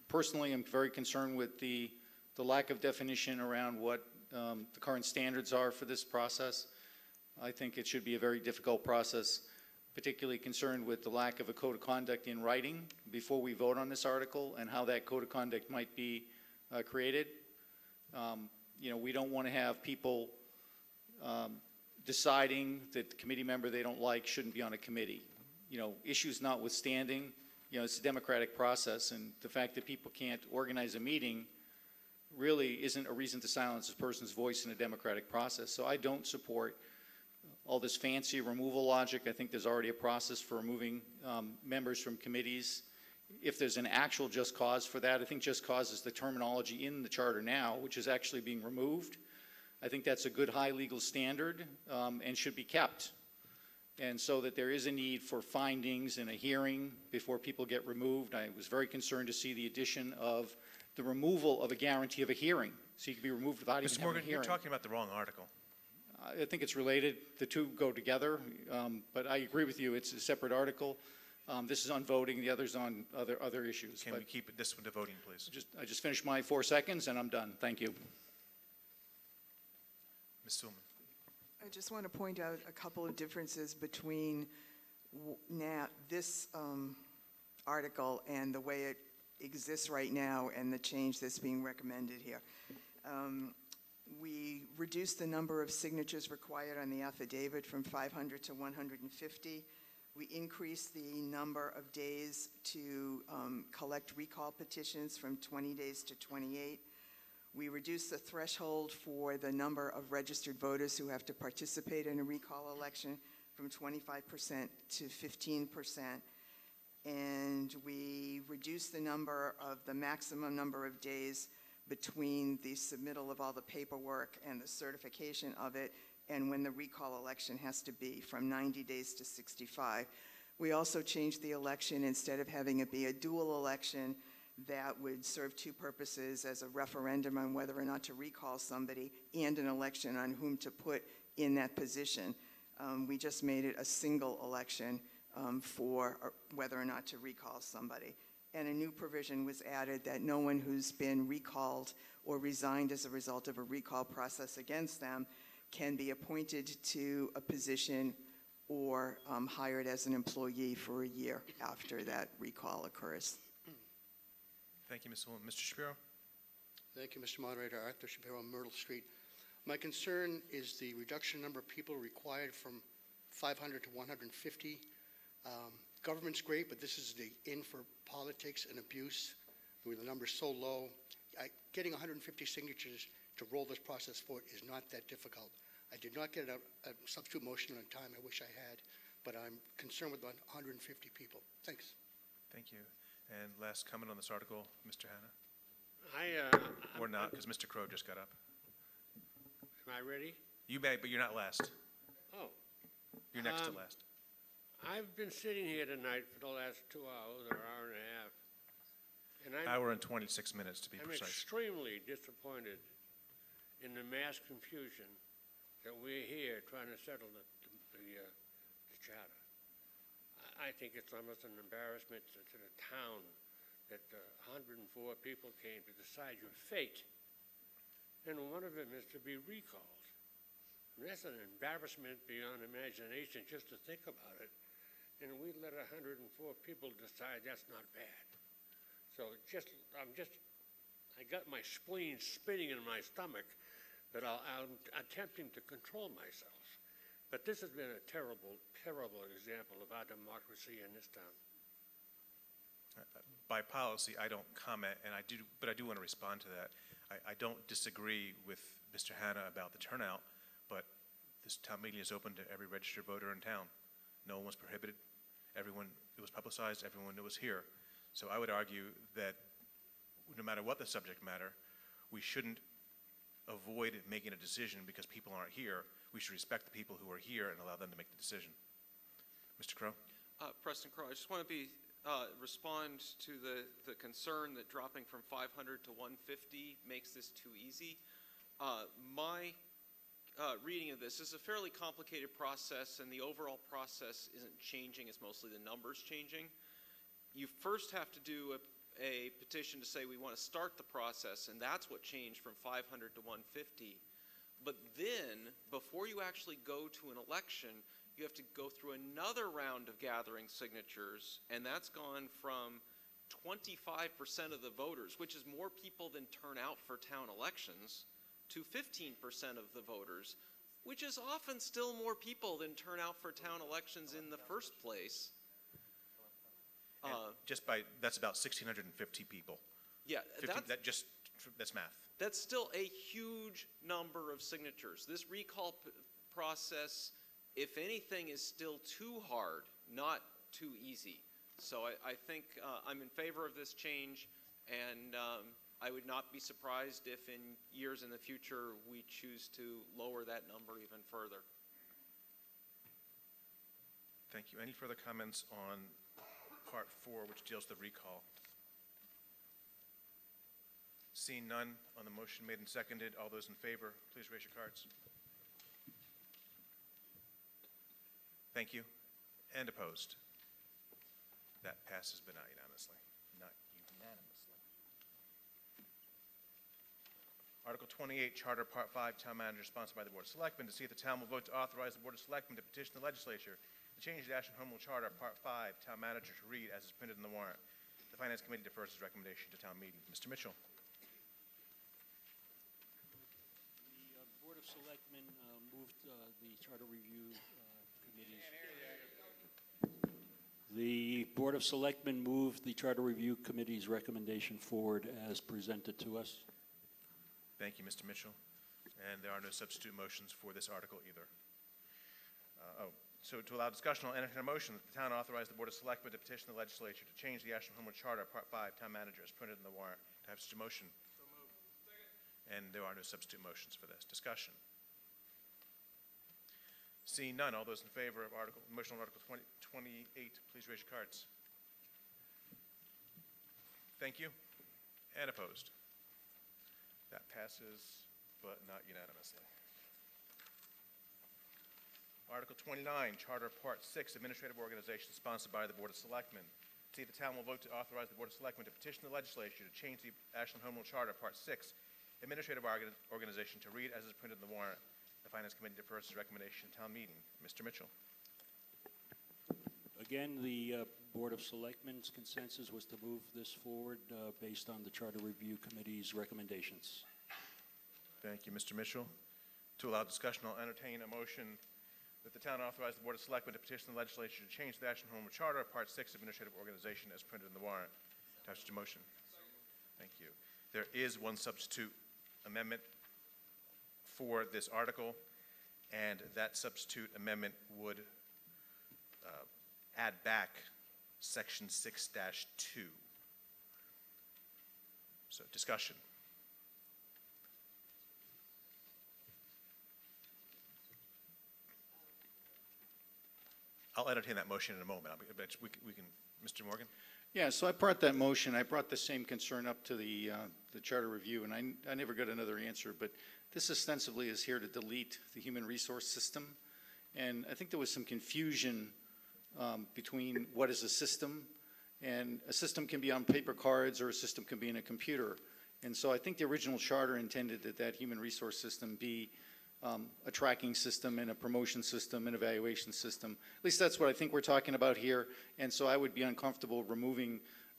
personally am very concerned with the lack of definition around what the current standards are for this process. I think it should be a very difficult process, particularly concerned with the lack of a code of conduct in writing before we vote on this article and how that code of conduct might be created. You know, we don't want to have people deciding that the committee member they don't like shouldn't be on a committee. You know, issues notwithstanding, you know, it's a democratic process, and the fact that people can't organize a meeting really isn't a reason to silence a person's voice in a democratic process. So I don't support all this fancy removal logic. I think there's already a process for removing members from committees. If there's an actual just cause for that, I think just cause is the terminology in the charter now, which is actually being removed. I think that's a good high legal standard and should be kept. And so that there is a need for findings and a hearing before people get removed. I was very concerned to see the addition of the removal of a guarantee of a hearing. So you can be removed without even having a hearing. Mr. Morgan, you're talking about the wrong article. I think it's related. The two go together. But I agree with you. It's a separate article. This is on voting. The other's on other issues. Can we keep this one to voting, please? I just finished my 4 seconds, and I'm done. Thank you. Ms. Suleman. I just want to point out a couple of differences between now this article and the way it exists right now and the change that's being recommended here. We reduced the number of signatures required on the affidavit from 500 to 150. We increased the number of days to collect recall petitions from 20 days to 28. We reduced the threshold for the number of registered voters who have to participate in a recall election from 25% to 15%. And we reduced the maximum number of days between the submittal of all the paperwork and the certification of it and when the recall election has to be, from 90 days to 65. We also changed the election. Instead of having it be a dual election that would serve two purposes, as a referendum on whether or not to recall somebody and an election on whom to put in that position. We just made it a single election for whether or not to recall somebody. And a new provision was added that no one who's been recalled or resigned as a result of a recall process against them can be appointed to a position or hired as an employee for a year after that recall occurs. Thank you, Ms. Sullivan. Mr. Shapiro? Thank you, Mr. Moderator. Arthur Shapiro, Myrtle Street. My concern is the reduction number of people required from 500 to 150. Government's great, but this is the in for politics and abuse. With the numbers so low, getting 150 signatures to roll this process forward is not that difficult. I did not get a substitute motion on time. I wish I had, but I'm concerned with about 150 people. Thanks. Thank you. And last comment on this article, Mr. Hanna? Or not, because Mr. Crow just got up. Am I ready? You may, but you're not last. Oh. You're next to last. I've been sitting here tonight for the last 2 hours or hour and a half. And Hour and 26 minutes, to be I'm precise. extremely disappointed in the mass confusion that we're here trying to settle the charter. I think it's almost an embarrassment to the town that 104 people came to decide your fate, and one of them is to be recalled. And that's an embarrassment beyond imagination just to think about it. And we let 104 people decide that's not bad. So I got my spleen spinning in my stomach, but I'm attempting to control myself. But this has been a terrible, terrible example of our democracy in this town. By policy, I don't comment, but I do want to respond to that. I don't disagree with Mr. Hanna about the turnout, but this town meeting is open to every registered voter in town. No one was prohibited. It was publicized. Everyone was here. So I would argue that no matter what the subject matter, we shouldn't avoid making a decision because people aren't here. We should respect the people who are here and allow them to make the decision. Mr. Crow? Preston Crow, I just want to respond to the concern that dropping from 500 to 150 makes this too easy. My reading of this is a fairly complicated process, and the overall process isn't changing. It's mostly the numbers changing. You first have to do a petition to say we want to start the process, and that's what changed from 500 to 150. But then, before you actually go to an election, you have to go through another round of gathering signatures, and that's gone from 25% of the voters, which is more people than turn out for town elections, to 15% of the voters, which is often still more people than turn out for town elections in the first place. That's about 1,650 people. Yeah, that's math. That's still a huge number of signatures. This recall process, if anything, is still too hard, not too easy. So I think I'm in favor of this change, and I would not be surprised if in years in the future we choose to lower that number even further. Thank you. Any further comments on Part 4, which deals with the recall? Seeing none on the motion made and seconded, all those in favor, please raise your cards. Thank you. And opposed? That passes but not unanimously. Not unanimously. Article 28, Charter Part 5, Town Manager, sponsored by the Board of Selectmen, to see if the town will vote to authorize the Board of Selectmen to petition the legislature to change the Ashland Home Rule Charter Part 5, Town Manager, to read as is printed in the warrant. The Finance Committee defers its recommendation to town meeting. Mr. Mitchell. The Board of Selectmen moved the Charter Review Committee's... The Board of Selectmen moved the Charter Review Committee's recommendation forward as presented to us. Thank you, Mr. Mitchell. And there are no substitute motions for this article either. So to allow discussion, I'll entertain a motion that the town authorize the Board of Selectmen to petition the legislature to change the Ashland Home Rule Charter Part 5, Town Manager, as printed in the warrant. To have such a motion? So moved. Second. And there are no substitute motions for this. Discussion. Seeing none, all those in favor of motion on Article 28, please raise your cards. Thank you. And opposed? That passes, but not unanimously. Article 29, Charter Part 6, Administrative Organization, sponsored by the Board of Selectmen. See, the town will vote to authorize the Board of Selectmen to petition the legislature to change the Ashland Home Rule Charter Part 6, Administrative Organization, to read as is printed in the warrant. The Finance Committee defers its recommendation to town meeting. Mr. Mitchell. Again, the Board of Selectmen's consensus was to move this forward based on the Charter Review Committee's recommendations. Thank you, Mr. Mitchell. To allow discussion, I'll entertain a motion that the town authorize the Board of Selectmen to petition the legislature to change the Ashland Home Rule Charter, Part 6, Administrative Organization, as printed in the warrant. Do I have such a motion? Thank you. There is one substitute amendment for this article, and that substitute amendment would add back Section 6-2. So, discussion. I'll entertain that motion in a moment. We can, Mr. Morgan? Yeah, so I brought that motion. I brought the same concern up to the Charter Review, and I never got another answer. But this ostensibly is here to delete the human resource system. And I think there was some confusion between what is a system, and a system can be on paper cards or a system can be in a computer. And so I think the original charter intended that that human resource system be a tracking system and a promotion system and evaluation system. At least that's what I think we're talking about here. And so I would be uncomfortable removing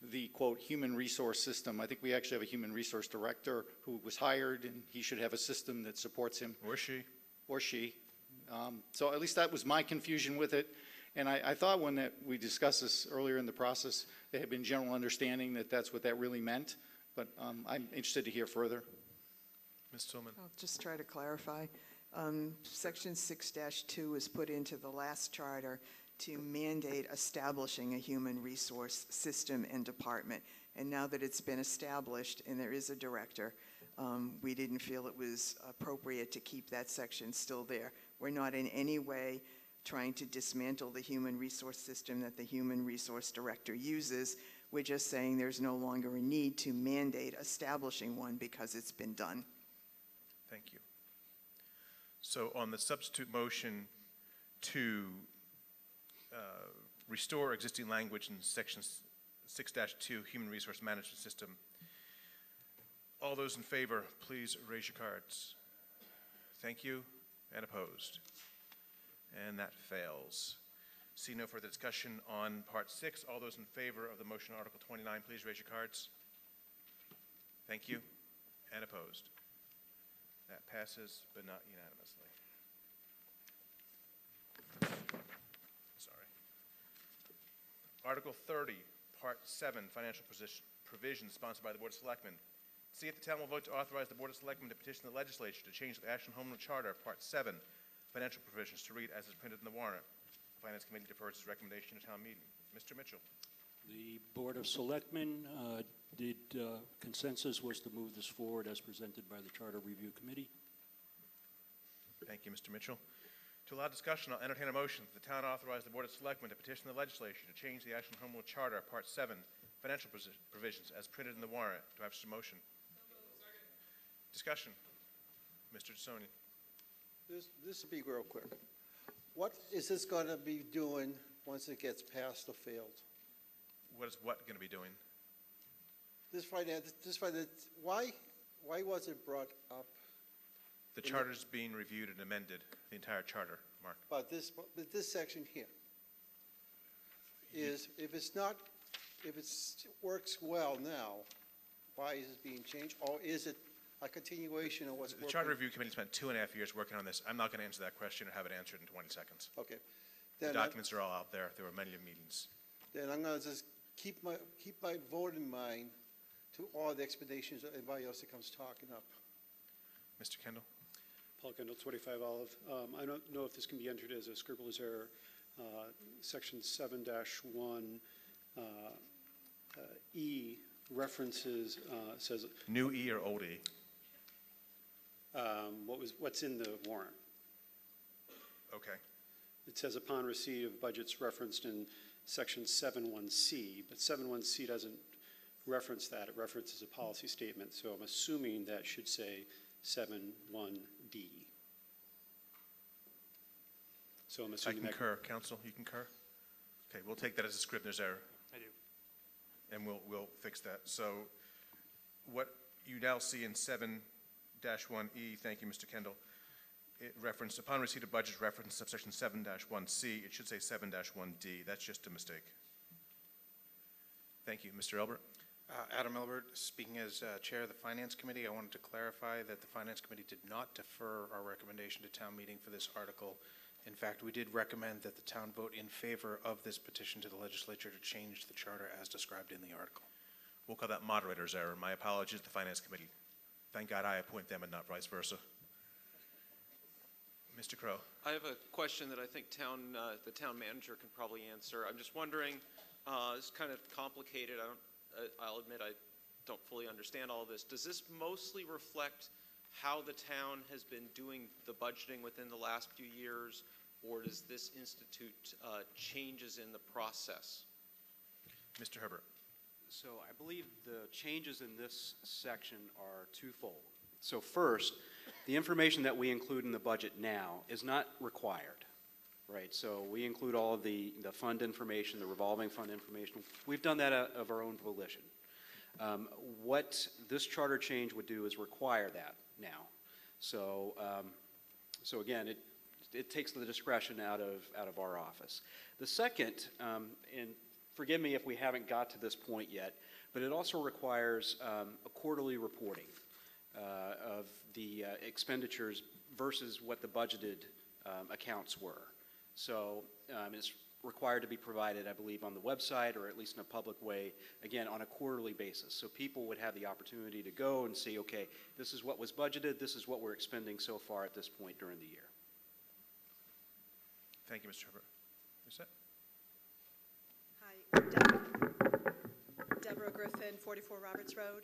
the, quote, human resource system. I think we actually have a human resource director who was hired, and he should have a system that supports him. Or she. Or she. So at least that was my confusion with it. And I thought when we discussed this earlier in the process, there had been general understanding that that's what that really meant. But I'm interested to hear further. Ms. Tillman. I'll just try to clarify. Section 6-2 was put into the last charter to mandate establishing a human resource system and department. And now that it's been established and there is a director, we didn't feel it was appropriate to keep that section still there. We're not in any way trying to dismantle the human resource system that the human resource director uses. We're just saying there's no longer a need to mandate establishing one because it's been done. Thank you. So on the substitute motion to restore existing language in Section 6-2, Human Resource Management System, all those in favor, please raise your cards. Thank you. And opposed? And that fails. See no further discussion on Part 6. All those in favor of the motion Article 29, please raise your cards. Thank you. And opposed? That passes, but not unanimously. Sorry. Article 30, Part 7, Financial Provisions, sponsored by the Board of Selectmen. See if the town will vote to authorize the Board of Selectmen to petition the legislature to change the Ashland Home Rule Charter, Part 7, Financial Provisions, to read as is printed in the warrant. The Finance Committee defers its recommendation to town meeting. Mr. Mitchell. The Board of Selectmen consensus was to move this forward as presented by the Charter Review Committee. Thank you, Mr. Mitchell. To allow discussion, I'll entertain a motion that the town authorize the Board of Selectmen to petition the legislature to change the Ashland Home Rule Charter, Part 7, Financial Provisions, as printed in the warrant. Do I have such a motion? Discussion. Mr. DeSoni. This will be real quick. What is this going to be doing once it gets passed or failed? What is what going to be doing? Why was it brought up? The charter's being reviewed and amended, the entire charter, Mark. But this section here is, if it works well now, why is it being changed? Or is it a continuation of what's working? The Charter Review Committee spent 2.5 years working on this. I'm not going to answer that question or have it answered in 20 seconds. Okay. The documents are all out there. There were many meetings. Then I'm going to just keep my vote in mind to all the explanations of everybody else that comes talking up. Mr. Kendall? Paul Kendall, 25 Olive. I don't know if this can be entered as a scribblers error. Section 7-1 E references, says... New E or old E? What's in the warrant. Okay. It says upon receipt of budgets referenced in Section 7.1C, but 7.1C doesn't reference that. It references a policy statement, so I'm assuming that should say 7.1D. So I'm I assuming that. concur. Counsel, you concur? Okay, we'll take that as a Scrivener's error, I do. and we'll fix that. So what you now see in 7-1E, thank you, Mr. Kendall, it referenced, upon receipt of budget reference subsection 7-1C, it should say 7-1D. That's just a mistake. Thank you. Mr. Elbert? Adam Elbert, speaking as Chair of the Finance Committee, I wanted to clarify that the Finance Committee did not defer our recommendation to town meeting for this article. In fact, we did recommend that the town vote in favor of this petition to the legislature to change the charter as described in the article. We'll call that moderator's error. My apologies to the Finance Committee. Thank God I appoint them and not vice versa. Mr. Crow. I have a question that I think the town manager can probably answer. I'm just wondering, it's kind of complicated. I'll admit I don't fully understand all of this. Does this mostly reflect how the town has been doing the budgeting within the last few years, or does this institute changes in the process? Mr. Herbert. So I believe the changes in this section are twofold. So first, the information that we include in the budget now is not required, right? So we include all of the fund information, the revolving fund information. We've done that of our own volition. What this charter change would do is require that now. So, so again, it takes the discretion out of our office. The second, and forgive me if we haven't got to this point yet, but it also requires a quarterly reporting of the expenditures versus what the budgeted accounts were. So it's required to be provided, I believe, on the website or at least in a public way, again, on a quarterly basis. So people would have the opportunity to go and see, okay, this is what was budgeted, this is what we're expending so far at this point during the year. Thank you, Mr. Herbert. Is that? Hi, Deborah Griffin, 44 Roberts Road.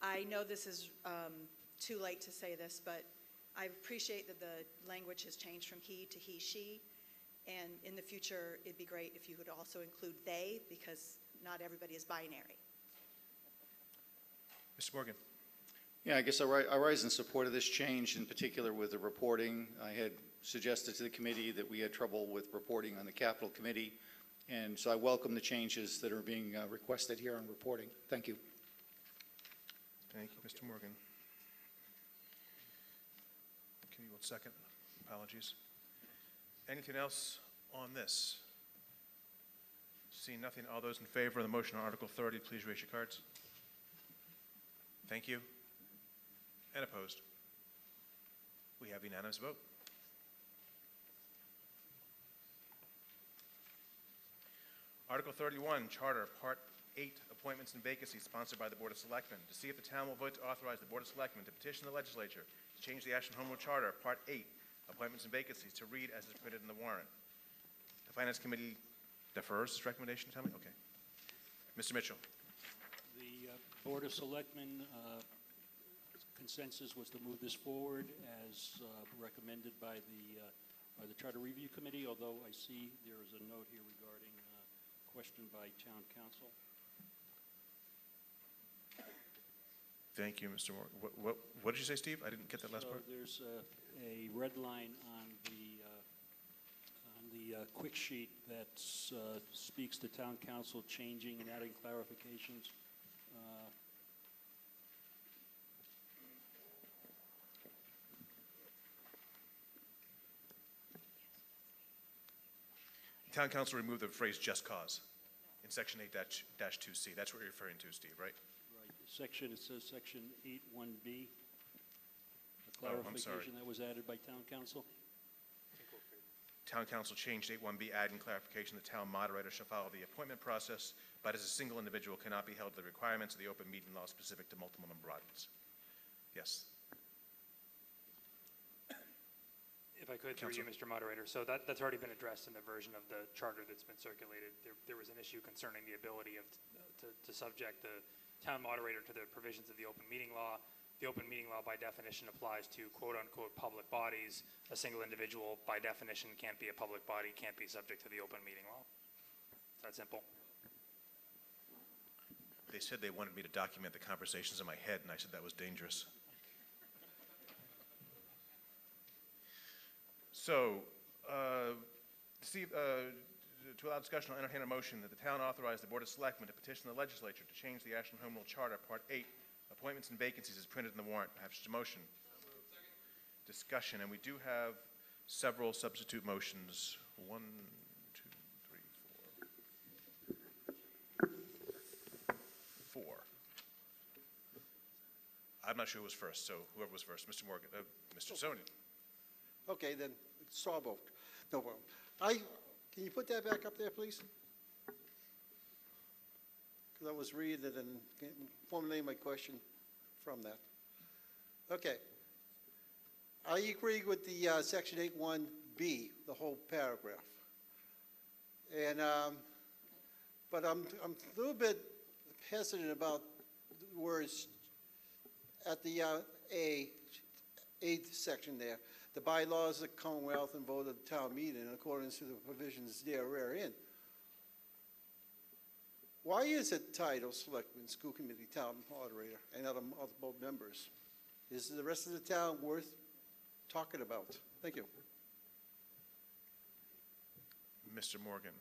I know this is too late to say this, but I appreciate that the language has changed from he to he, she. And in the future, it'd be great if you would also include they, because not everybody is binary. Mr. Morgan. Yeah, I guess I rise in support of this change, in particular with the reporting. I had suggested to the committee that we had trouble with reporting on the Capital Committee, and so I welcome the changes that are being requested here on reporting. Thank you. Thank you, Mr. Morgan. Give me 1 second. Apologies. Anything else on this? Seeing nothing, all those in favor of the motion on Article 30, please raise your cards. Thank you. And opposed? We have unanimous vote. Article 31, Charter, Part 8, Appointments and Vacancies, sponsored by the Board of Selectmen. To see if the town will vote to authorize the Board of Selectmen to petition the legislature to change the Ashland Home Rule Charter, Part 8, Appointments and Vacancies, to read as is printed in the warrant. The Finance Committee defers this recommendation, tell me? Okay. Mr. Mitchell. The Board of Selectmen consensus was to move this forward as recommended by the Charter Review Committee, although I see there is a note here regarding question by Town Council. Thank you, Mr. Moore. What did you say, Steve? I didn't get that last part. There's a red line on the quick sheet that speaks to Town Council changing and adding clarifications. Town Council removed the phrase "just cause" in Section 8-2C. That's what you're referring to, Steve, right? Right. Section, it says Section 8(1)B. The Oh, I'm sorry. clarification that was added by Town Council. Town Council changed 8(1)B, adding clarification the town moderator shall follow the appointment process, but as a single individual cannot be held to the requirements of the open meeting law specific to multiple member audience. Yes. If I could, through you, Mr. Moderator. So that's already been addressed in the version of the charter that's been circulated. There was an issue concerning the ability to subject the town moderator to the provisions of the open meeting law. The open meeting law, by definition, applies to quote-unquote public bodies. A single individual, by definition, can't be a public body, can't be subject to the open meeting law. It's that simple. They said they wanted me to document the conversations in my head, and I said that was dangerous. So, To allow discussion, I'll entertain a motion that the town authorize the Board of Selectmen to petition the legislature to change the Ashland Home Rule Charter, Part 8, appointments and vacancies as printed in the warrant. I have such a motion. Discussion, and we do have several substitute motions. 1, 2, 3, 4. 4. I'm not sure who was first, so whoever was first. Mr. Morgan, Mr. Sony. Okay, then, straw vote. No problem. Can you put that back up there, please? Because I was reading it and formulating my question from that. Okay. I agree with the section 8.1b, the whole paragraph. And, but I'm a little bit hesitant about the words at the eighth section there. The bylaws of the Commonwealth and vote of the town meeting in accordance to the provisions therein. Why is it titled Selectmen, School Committee, Town Moderator, and other multiple members? Is the rest of the town worth talking about? Thank you. Mr. Morgan.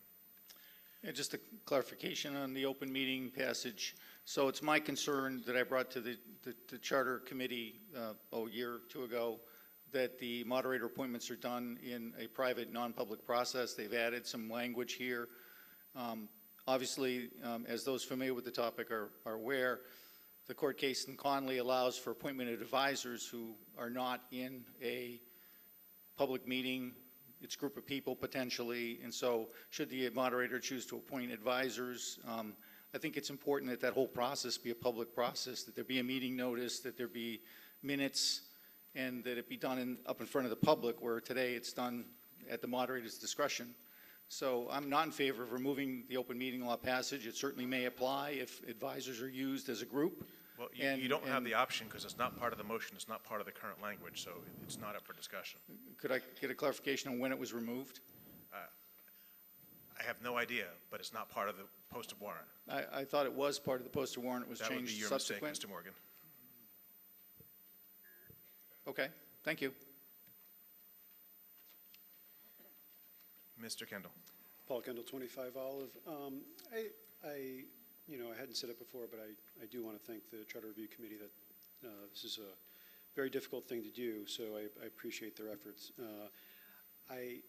Yeah, just a clarification on the open meeting passage. So it's my concern that I brought to the Charter Committee a year or two ago that the moderator appointments are done in a private, non-public process. They've added some language here. Obviously, as those familiar with the topic are aware, the court case in Conley allows for appointment of advisors who are not in a public meeting. It's a group of people potentially, and so should the moderator choose to appoint advisors, I think it's important that that whole process be a public process, that there be a meeting notice, that there be minutes, and that it be done up in front of the public, where today it's done at the moderator's discretion. So I'm not in favor of removing the open meeting law passage. It certainly may apply if advisors are used as a group. Well, you don't have the option because it's not part of the motion. It's not part of the current language, so it's not up for discussion. Could I get a clarification on when it was removed? I have no idea, but it's not part of the posted warrant. I thought it was part of the posted warrant. It was That would be changed your subsequent. mistake, Mr. Morgan. Okay, thank you. Mr. Kendall. Paul Kendall, 25 Olive. I hadn't said it before, but I do want to thank the Charter Review Committee that this is a very difficult thing to do, so I appreciate their efforts. I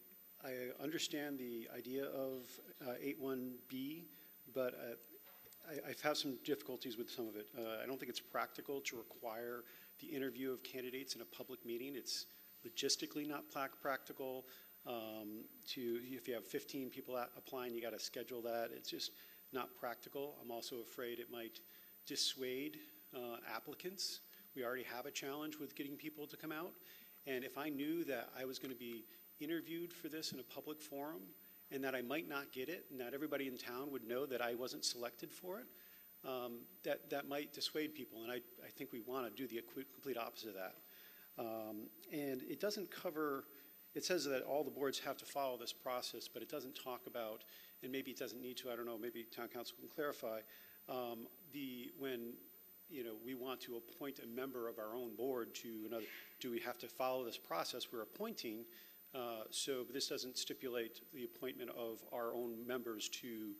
understand the idea of 8.1b, but I've had some difficulties with some of it. I don't think it's practical to require the interview of candidates in a public meeting. It's logistically not practical. If you have 15 people applying, you got to schedule that. It's just not practical. I'm also afraid it might dissuade applicants. We already have a challenge with getting people to come out. And if I knew that I was going to be interviewed for this in a public forum and that I might not get it and that everybody in town would know that I wasn't selected for it, that might dissuade people. And I think we want to do the complete opposite of that. And it doesn't cover, it says that all the boards have to follow this process, but it doesn't talk about, and maybe it doesn't need to, I don't know, maybe town council can clarify, when we want to appoint a member of our own board to another, do we have to follow this process we're appointing? So this doesn't stipulate the appointment of our own members to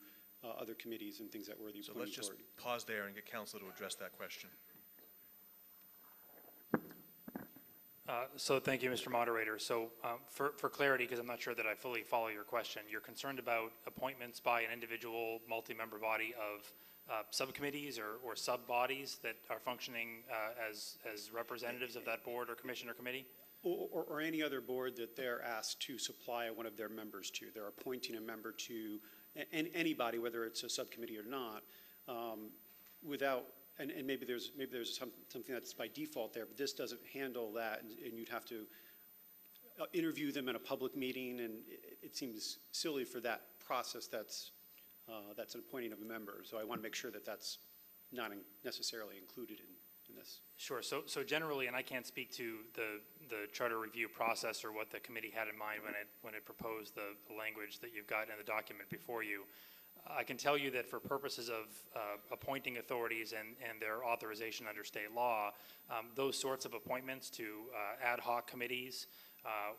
other committees and things that we're the appointing authority. So let's just pause there and get council to address that question. So thank you, Mr. Moderator. So for clarity, because I'm not sure that I fully follow your question, you're concerned about appointments by an individual multi-member body of subcommittees or sub-bodies that are functioning as representatives of that board or commission or committee? Or any other board that they're asked to supply one of their members to. They're appointing a member to anybody, whether it's a subcommittee or not, without, and maybe there's something that's by default there, but this doesn't handle that, and you'd have to interview them in a public meeting, and it seems silly for that process that's an appointing of a member. So I want to make sure that that's not necessarily included in this. Sure. So generally, and I can't speak to the charter review process or what the committee had in mind when it proposed the language that you've got in the document before you. I can tell you that for purposes of appointing authorities and their authorization under state law, those sorts of appointments to ad hoc committees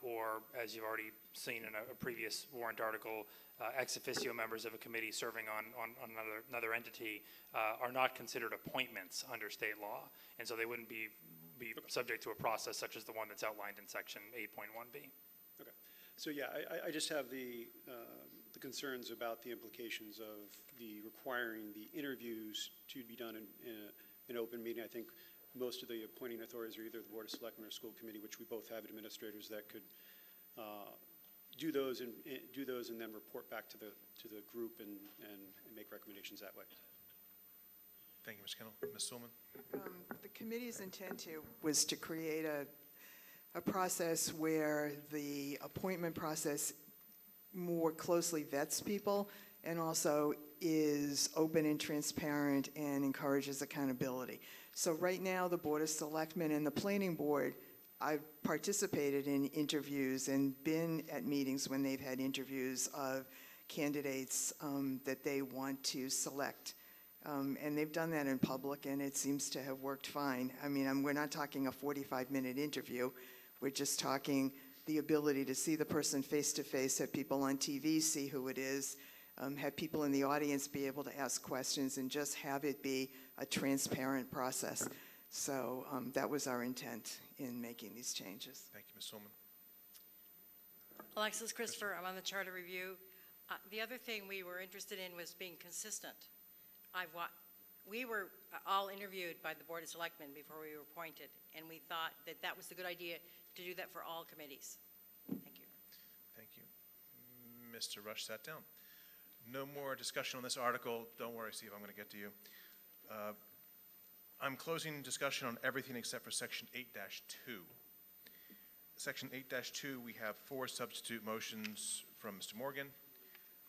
or, as you've already seen in a previous warrant article, ex officio members of a committee serving on another entity are not considered appointments under state law, and so they wouldn't be subject to a process such as the one that's outlined in section 8.1B. Okay. So yeah, I just have the concerns about the implications of the requiring the interviews to be done in an open meeting. I think most of the appointing authorities are either the Board of Selectmen or School Committee, which we both have administrators that could do those and then report back to the group and make recommendations that way. Thank you, Ms. Kendall. Ms. Sulman? The committee's intent was to create a process where the appointment process more closely vets people and also is open and transparent and encourages accountability. So right now, the Board of Selectmen and the Planning Board, I've participated in interviews and been at meetings when they've had interviews of candidates that they want to select. And they've done that in public, and it seems to have worked fine. I mean, we're not talking a 45-minute interview. We're just talking the ability to see the person face-to-face, have people on TV see who it is, have people in the audience be able to ask questions, and just have it be a transparent process. So that was our intent in making these changes. Thank you, Ms. Sulman. Alexis Christopher, I'm on the Charter Review. The other thing we were interested in was being consistent. We were all interviewed by the Board of Selectmen before we were appointed, and we thought that that was a good idea to do that for all committees. Thank you. Thank you. Mr. Rush sat down. No more discussion on this article. Don't worry, Steve, I'm going to get to you. I'm closing discussion on everything except for Section 8-2. Section 8-2, we have 4 substitute motions from Mr. Morgan.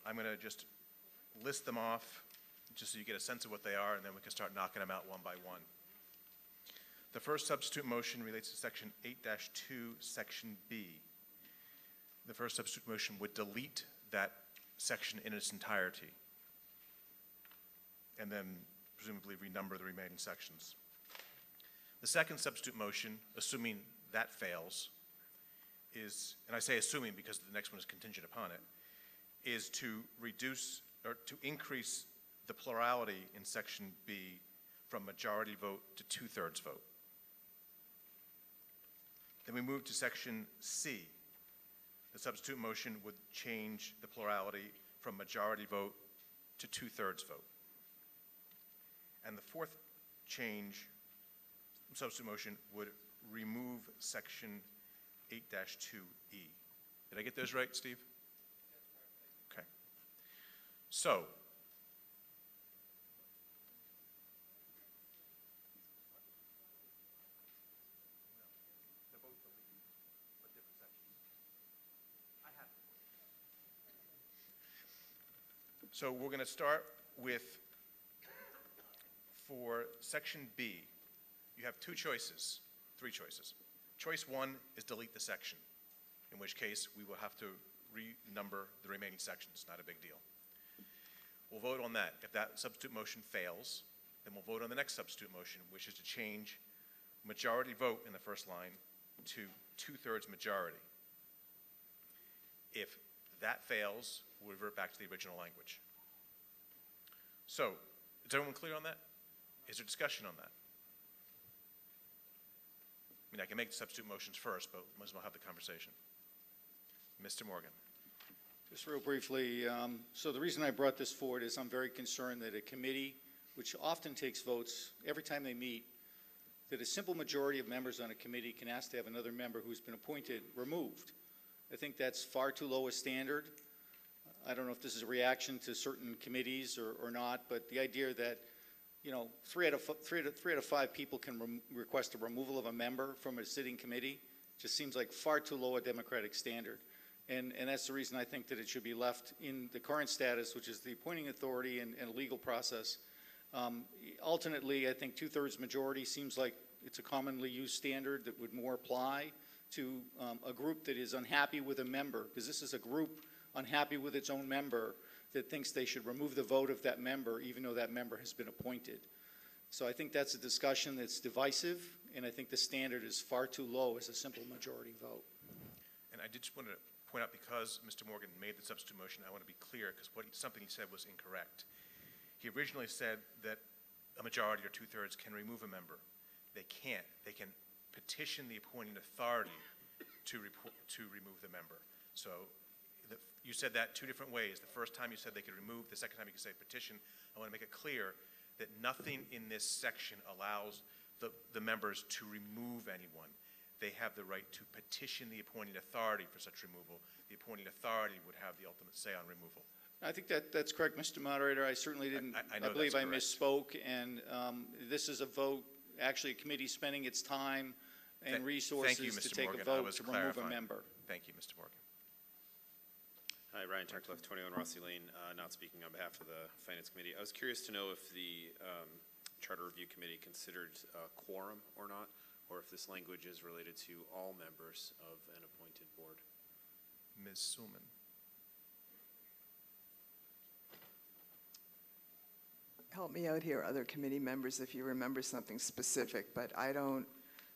I'm going to just list them off just so you get a sense of what they are, and then we can start knocking them out one by one. The first substitute motion relates to Section 8-2, Section B. The first substitute motion would delete that section in its entirety and then presumably renumber the remaining sections. The second substitute motion, assuming that fails, is, and I say assuming because the next one is contingent upon it, is to reduce or to increase the plurality in Section B from majority vote to 2/3 vote. Then we move to Section C. The substitute motion would change the plurality from majority vote to 2/3 vote. And the fourth change, substitute motion, would remove Section 8-2E. Did I get those right, Steve? Okay. So, So we're going to start with, for Section B, you have 3 choices. Choice 1 is delete the section, in which case we will have to renumber the remaining sections. Not a big deal. We'll vote on that. If that substitute motion fails, then we'll vote on the next substitute motion, which is to change majority vote in the first line to 2/3 majority. If that fails, we'll revert back to the original language. So, is everyone clear on that? Is there discussion on that? I mean, I can make the substitute motions first, but we might as well have the conversation. Mr. Morgan. Just real briefly, so the reason I brought this forward is I'm very concerned that a committee, which often takes votes every time they meet, that a simple majority of members on a committee can ask to have another member who's been appointed removed. I think that's far too low a standard. I don't know if this is a reaction to certain committees or not, but the idea that, you know, 3 out of 5 people can request a removal of a member from a sitting committee just seems like far too low a democratic standard. And that's the reason I think that it should be left in the current status, which is the appointing authority and a legal process. Alternately, I think 2/3 majority seems like it's a commonly used standard that would more apply to a group that is unhappy with a member, because this is a group unhappy with its own member that thinks they should remove the vote of that member even though that member has been appointed. So I think that's a discussion that's divisive, and I think the standard is far too low as a simple majority vote. And I just wanted to point out, because Mr. Morgan made the substitute motion, I want to be clear, because something he said was incorrect. He originally said that a majority or two-thirds can remove a member. They can't. They can petition the appointing authority to remove the member. So you said that two different ways. The first time you said they could remove, the second time you could say petition. I want to make it clear that nothing in this section allows the members to remove anyone. They have the right to petition the appointing authority for such removal. The appointing authority would have the ultimate say on removal. I think that's correct, Mr. Moderator. I certainly didn't, I know believe that's I misspoke, and this is a vote, actually a committee spending its time and resources Thank you, to Mr. take Morgan. a vote I was to remove a clarifying. member. Thank you, Mr. Morgan. Hi, Ryan Turncliffe, 21 Rossi Lane, not speaking on behalf of the Finance Committee. I was curious to know if the Charter Review Committee considered quorum or not, or if this language is related to all members of an appointed board. Ms. Suman. Help me out here, other committee members, if you remember something specific, but I don't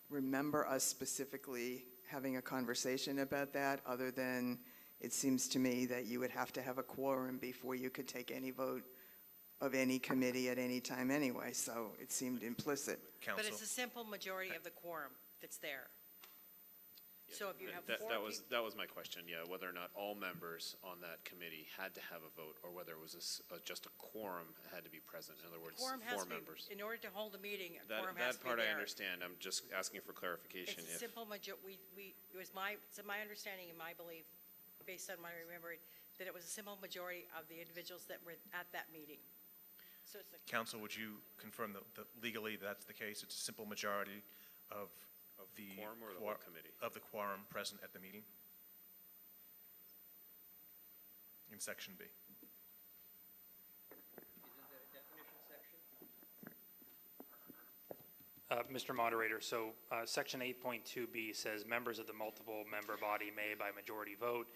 remember us specifically having a conversation about that, other than it seems to me that you would have to have a quorum before you could take any vote of any committee at any time anyway, so it seemed implicit. Council. But it's a simple majority of the quorum that's there. So if you have four that was my question, yeah, whether or not all members on that committee had to have a vote, or whether it was just a quorum had to be present. In other words, quorum has four to be, members. in order to hold a meeting, a That quorum has to be part there. I understand. I'm just asking for clarification. It's a simple majority. It was my understanding and my belief, based on my remembering, that it was a simple majority of the individuals that were at that meeting. So it's Council, would you confirm that legally that's the case? It's a simple majority of the quorum or the whole committee? Of the quorum present at the meeting? In section B. Mr. Moderator, so Section 8.2B says members of the multiple member body may, by majority vote,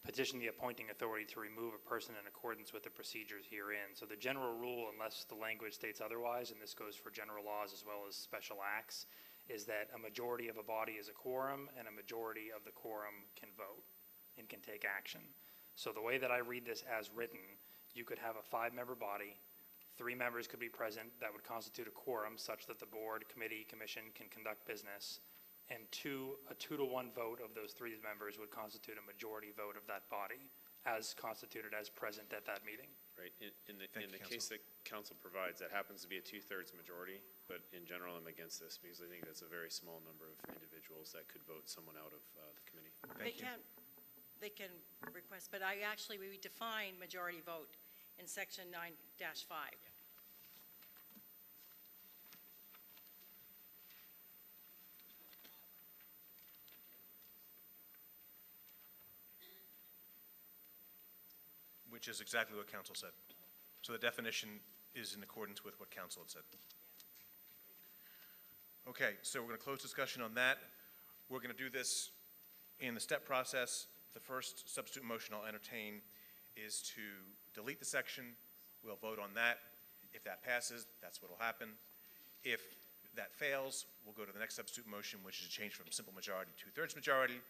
petition the appointing authority to remove a person in accordance with the procedures herein. So the general rule, unless the language states otherwise, and this goes for general laws as well as special acts, is that a majority of a body is a quorum, and a majority of the quorum can vote and can take action. So the way that I read this as written, you could have a 5-member body, 3 members could be present, that would constitute a quorum such that the board, committee, commission can conduct business, and a 2-to-1 vote of those 3 members would constitute a majority vote of that body, as constituted as present at that meeting. Right. In the case that council provides, that happens to be a 2/3 majority, but in general, I'm against this because I think that's a very small number of individuals that could vote someone out of the committee. They can request, but we define majority vote in section 9-5. Which is exactly what council said. So the definition is in accordance with what council had said. Okay, so we're going to close discussion on that. We're going to do this in the step process. The first substitute motion I'll entertain is to delete the section. We'll vote on that. If that passes, that's what will happen. If that fails, we'll go to the next substitute motion, which is a change from simple majority to 2/3 majority.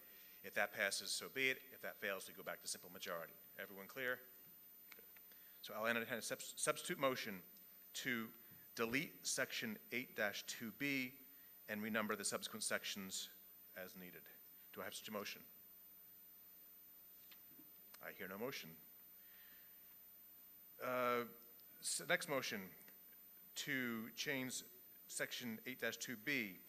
If that passes, so be it. If that fails, we go back to simple majority. Everyone clear? Good. So I'll entertain a substitute motion to delete section 8-2B and renumber the subsequent sections as needed. Do I have such a motion? I hear no motion. Next motion, to change section 8-2B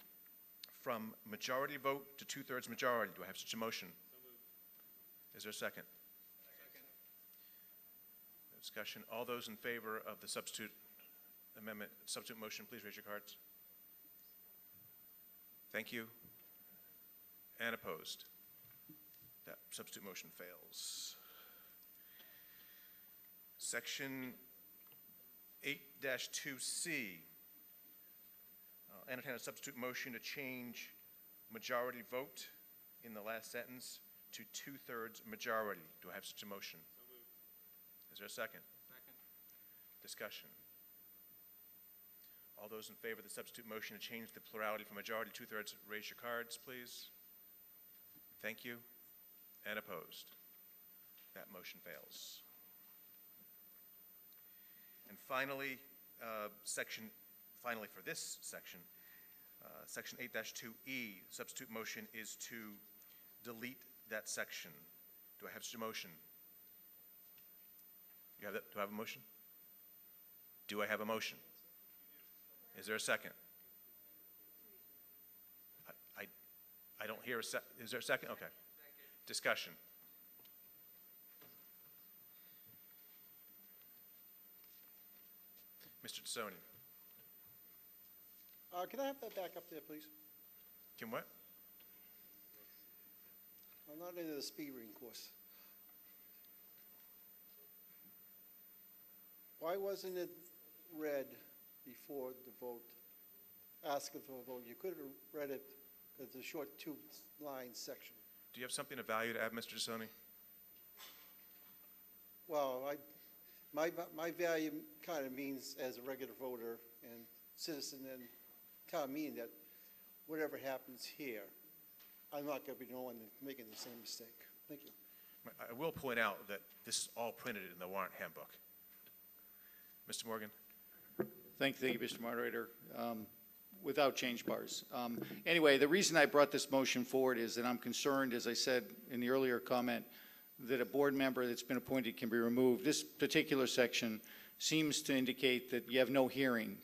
from majority vote to 2/3 majority. Do I have such a motion? So moved. Is there a second? Second. Discussion. All those in favor of the substitute amendment, substitute motion, please raise your cards. Thank you. And opposed? That substitute motion fails. Section 8-2C. I'll entertain a substitute motion to change majority vote in the last sentence to 2/3 majority. Do I have such a motion? So moved. Is there a second? Second. Discussion. All those in favor of the substitute motion to change the plurality from majority to 2/3, raise your cards, please. Thank you. And opposed? That motion fails. And finally, finally for this section, Section 8-2E, substitute motion is to delete that section. Do I have such a motion? You have that? Do I have a motion? Do I have a motion? Is there a second? I don't hear a second. Is there a second? Okay. Discussion. Mr. Tassoni. Can I have that back up there, please? Can what? I'm not into the speed reading course. Why wasn't it read before the vote, asking for a vote? You could have read it because it's a short two-line section. Do you have something of value to add, Mr. Tassoni? Well, my value kind of means as a regular voter and citizen and town meeting that whatever happens here, I'm not going to be the one making the same mistake. Thank you. I will point out that this is all printed in the warrant handbook. Mr. Morgan? Thank you, Mr. Moderator. Without change bars. Anyway, the reason I brought this motion forward is that I'm concerned, as I said in the earlier comment, that a board member that's been appointed can be removed. This particular section seems to indicate that you have no hearing.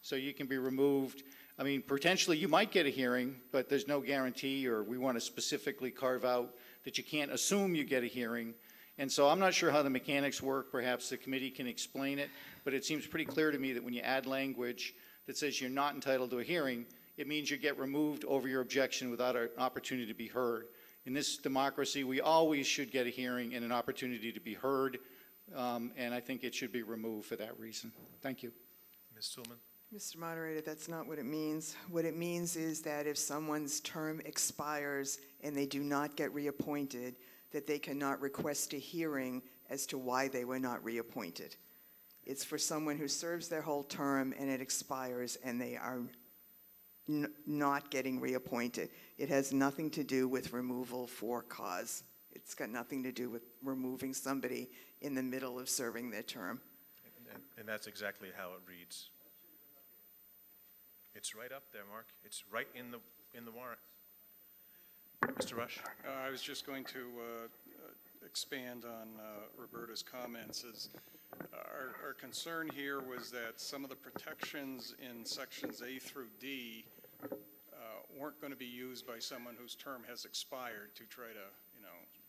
So you can be removed. I mean, potentially you might get a hearing, but there's no guarantee, or we want to specifically carve out that you can't assume you get a hearing. And so I'm not sure how the mechanics work. Perhaps the committee can explain it, but it seems pretty clear to me that when you add language that says you're not entitled to a hearing, it means you get removed over your objection without an opportunity to be heard. In this democracy, we always should get a hearing and an opportunity to be heard, and I think it should be removed for that reason. Thank you. Ms. Toolman? Mr. Moderator, that's not what it means. What it means is that if someone's term expires and they do not get reappointed, that they cannot request a hearing as to why they were not reappointed. It's for someone who serves their whole term and it expires and they are not getting reappointed. It has nothing to do with removal for cause. It's got nothing to do with removing somebody in the middle of serving their term. And that's exactly how it reads. It's right up there, Mark. It's right in the warrant. Mr. Rush? I was just going to expand on Roberta's comments. Our concern here was that some of the protections in sections A through D weren't going to be used by someone whose term has expired to try to,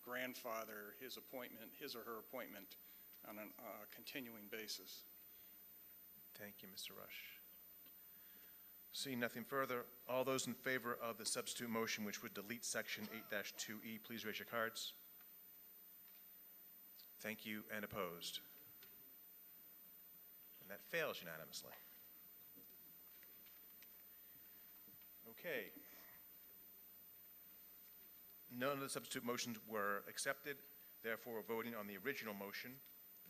grandfather his or her appointment on a continuing basis. Thank you, Mr. Rush. Seeing nothing further, all those in favor of the substitute motion which would delete section 8-2E, please raise your cards. Thank you, and opposed. And that fails unanimously. Okay. None of the substitute motions were accepted. Therefore, we're voting on the original motion.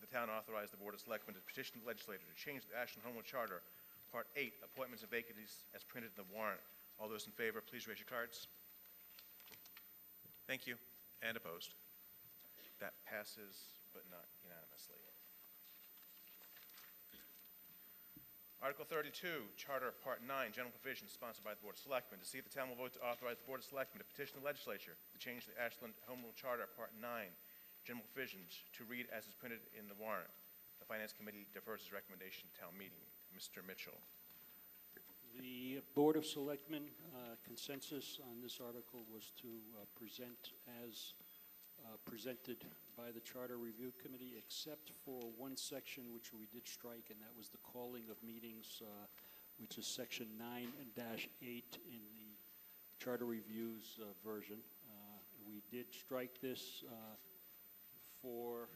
The town authorized the Board of Selectmen to petition the legislature to change the Ashland Homewood Charter, Part 8, appointments and vacancies as printed in the warrant. All those in favor, please raise your cards. Thank you. And opposed. That passes, but not unanimously. Article 32, Charter Part 9, General Provisions, sponsored by the Board of Selectmen. To see if the town will vote to authorize the Board of Selectmen to petition the legislature to change the Ashland Home Rule Charter Part 9, General Provisions, to read as is printed in the warrant. The Finance Committee defers its recommendation to town meeting. Mr. Mitchell. The Board of Selectmen consensus on this article was to present as presented by the Charter Review Committee, except for one section which we did strike, and that was the calling of meetings, which is section 9-8 in the Charter Review's version. We did strike this for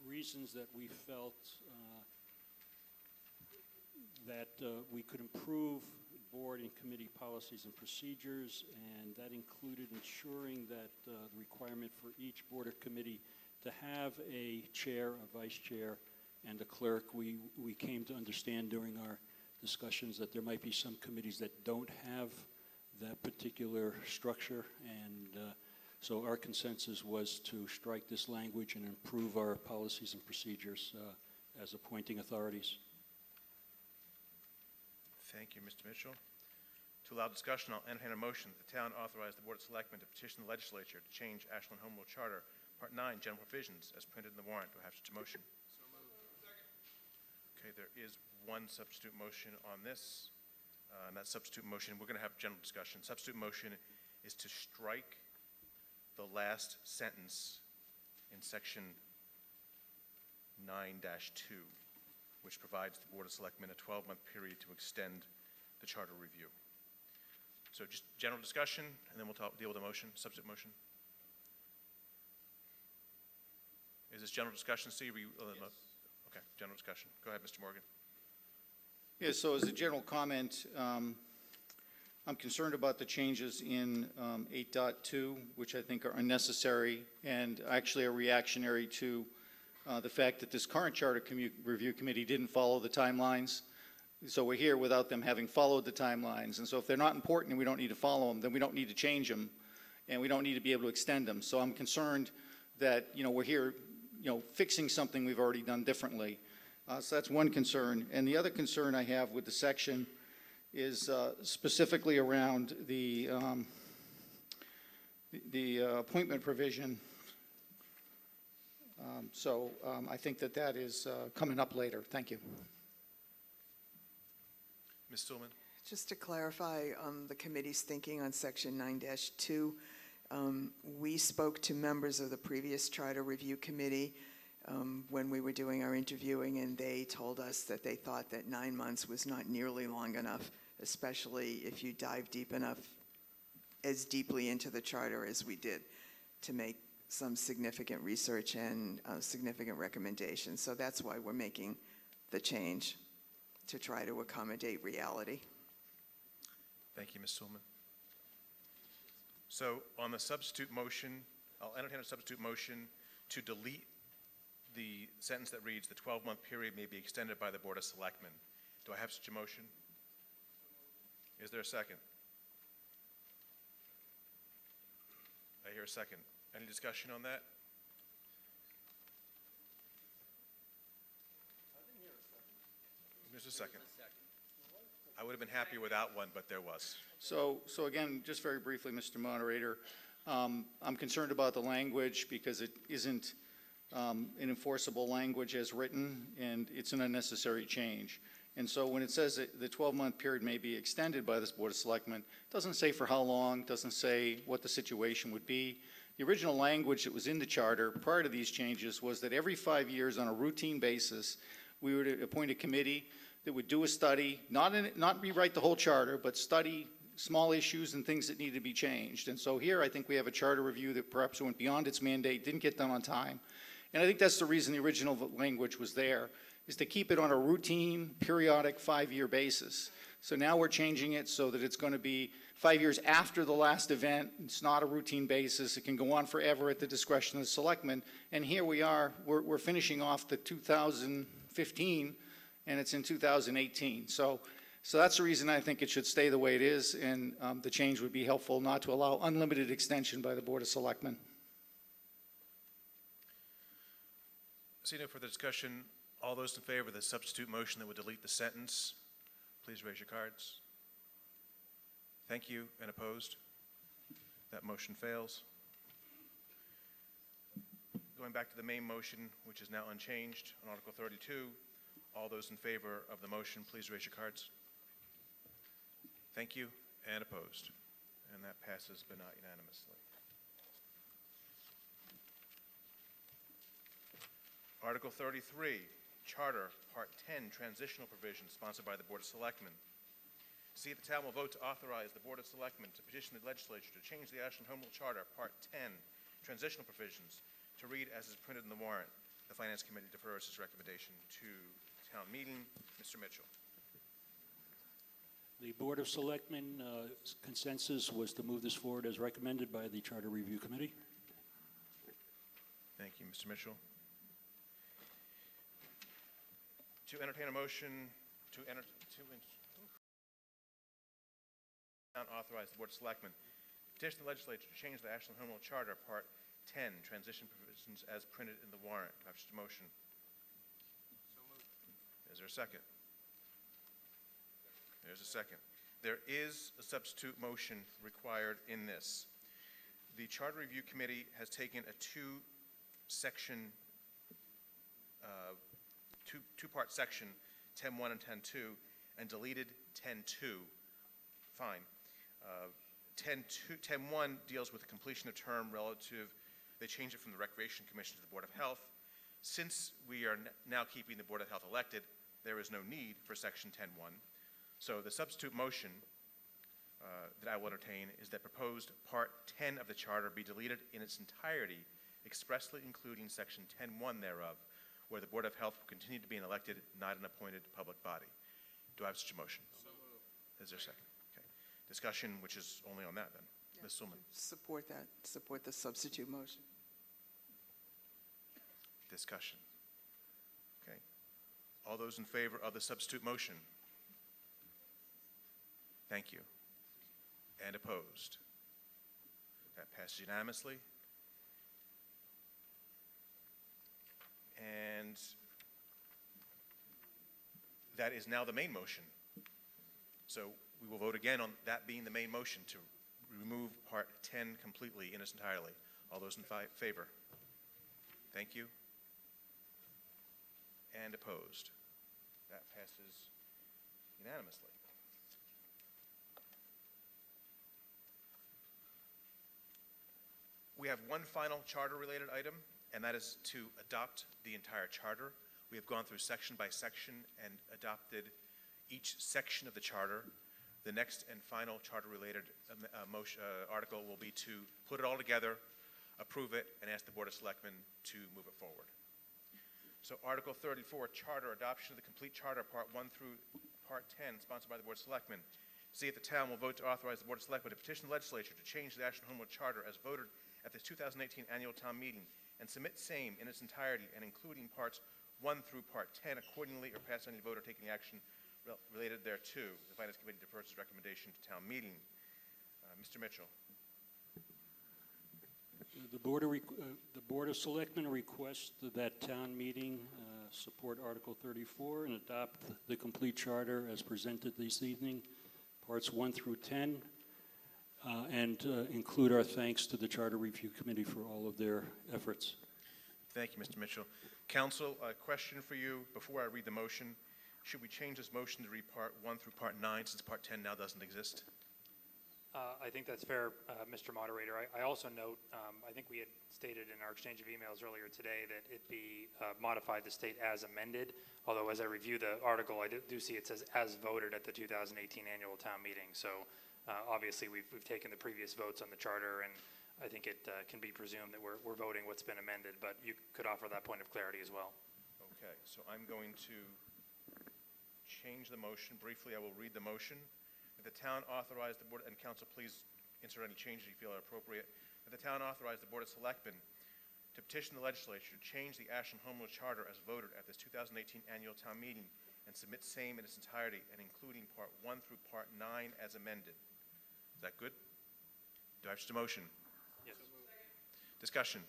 reasons that we felt that we could improve board and committee policies and procedures, and that included ensuring that the requirement for each board or committee to have a chair, a vice chair, and a clerk. We came to understand during our discussions that there might be some committees that don't have that particular structure, and So our consensus was to strike this language and improve our policies and procedures as appointing authorities. Thank you, Mr. Mitchell. To allow discussion, I'll entertain a motion that the town authorize the Board of Selectmen to petition the legislature to change Ashland Home Rule Charter, Part 9, General Provisions, as printed in the warrant. Do I have such a motion? So moved. Okay, there is one substitute motion on this. And that substitute motion, we're going to have general discussion. Substitute motion is to strike the last sentence in section 9-2, which provides the Board of Selectmen a 12-month period to extend the charter review. So just general discussion, and then we'll deal with the motion, substitute motion. Is this general discussion, Steve? Yes. Okay, general discussion. Go ahead, Mr. Morgan. Yeah, so as a general comment, I'm concerned about the changes in 8.2, which I think are unnecessary and actually are reactionary to the fact that this current Charter Review Committee didn't follow the timelines. So we're here without them having followed the timelines. And so if they're not important and we don't need to follow them, then we don't need to change them, and we don't need to be able to extend them. So I'm concerned that, we're here, fixing something we've already done differently. So that's one concern. And the other concern I have with the section is specifically around the appointment provision. I think that is coming up later. Thank you. Ms. Stillman? Just to clarify the committee's thinking on section 9-2, we spoke to members of the previous Charter Review Committee when we were doing our interviewing, and they told us that they thought that 9 months was not nearly long enough, especially if you dive deep enough, as deeply into the charter as we did, to make some significant research and significant recommendations. So that's why we're making the change, to try to accommodate reality. Thank you, Ms. Stillman. So on the substitute motion, I'll entertain a substitute motion to delete the sentence that reads, "The 12-month period may be extended by the Board of Selectmen." Do I have such a motion? Is there a second? I hear a second. Any discussion on that? There's a second. I would have been happier without one, but there was. So again, just very briefly, Mr. Moderator, I'm concerned about the language because it isn't an enforceable language as written, and it's an unnecessary change. And so when it says that the 12-month period may be extended by this Board of Selectmen, it doesn't say for how long, doesn't say what the situation would be. The original language that was in the charter prior to these changes was that every 5 years on a routine basis, we would appoint a committee that would do a study, not rewrite the whole charter, but study small issues and things that need to be changed. And so here I think we have a charter review that perhaps went beyond its mandate, didn't get done on time. And I think that's the reason the original language was there, is to keep it on a routine, periodic 5-year basis. So now we're changing it so that it's going to be 5 years after the last event. It's not a routine basis. It can go on forever at the discretion of the selectmen. And here we are, we're finishing off the 2015, and it's in 2018. So that's the reason I think it should stay the way it is, and the change would be helpful not to allow unlimited extension by the Board of Selectmen. Seeing no further discussion, all those in favor of the substitute motion that would delete the sentence, please raise your cards. Thank you. And opposed? That motion fails. Going back to the main motion, which is now unchanged on Article 32, all those in favor of the motion, please raise your cards. Thank you. And opposed? And that passes but not unanimously. Article 33, Charter, Part 10, Transitional Provisions, sponsored by the Board of Selectmen. See if the town will vote to authorize the Board of Selectmen to petition the legislature to change the Ashland Home Rule Charter, Part 10, Transitional Provisions, to read as is printed in the warrant. The Finance Committee defers its recommendation to town meeting. Mr. Mitchell. The Board of Selectmen consensus was to move this forward as recommended by the Charter Review Committee. Thank you, Mr. Mitchell. To entertain a motion to authorize the Board of Selectmen Petition the legislature to change the Ashland Home Rule Charter, Part 10, transition provisions as printed in the warrant. Do I have just a motion? So moved. Is there a second? There's a second. There is a substitute motion required in this. The Charter Review Committee has taken a two-part section, 10.1 and 10.2, and deleted 10.2. Fine. 10.1 deals with the completion of term relative, they changed it from the Recreation Commission to the Board of Health. Since we are now keeping the Board of Health elected, there is no need for section 10.1. So the substitute motion that I will entertain is that proposed Part 10 of the Charter be deleted in its entirety, expressly including section 10.1 thereof, where the Board of Health will continue to be an elected, not an appointed public body. Do I have such a motion? So moved. Is there a second? Okay. Discussion, which is only on that then. Ms. Sulman. Support that. Support the substitute motion. Discussion. Okay. All those in favor of the substitute motion? Thank you. And opposed? That passes unanimously. And that is now the main motion. So we will vote again on that being the main motion to remove Part 10 completely in its entirety. All those in favor? Thank you. And opposed? That passes unanimously. We have one final charter-related item, and that is to adopt the entire charter. We have gone through section by section and adopted each section of the charter. The next and final charter-related article will be to put it all together, approve it, and ask the Board of Selectmen to move it forward. So Article 34, Charter Adoption of the Complete Charter, Part 1 through Part 10, sponsored by the Board of Selectmen. See if the town will vote to authorize the Board of Selectmen to petition the legislature to change the Ashland Home Rule Charter as voted at this 2018 annual town meeting and submit same in its entirety and including parts 1 through part 10 accordingly, or pass any vote or taking action related thereto. The Finance Committee defers its recommendation to town meeting. Mr. Mitchell. The Board of Selectmen requests that town meeting support Article 34 and adopt the complete charter as presented this evening, parts 1 through 10, and include our thanks to the Charter Review Committee for all of their efforts. Thank you, Mr. Mitchell. Council, a question for you before I read the motion. Should we change this motion to read Part 1 through Part 9 since Part 10 now doesn't exist? I think that's fair, Mr. Moderator. I also note, I think we had stated in our exchange of emails earlier today that it be modified to state as amended, although as I review the article, I do see it says as voted at the 2018 annual town meeting. So obviously we've taken the previous votes on the charter, and I think it can be presumed that we're voting what's been amended, but you could offer that point of clarity as well. Okay, so I'm going to change the motion. Briefly, I will read the motion. That the town authorize the Board, and Council, please insert any changes you feel are appropriate. That the town authorize the Board of Selectmen to petition the legislature to change the Ashland Home Rule Charter as voted at this 2018 annual town meeting and submit same in its entirety and including Part 1 through Part 9 as amended. Is that good? Do I have just a motion? Yes. Discussion.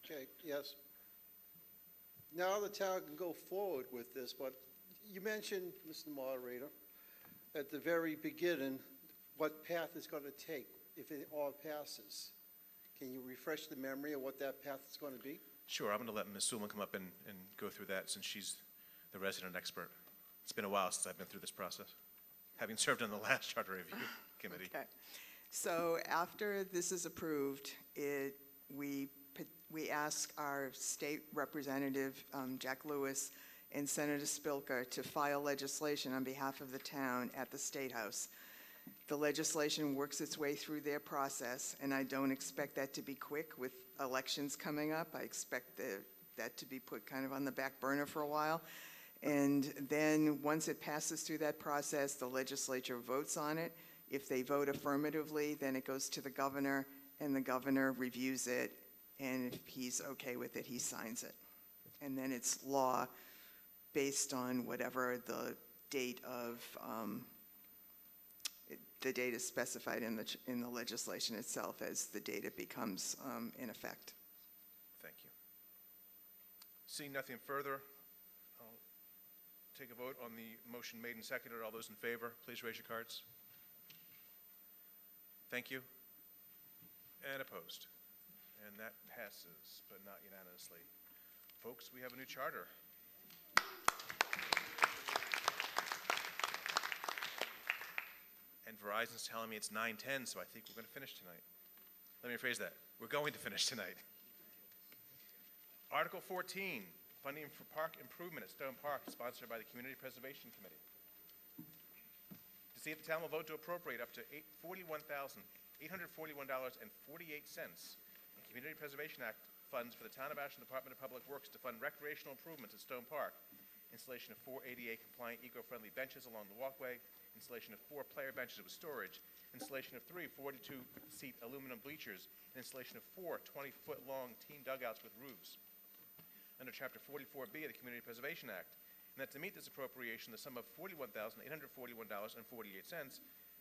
Okay, yes. Now the town can go forward with this, but you mentioned, Mr. Moderator, at the very beginning, what path it's going to take if it all passes. Can you refresh the memory of what that path is going to be? Sure, I'm going to let Ms. Sulman come up and go through that since she's the resident expert. It's been a while since I've been through this process, having served on the last Charter Review Committee. Okay. So after this is approved, we ask our state representative, Jack Lewis, and Senator Spilker to file legislation on behalf of the town at the State House. The legislation works its way through their process, and I don't expect that to be quick with elections coming up. I expect that to be put kind of on the back burner for a while. And then once it passes through that process, the legislature votes on it. If they vote affirmatively, then it goes to the governor, and the governor reviews it, and if he's okay with it, he signs it. And then it's law based on whatever the date of the date is specified in the legislation itself as the date it becomes in effect. Thank you. Seeing nothing further, I'll take a vote on the motion made and seconded. All those in favor, please raise your cards. Thank you. And opposed. And that passes, but not unanimously. Folks, we have a new charter. And Verizon's telling me it's 9:10, so I think we're going to finish tonight. Let me rephrase that. We're going to finish tonight. Article 14, funding for park improvement at Stone Park, sponsored by the Community Preservation Committee. To see if the town will vote to appropriate up to $41,841.48 in Community Preservation Act funds for the Town of Ashland Department of Public Works to fund recreational improvements at Stone Park, installation of 4 ADA-compliant eco-friendly benches along the walkway, installation of 4 player benches with storage, installation of 3 42-seat aluminum bleachers, and installation of 4 20-foot-long team dugouts with roofs under Chapter 44B of the Community Preservation Act, and that to meet this appropriation, the sum of $41,841.48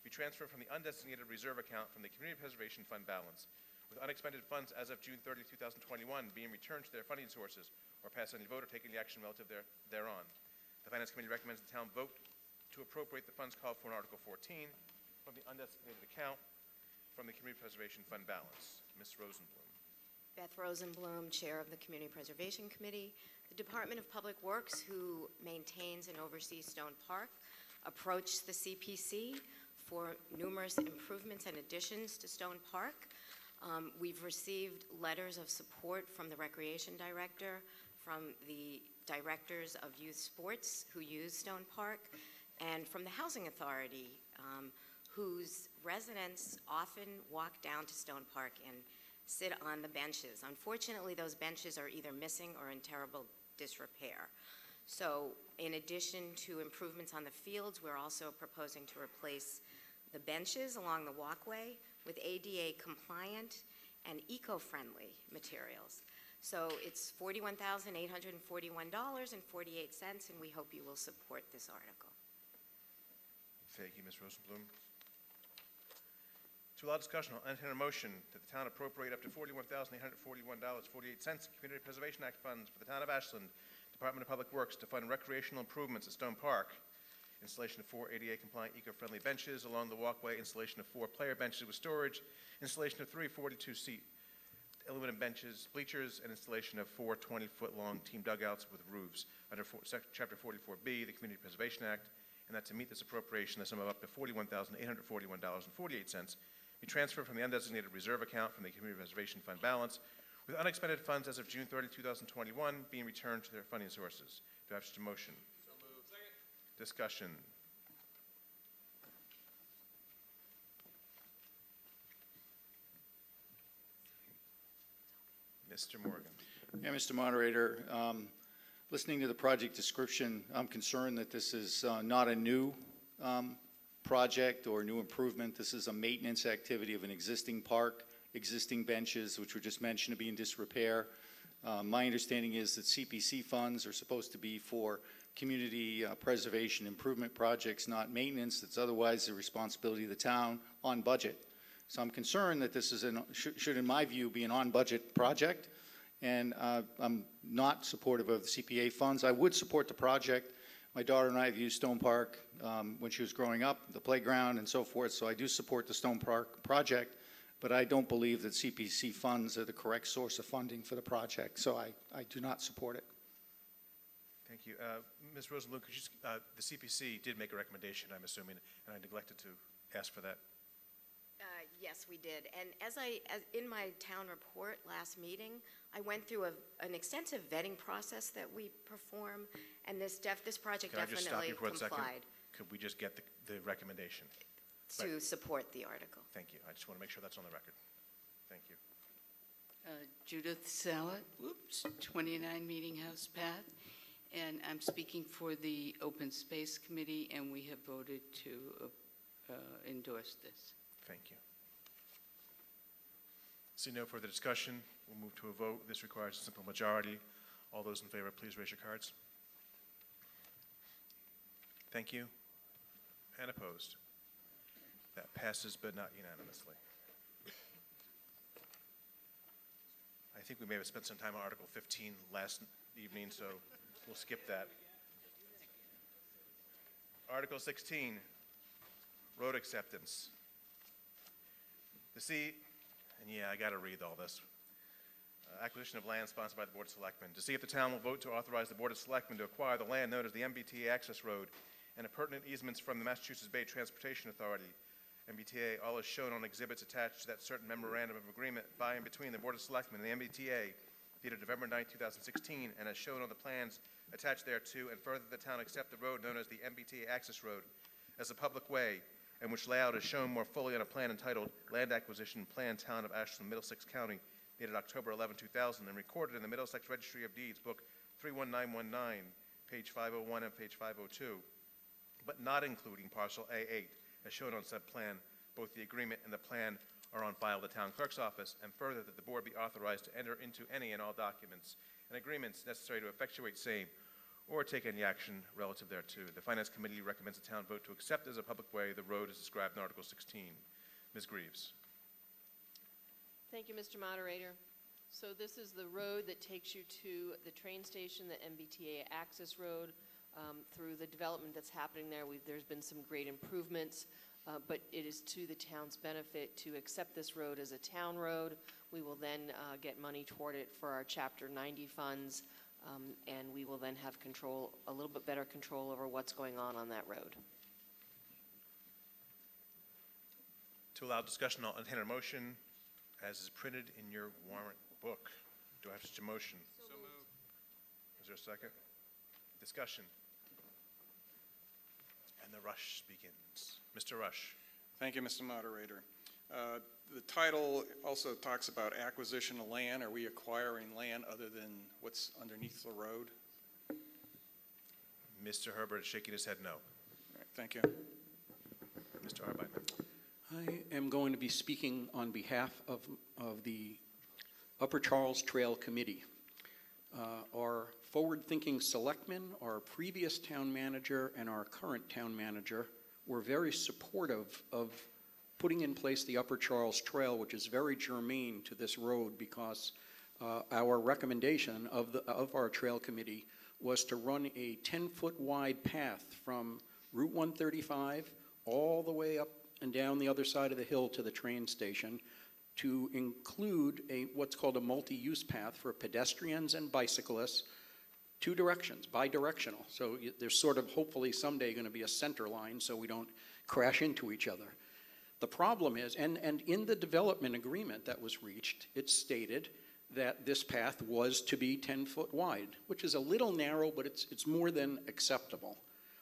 be transferred from the undesignated reserve account from the Community Preservation Fund balance, with unexpended funds as of June 30, 2021 being returned to their funding sources or pass any vote or take any action relative thereon. The Finance Committee recommends the town vote to appropriate the funds called for in Article 14 from the undesignated account from the Community Preservation Fund balance. Ms. Rosenblum. Beth Rosenblum, Chair of the Community Preservation Committee. The Department of Public Works, who maintains and oversees Stone Park, approached the CPC for numerous improvements and additions to Stone Park. We've received letters of support from the Recreation Director, from the Directors of Youth Sports who use Stone Park, and from the Housing Authority, whose residents often walk down to Stone Park and sit on the benches. Unfortunately, those benches are either missing or in terrible disrepair. So in addition to improvements on the fields, we're also proposing to replace the benches along the walkway with ADA compliant and eco-friendly materials. So it's $41,841.48, and we hope you will support this article. Thank you, Ms. Rosenblum. To allow discussion, I'll entertain a motion that the town appropriate up to $41,841.48 in Community Preservation Act funds for the town of Ashland, Department of Public Works to fund recreational improvements at Stone Park, installation of 4 ADA-compliant eco-friendly benches along the walkway, installation of 4 player benches with storage, installation of 3 42-seat aluminum benches, bleachers, and installation of 4 20-foot-long team dugouts with roofs under Chapter 44B, the Community Preservation Act, and that to meet this appropriation, the sum of up to $41,841.48 be transferred from the undesignated reserve account from the Community Preservation Fund balance, with unexpended funds as of June 30, 2021 being returned to their funding sources. Do I have such a motion? So moved. Second. Discussion. Mr. Morgan. Yeah, Mr. Moderator, listening to the project description, I'm concerned that this is not a new project or new improvement. This is a maintenance activity of an existing park, existing benches, which were just mentioned to be in disrepair. My understanding is that CPC funds are supposed to be for community preservation improvement projects, not maintenance. That's otherwise the responsibility of the town on budget. So I'm concerned that this is should, in my view, be an on-budget project, and I'm not supportive of the CPA funds. I would support the project. My daughter and I have used Stone Park when she was growing up, the playground and so forth, so I do support the Stone Park project, but I don't believe that CPC funds are the correct source of funding for the project, so I do not support it. Thank you. Ms. Rosenblum, could you, the CPC did make a recommendation, I'm assuming, and I neglected to ask for that. Yes, we did. And as in my town report last meeting, I went through an extensive vetting process that we perform, and this project Can I just stop definitely you for 1 second? complied Could we just get the recommendation? to support the article. Thank you. I just want to make sure that's on the record. Thank you. Judith Sallet, 29 Meeting House Path, and I'm speaking for the Open Space Committee, and we have voted to endorse this. Thank you. See no further discussion, we'll move to a vote. This requires a simple majority. All those in favor, please raise your cards. Thank you. And opposed. That passes, but not unanimously. I think we may have spent some time on Article 15 last evening, so we'll skip that. Article 16, road acceptance. And yeah, I got to read all this. Acquisition of land sponsored by the Board of Selectmen. To see if the town will vote to authorize the Board of Selectmen to acquire the land known as the MBTA Access Road and appurtenant easements from the Massachusetts Bay Transportation Authority, MBTA, all is shown on exhibits attached to that certain memorandum of agreement by and between the Board of Selectmen and the MBTA dated November 9, 2016, and as shown on the plans attached thereto, and further the town accept the road known as the MBTA Access Road as a public way, and which layout is shown more fully on a plan entitled Land Acquisition Plan Town of Ashland, Middlesex County, dated October 11, 2000, and recorded in the Middlesex Registry of Deeds, Book 31919, page 501 and page 502, but not including parcel A8, as shown on said plan. Both the agreement and the plan are on file at the town clerk's office, and further that the board be authorized to enter into any and all documents and agreements necessary to effectuate same or take any action relative thereto. The Finance Committee recommends the town vote to accept as a public way the road as described in Article 16. Ms. Greaves. Thank you, Mr. Moderator. So this is the road that takes you to the train station, the MBTA Access Road. Through the development that's happening there, there's been some great improvements, but it is to the town's benefit to accept this road as a town road. We will then get money toward it for our Chapter 90 funds, and we will then have control, a little bit better control over what's going on that road. To allow discussion, I'll entertain a motion as is printed in your warrant book. Do I have such a motion? So moved. Is there a second? Discussion. And the rush begins. Mr. Rush. Thank you, Mr. Moderator. The title also talks about acquisition of land. Are we acquiring land other than what's underneath the road? Mr. Herbert is shaking his head no. All right, thank you. Mr. Arbeitman. I am going to be speaking on behalf of the Upper Charles Trail Committee. Our forward-thinking selectmen, our previous town manager, and our current town manager were very supportive of putting in place the Upper Charles Trail, which is very germane to this road because our recommendation of our trail committee was to run a 10-foot wide path from Route 135 all the way up and down the other side of the hill to the train station to include what's called a multi-use path for pedestrians and bicyclists, 2 directions, bi-directional. So there's sort of hopefully someday going to be a center line so we don't crash into each other. The problem is, and in the development agreement that was reached, it stated that this path was to be 10-foot wide, which is a little narrow, but it's more than acceptable.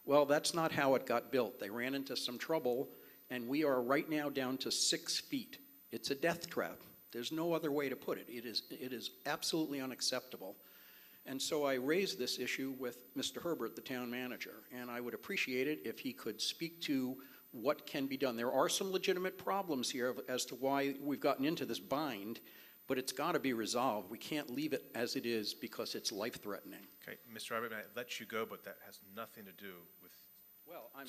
Well, that's not how it got built. They ran into some trouble, and we are right now down to 6 feet. It's a death trap. There's no other way to put it. It is absolutely unacceptable. And so I raised this issue with Mr. Herbert, the town manager, and I would appreciate it if he could speak to what can be done. There are some legitimate problems here as to why we've gotten into this bind, but it's got to be resolved. We can't leave it as it is because it's life-threatening. Okay, Mr. Arbeitman, I let you go, but that has nothing to do with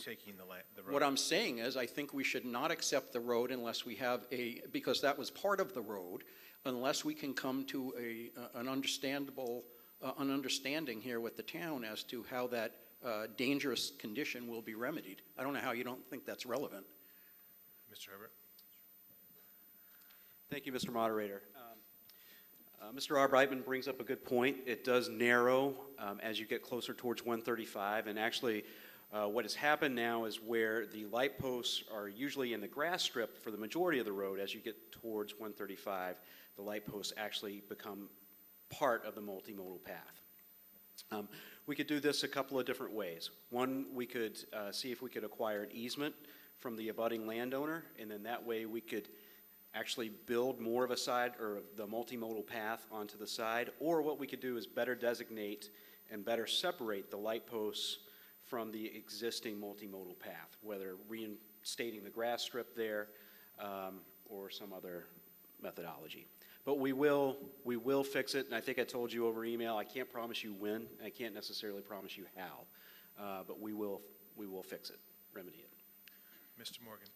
taking the road. What I'm saying is I think we should not accept the road unless we have because that was part of the road, unless we can come to an understanding here with the town as to how that dangerous condition will be remedied. I don't know how you don't think that's relevant. Mr. Herbert. Thank you, Mr. Moderator. Mr. Arbeitman brings up a good point. It does narrow as you get closer towards 135, and actually what has happened now is where the light posts are usually in the grass strip for the majority of the road, as you get towards 135, the light posts actually become part of the multimodal path. We could do this a couple of different ways. One, we could see if we could acquire an easement from the abutting landowner, and then that way we could actually build more of a side or the multimodal path onto the side. Or what we could do is better designate and better separate the light posts from the existing multimodal path, whether reinstating the grass strip there or some other methodology. But we will fix it, and I think I told you over email, I can't promise you when, I can't necessarily promise you how, but we will fix it, remedy it. Mr. Morgan.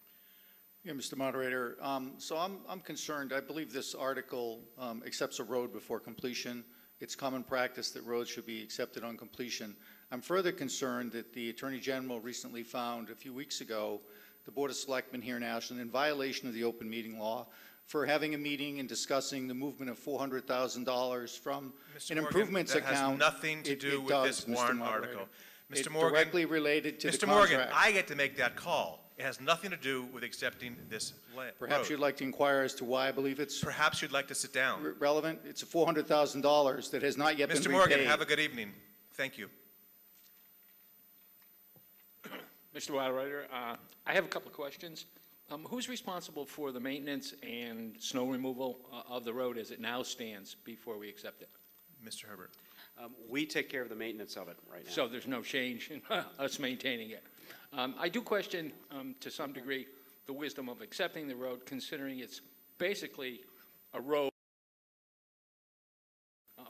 Yeah, Mr. Moderator. So I'm concerned. I believe this article accepts a road before completion. It's common practice that roads should be accepted on completion. I'm further concerned that the Attorney General recently found a few weeks ago the Board of Selectmen here in Ashland in violation of the open meeting law for having a meeting and discussing the movement of $400,000 from an improvements account. That has nothing to do with this warrant article. Mr. Morgan, directly related to the Mr. contract. Morgan, I get to make that call. It has nothing to do with accepting this Perhaps you'd like to inquire as to why I believe it's Perhaps you'd like to sit down. relevant. It's a $400,000 that has not yet been Mr. repaid. Morgan, have a good evening. Thank you. Mr. Moderator, I have a couple of questions. Who's responsible for the maintenance and snow removal of the road as it now stands before we accept it? Mr. Herbert. We take care of the maintenance of it right now. So there's no change in us maintaining it. I do question, to some degree, the wisdom of accepting the road, considering it's basically a road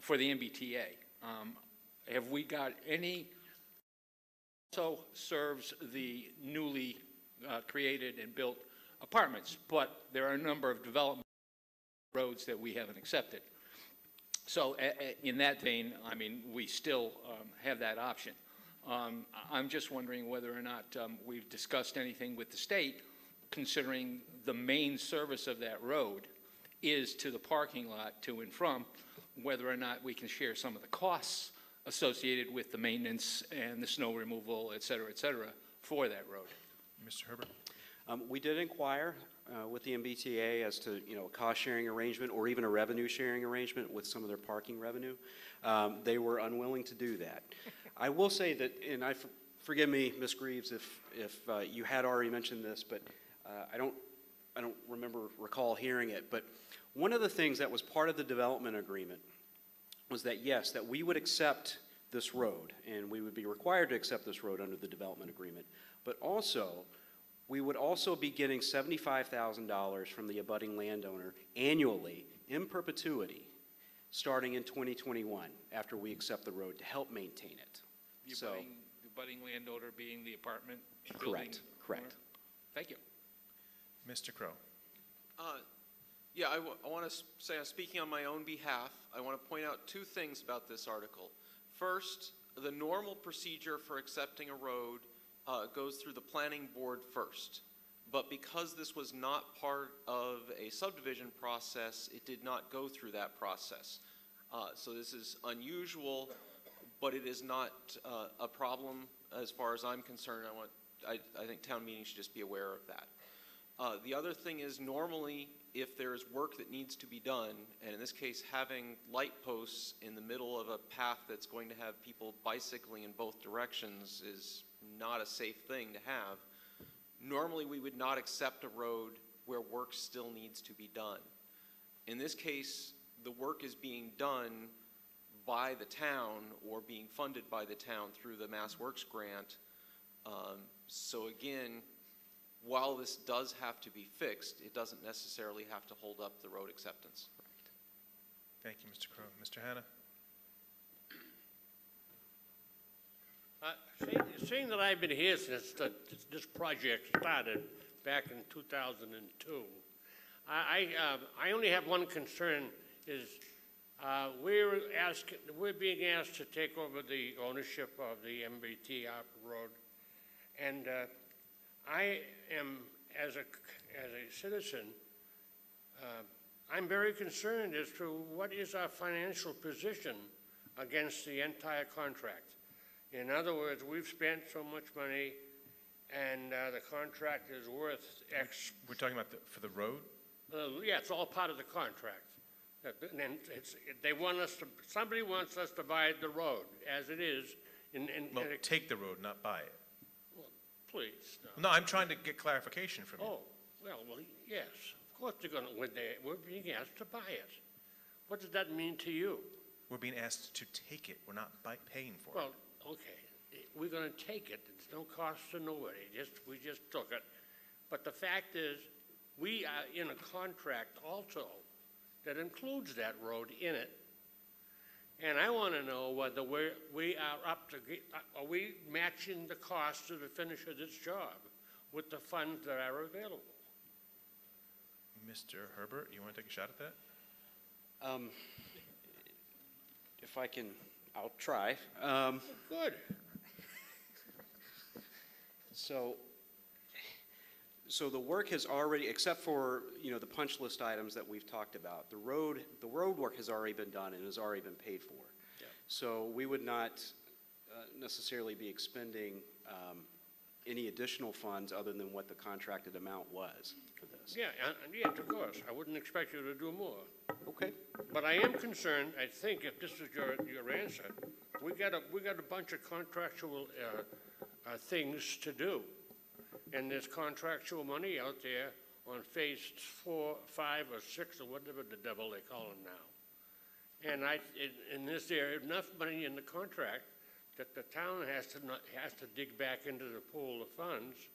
for the MBTA. Have we got any, also serves the newly created and built apartments, but there are a number of development roads that we haven't accepted. So in that vein, I mean, we still have that option. I'm just wondering whether or not we've discussed anything with the state, considering the main service of that road is to the parking lot to and from, whether or not we can share some of the costs associated with the maintenance and the snow removal, et cetera, for that road. Mr. Herbert. We did inquire with the MBTA as to, a cost-sharing arrangement or even a revenue-sharing arrangement with some of their parking revenue. They were unwilling to do that. I will say that, and forgive me, Ms. Greaves, if you had already mentioned this, but I don't recall hearing it. But one of the things that was part of the development agreement was that, yes, that we would accept this road, and we would be required to accept this road under the development agreement, but also we would also be getting $75,000 from the abutting landowner annually in perpetuity starting in 2021 after we accept the road to help maintain it. The abutting landowner being the apartment building? Correct. Thank you. Mr. Crow. Yeah, I want to say, speaking on my own behalf, I want to point out two things about this article. First, the normal procedure for accepting a road goes through the planning board first. But because this was not part of a subdivision process, it did not go through that process. So this is unusual, but it is not a problem as far as I'm concerned. I think town meeting should just be aware of that. The other thing is, normally, if there's work that needs to be done, and in this case, having light posts in the middle of a path that's going to have people bicycling in both directions is not a safe thing to have. Normally, we would not accept a road where work still needs to be done. In this case, the work is being done by the town or being funded by the town through the Mass Works grant. So again, while this does have to be fixed, it doesn't necessarily have to hold up the road acceptance. Thank you, Mr. Crow. Mr. Hanna. Seeing that I've been here since this project started back in 2002, I only have one concern, is we're being asked to take over the ownership of the MBT road, and I am, as a citizen, I'm very concerned as to what is our financial position against the entire contract. In other words, we've spent so much money, and the contract is worth X. We're talking about for the road? Yeah, it's all part of the contract. And then somebody wants us to buy the road as it is. Well, take the road, not buy it. Well, please. No, I'm trying to get clarification from you. Oh, well, yes. Of course we're being asked to buy it. What does that mean to you? We're being asked to take it. We're not paying for it. Well, okay. We're going to take it. It's no cost to nobody. We just took it. But the fact is, we are in a contract also that includes that road in it. And I want to know whether we are up to, are we matching the cost of the finish of this job with the funds that are available? Mr. Herbert, you want to take a shot at that? If I can, I'll try. Good. So the work has already, except for, the punch list items that we've talked about, the road work has already been done and has already been paid for. Yeah. So we would not necessarily be expending any additional funds other than what the contracted amount was for this. Yeah, yes, of course. I wouldn't expect you to do more. Okay. But I am concerned, I think if this is your answer, we got a bunch of contractual things to do. And there's contractual money out there on phase 4, 5, or 6, or whatever the devil they call them now. And is there enough money in the contract that the town has to dig back into the pool of funds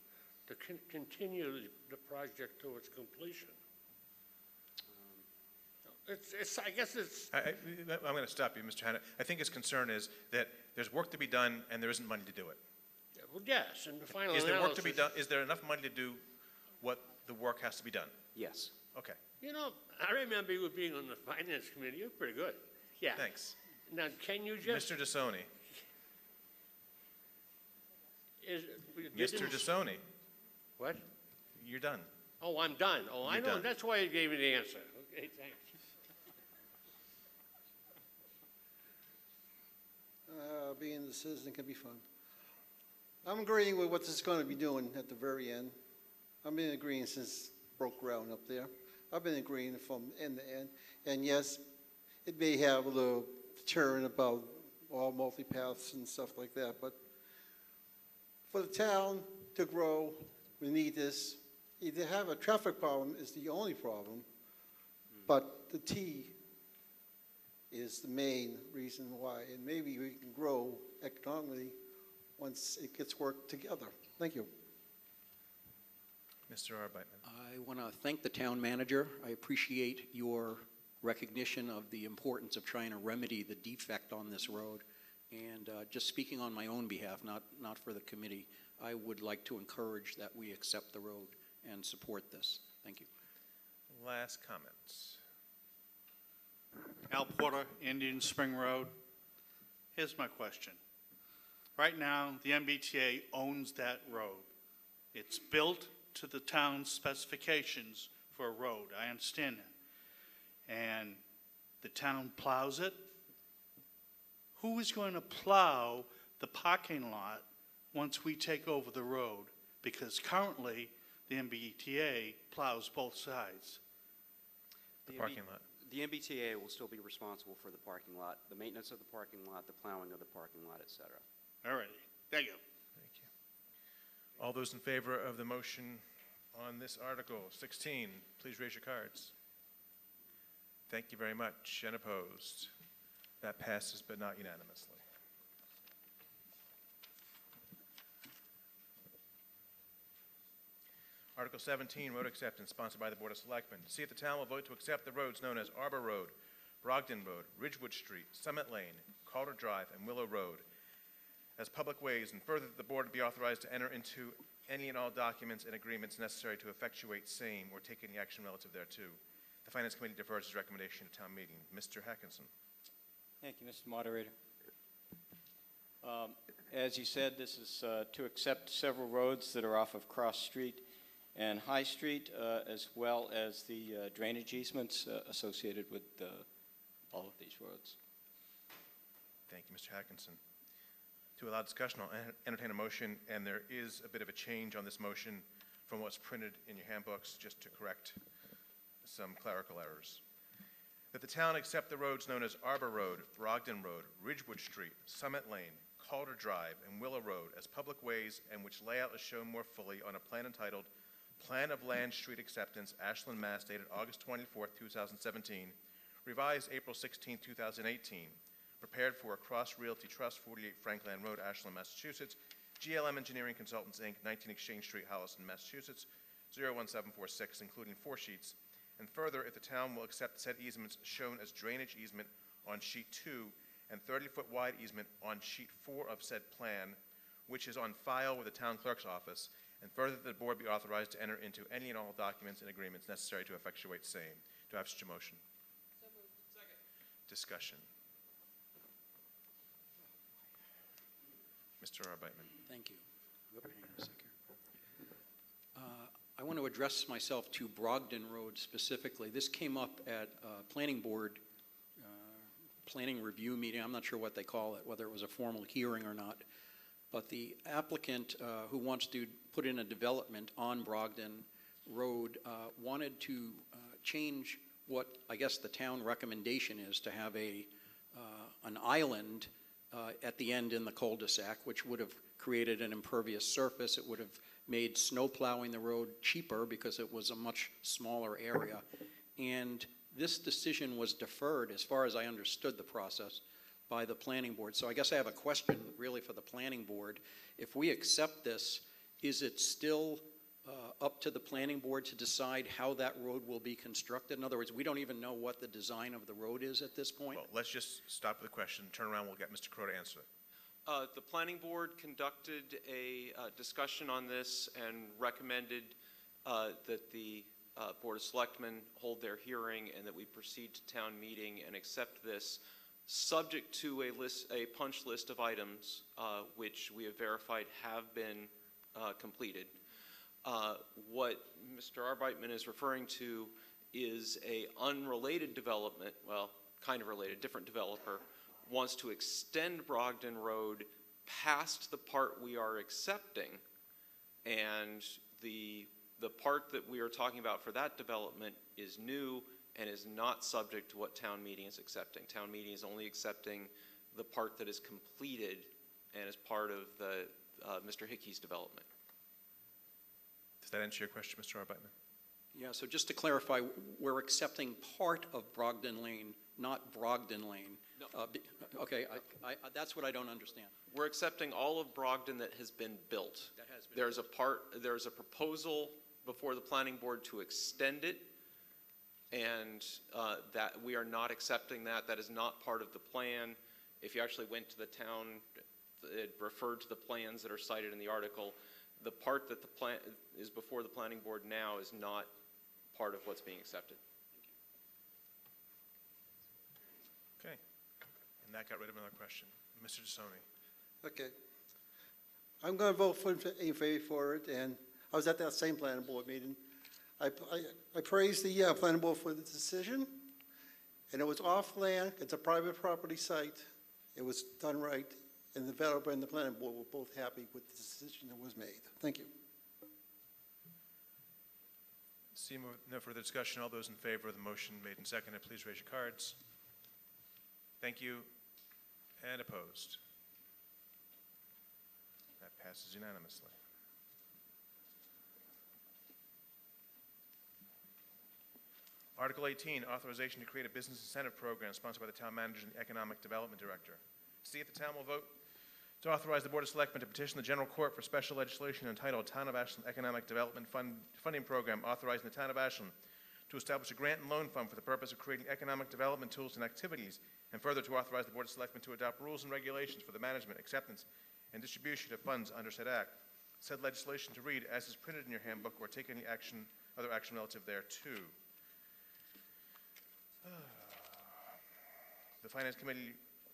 to continue the project to its completion? I guess it's... I'm going to stop you, Mr. Hanna. I think his concern is that there's work to be done and there isn't money to do it. Well, yes, and the final Is there work to be analysis- done? Is there enough money to do what the work has to be done? Yes. Okay. I remember you being on the finance committee. You're pretty good. Yeah. Thanks. Now, can you just... Mr. DeSoni. Mr. Mr. DeSoni. What? You're done. Oh, I'm done. Oh, I You're know. done. That's why you gave me the answer. Okay, thanks. Being the citizen can be fun. I'm agreeing with what this is going to be doing at the very end. I've been agreeing since broke ground up there. I've been agreeing from end to end. And yes, it may have a little deterrent about all multi-paths and stuff like that, but for the town to grow, we need this. To have a traffic problem is the only problem, but the T is the main reason why, and maybe we can grow economically once it gets worked together. Thank you. Mr. Arbeitman. I want to thank the town manager. I appreciate your recognition of the importance of trying to remedy the defect on this road. And just speaking on my own behalf, not for the committee, I would like to encourage that we accept the road and support this. Thank you. Last comments. Al Porter, Indian Spring Road. Here's my question. Right now, the MBTA owns that road. It's built to the town's specifications for a road. I understand that. And the town plows it. Who is going to plow the parking lot once we take over the road? Because currently, the MBTA plows both sides. The parking lot. The MBTA will still be responsible for the parking lot, the maintenance of the parking lot, the plowing of the parking lot, et cetera. All righty. Thank you. Thank you. All those in favor of the motion on this Article 16, please raise your cards. Thank you very much. And opposed? That passes, but not unanimously. Article 17, road acceptance, sponsored by the Board of Selectmen. To see if the town will vote to accept the roads known as Arbor Road, Brogden Road, Ridgewood Street, Summit Lane, Calder Drive, and Willow Road as public ways, and further that the board be authorized to enter into any and all documents and agreements necessary to effectuate same or take any action relative thereto. The Finance Committee defers its recommendation to town meeting. Mr. Hackinson. Thank you, Mr. Moderator. As you said, this is to accept several roads that are off of Cross Street and High Street, as well as the drainage easements associated with all of these roads. Thank you, Mr. Hackinson. To allow discussion, I'll entertain a motion, and there is a bit of a change on this motion from what's printed in your handbooks, just to correct some clerical errors. That the town accept the roads known as Arbor Road, Brogden Road, Ridgewood Street, Summit Lane, Calder Drive, and Willow Road as public ways and which layout is shown more fully on a plan entitled Plan of Land Street Acceptance, Ashland, Mass., dated August 24, 2017, revised April 16, 2018, prepared for Cross Realty Trust, 48 Frankland Road, Ashland, Massachusetts, GLM Engineering Consultants, Inc., 19 Exchange Street, Holliston, Massachusetts, 01746, including 4 sheets. And further, if the town will accept said easements shown as drainage easement on sheet 2 and 30-foot wide easement on sheet 4 of said plan, which is on file with the town clerk's office, and further that the board be authorized to enter into any and all documents and agreements necessary to effectuate same. Do I have such a motion? So moved. Second. Discussion. Mr. Arbeitman. Thank you. Hang on a second. I want to address myself to Brogdon Road specifically. This came up at planning board, planning review meeting. I'm not sure what they call it, whether it was a formal hearing or not. But the applicant who wants to put in a development on Brogdon Road wanted to change what I guess the town recommendation is to have an island at the end in the cul-de-sac, which would have created an impervious surface. It would have made snow plowing the road cheaper because it was a much smaller area. And this decision was deferred, as far as I understood the process, by the planning board. So I guess I have a question really for the planning board. If we accept this, is it still up to the planning board to decide how that road will be constructed? In other words, we don't even know what the design of the road is at this point? Well, let's just stop with the question, turn around, we'll get Mr. Crow to answer it. The planning board conducted a discussion on this and recommended that the Board of Selectmen hold their hearing and that we proceed to town meeting and accept this, subject to a punch list of items which we have verified have been completed. What Mr. Arbeitman is referring to is a unrelated development, well, kind of related, different developer, wants to extend Brogdon Road past the part we are accepting, and the part that we are talking about for that development is new and is not subject to what town meeting is accepting. Town meeting is only accepting the part that is completed and is part of the Mr. Hickey's development. Does that answer your question, Mr. Arbeitman? Yeah, so just to clarify, we're accepting part of Brogdon Lane, not Brogdon Lane. No. Okay, that's what I don't understand. We're accepting all of Brogdon that has been built. That has been There's a proposal before the planning board to extend it, and that we are not accepting that. That is not part of the plan. If you actually went to the town, it referred to the plans that are cited in the article. The part that the plan is before the planning board now is not part of what's being accepted. Okay. And that got rid of another question. Mr. DeSoni. Okay. I'm going to vote in favor for it, and I was at that same planning board meeting. I praise the planning board for the decision, and it was off land. It's a private property site. It was done right, and the developer and the planning board were both happy with the decision that was made. Thank you. Seeing no further discussion, all those in favor of the motion made and seconded, please raise your cards. Thank you. And opposed? That passes unanimously. Article 18, authorization to create a business incentive program sponsored by the town manager and the economic development director. See if the town will vote to authorize the Board of Selectmen to petition the General Court for special legislation entitled Town of Ashland Economic Development Funding Program, authorizing the Town of Ashland to establish a grant and loan fund for the purpose of creating economic development tools and activities, and further to authorize the Board of Selectmen to adopt rules and regulations for the management, acceptance, and distribution of funds under said act. Said legislation to read as is printed in your handbook, or take any action, other action relative thereto. The Finance Committee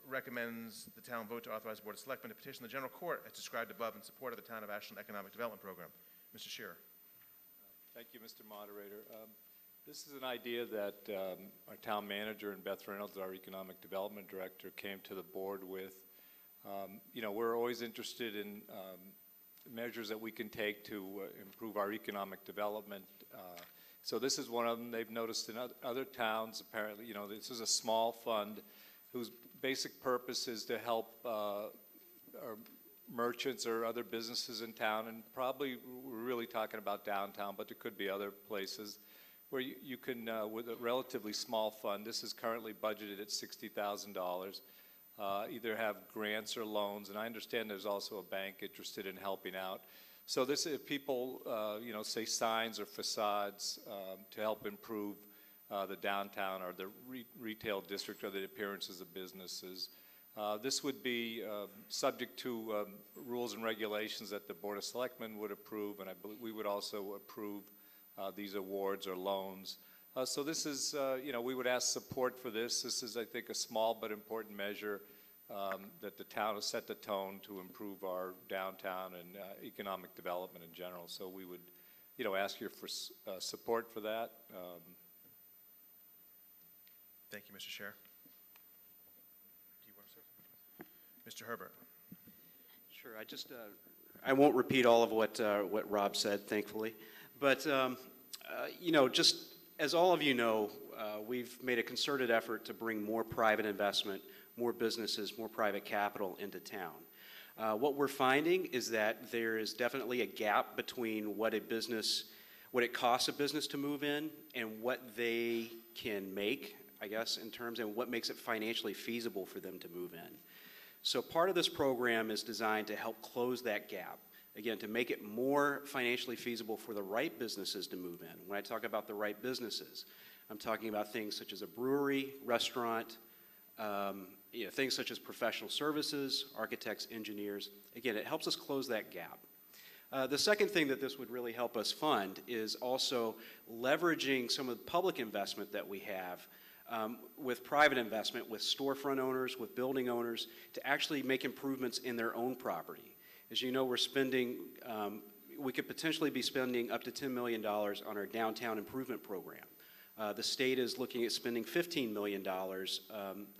recommends the town vote to authorize the Board of Selectmen to petition the General Court as described above in support of the Town of Ashland Economic Development Program. Mr. Shearer. Thank you, Mr. Moderator. This is an idea that our town manager and Beth Reynolds, our economic development director, came to the board with. You know, we're always interested in measures that we can take to improve our economic development. So this is one of them. They've noticed in other towns, apparently, you know, this is a small fund whose basic purpose is to help our merchants or other businesses in town, and probably we're really talking about downtown, but there could be other places where you can, with a relatively small fund, this is currently budgeted at $60,000, either have grants or loans, and I understand there's also a bank interested in helping out. So this, if people, you know, say signs or facades to help improve the downtown or the retail district or the appearances of businesses, This would be subject to rules and regulations that the Board of Selectmen would approve, and I believe we would also approve these awards or loans. So this is, we would ask support for this. This is, I think, a small but important measure that the town has set the tone to improve our downtown and economic development in general. So we would, ask you for support for that. Thank you, Mr. Chair. Do you want to say? Mr. Herbert. Sure. I won't repeat all of what Rob said, thankfully. But, just as all of you know, we've made a concerted effort to bring more private investment, more businesses, more private capital into town. What we're finding is that there is definitely a gap between what it costs a business to move in and what they can make, I guess, in terms of what makes it financially feasible for them to move in. So part of this program is designed to help close that gap. Again, to make it more financially feasible for the right businesses to move in. When I talk about the right businesses, I'm talking about things such as a brewery, restaurant, things such as professional services, architects, engineers. Again, it helps us close that gap. The second thing that this would really help us fund is also leveraging some of the public investment that we have with private investment, with storefront owners, with building owners, to actually make improvements in their own property. As you know, we could potentially be spending up to $10 million on our downtown improvement program. The state is looking at spending $15 million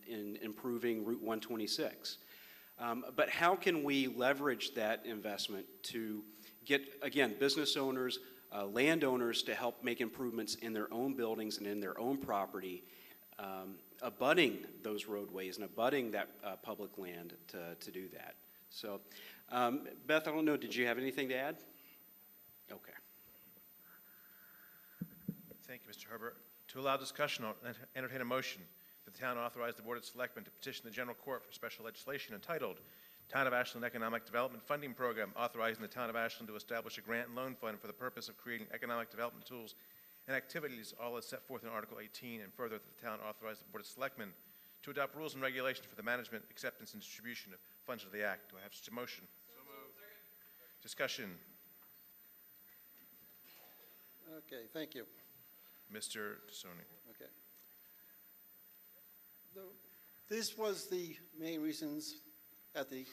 in improving Route 126. But how can we leverage that investment to get, again, business owners, landowners to help make improvements in their own buildings and in their own property, abutting those roadways and abutting that public land to do that? So, Beth, I don't know, did you have anything to add? Okay. Thank you, Mr. Herbert. To allow discussion, I'll entertain a motion that the town authorize the Board of Selectmen to petition the General Court for special legislation entitled Town of Ashland Economic Development Funding Program, authorizing the Town of Ashland to establish a grant and loan fund for the purpose of creating economic development tools and activities, all as set forth in Article 18, and further that the town authorize the Board of Selectmen to adopt rules and regulations for the management, acceptance, and distribution of funds of the Act. Do I have such a motion? So moved. Discussion. Okay, thank you. Mr. Tassoni. Okay. This was the main reasons at the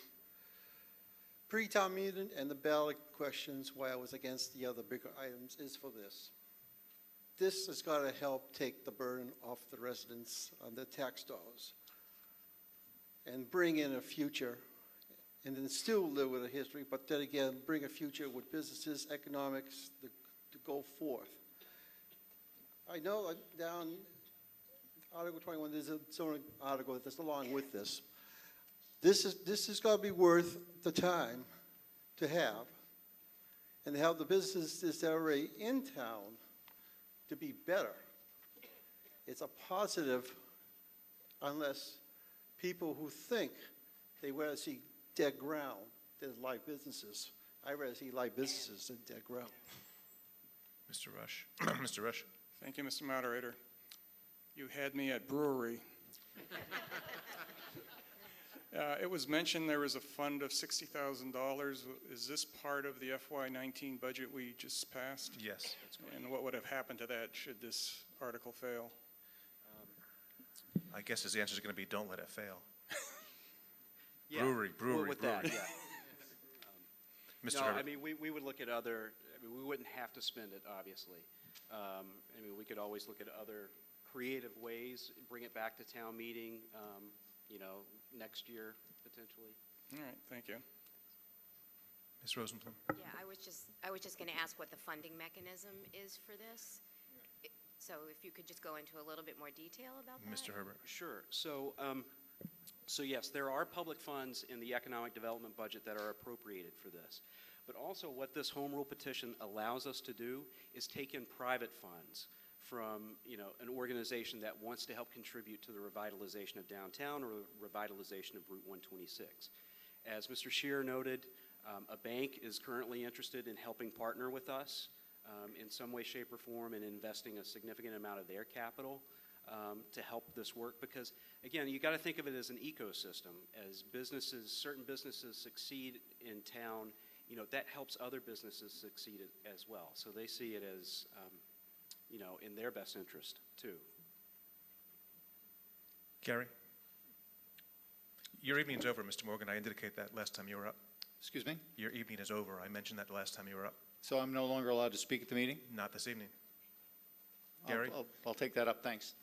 pre-town meeting and the ballot questions why I was against the other bigger items is for this. This has got to help take the burden off the residents on their tax dollars and bring in a future, and then still live with a history, but then again, bring a future with businesses, economics to go forth. I know down Article 21, there's a zoning article that's along with this. This is going to be worth the time to have, and to have the businesses that are already in town to be better. It's a positive, unless people who think they rather see dead ground than live businesses. I rather see live businesses than dead ground. Mr. Rush. Mr. Rush. Thank you, Mr. Moderator. You had me at brewery. It was mentioned there was a fund of $60,000. Is this part of the FY19 budget we just passed? Yes. And what would have happened to that should this article fail? I guess his answer is going to be don't let it fail. Yeah. Brewery. Well, with that, yeah. Mr. No, Herbert. I mean, we would look at other, we wouldn't have to spend it, obviously. We could always look at other creative ways, bring it back to town meeting, next year, potentially. All right, thank you. Ms. Rosenblum. Yeah, I was just going to ask what the funding mechanism is for this. So if you could just go into a little bit more detail about that. Mr. Herbert. Sure. So yes, there are public funds in the economic development budget that are appropriated for this. But also what this home rule petition allows us to do is take in private funds from an organization that wants to help contribute to the revitalization of downtown or revitalization of Route 126. As Mr. Scheer noted, a bank is currently interested in helping partner with us in some way, shape, or form in investing a significant amount of their capital to help this work, because, again, you got to think of it as an ecosystem. As businesses, certain businesses succeed in town, you know, that helps other businesses succeed as well. So they see it as, you know, in their best interest, too. Gary? Your evening's over, Mr. Morgan. I indicated that last time you were up. Excuse me? Your evening is over. I mentioned that the last time you were up. So I'm no longer allowed to speak at the meeting? Not this evening. Gary? I'll take that up, thanks.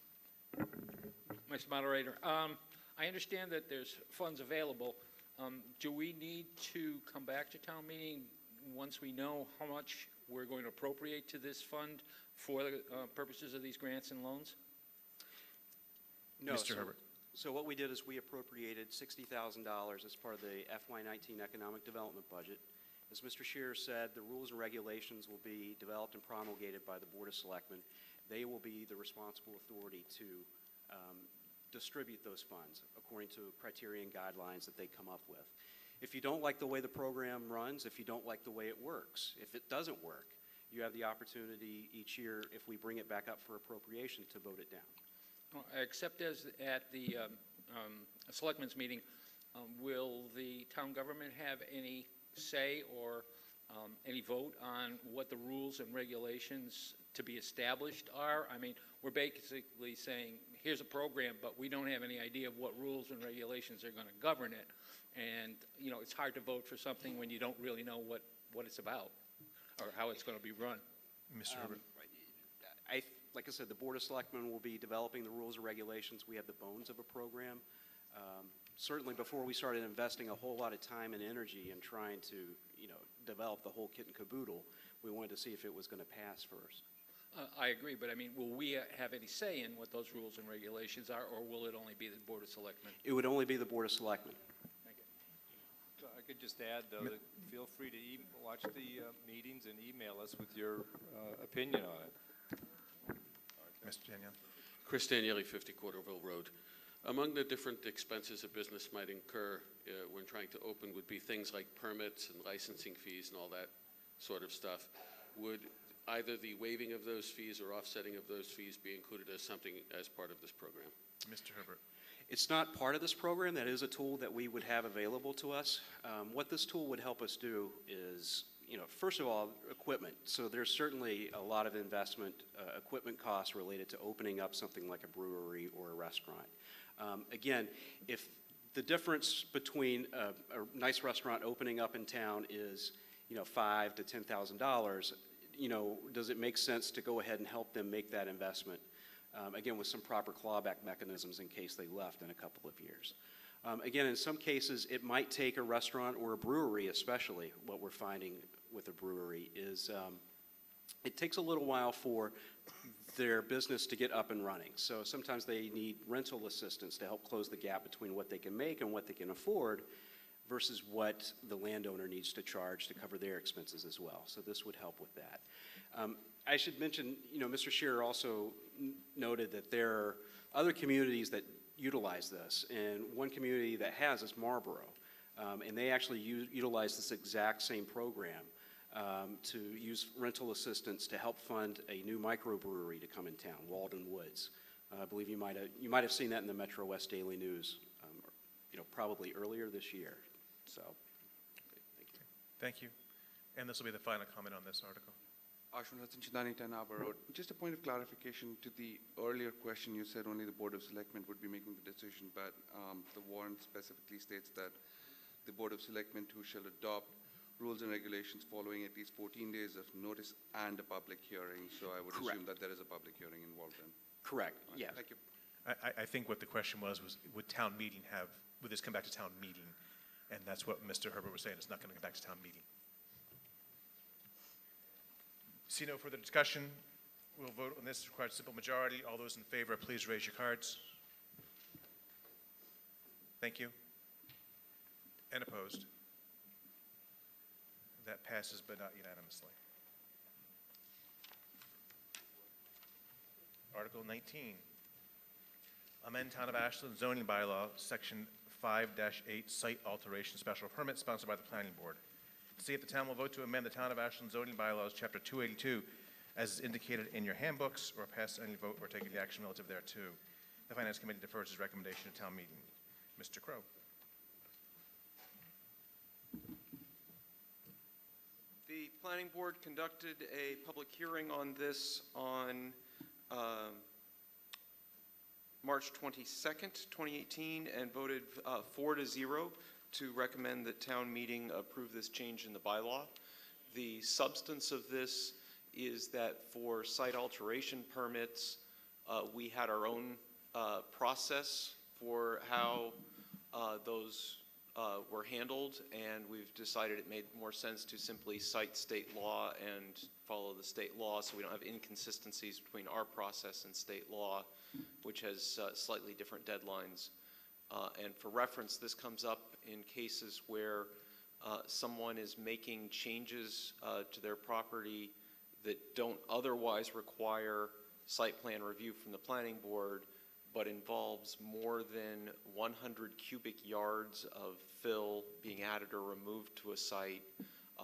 Mr. Moderator, I understand that there's funds available. Do we need to come back to town meeting once we know how much we're going to appropriate to this fund for the purposes of these grants and loans? No, Mr. Herbert. So what we did is we appropriated $60,000 as part of the FY19 economic development budget. As Mr. Shearer said, the rules and regulations will be developed and promulgated by the Board of Selectmen. They will be the responsible authority to distribute those funds according to criteria and guidelines that they come up with. If you don't like the way the program runs, if you don't like the way it works, if it doesn't work, you have the opportunity each year, if we bring it back up for appropriation, to vote it down. Except as at the Selectmen's meeting, will the town government have any say or any vote on what the rules and regulations to be established are? I mean, we're basically saying, here's a program, but we don't have any idea of what rules and regulations are going to govern it. And, you know, it's hard to vote for something when you don't really know what it's about or how it's going to be run. Mr. Herbert. Like I said, the Board of Selectmen will be developing the rules and regulations. We have the bones of a program. Certainly before we started investing a whole lot of time and energy in trying to, you know, develop the whole kit and caboodle, we wanted to see if it was going to pass first. I agree, but I mean, will we have any say in what those rules and regulations are, or will it only be the Board of Selectmen? It would only be the Board of Selectmen. Thank you. So I could just add, though, that feel free to watch the meetings and email us with your opinion on it. Mr. Daniel. Chris Daniele, 50 Corderville Road. Among the different expenses a business might incur when trying to open would be things like permits and licensing fees and all that sort of stuff. Would either the waiving of those fees or offsetting of those fees be included as something as part of this program? Mr. Herbert. It's not part of this program. That is a tool that we would have available to us. What this tool would help us do is, you know, first of all, equipment. So there's certainly a lot of investment, equipment costs related to opening up something like a brewery or a restaurant. Again, if the difference between a nice restaurant opening up in town is, you know, $5,000 to $10,000, you know, does it make sense to go ahead and help them make that investment? Again, with some proper clawback mechanisms in case they left in a couple of years. Again, in some cases, it might take a restaurant or a brewery, especially what we're finding with a brewery is it takes a little while for their business to get up and running. So sometimes they need rental assistance to help close the gap between what they can make and what they can afford versus what the landowner needs to charge to cover their expenses as well. So this would help with that. I should mention, you know, Mr. Shearer also noted that there are other communities that utilize this, and one community that has is Marlboro, and they actually utilize this exact same program to use rental assistance to help fund a new microbrewery to come in town, Walden Woods. I believe you might have seen that in the Metro West Daily News, you know, probably earlier this year. So, thank you. Thank you. And this will be the final comment on this article. Ashwin Hudson, Chidani, 10 Arbor Road. Just a point of clarification to the earlier question. You said only the Board of Selectmen would be making the decision, but the warrant specifically states that the Board of Selectmen too shall adopt rules and regulations following at least 14 days of notice and a public hearing. So I would assume that there is a public hearing involved then. Correct. Right. Yeah. Thank you. I think what the question was would town meeting would this come back to town meeting? And that's what Mr. Herbert was saying, it's not going to come back to town meeting. See no further discussion. We'll vote on this. Requires a simple majority. All those in favor, please raise your cards. Thank you. And opposed? That passes, but not unanimously. Article 19. Amend Town of Ashland zoning bylaw, section 5-8, site alteration special permit, sponsored by the Planning Board. See if the town will vote to amend the Town of Ashland zoning bylaws, chapter 282, as is indicated in your handbooks, or pass any vote or take any action relative thereto. The Finance Committee defers its recommendation to town meeting. Mr. Crow. The Planning Board conducted a public hearing on this on March 22nd, 2018, and voted 4-0 to recommend that town meeting approve this change in the bylaw. The substance of this is that for site alteration permits, we had our own process for how those were handled, and we've decided it made more sense to simply cite state law and follow the state law, so we don't have inconsistencies between our process and state law, which has slightly different deadlines. And for reference, this comes up in cases where someone is making changes to their property that don't otherwise require site plan review from the planning board, but involves more than 100 cubic yards of fill being added or removed to a site.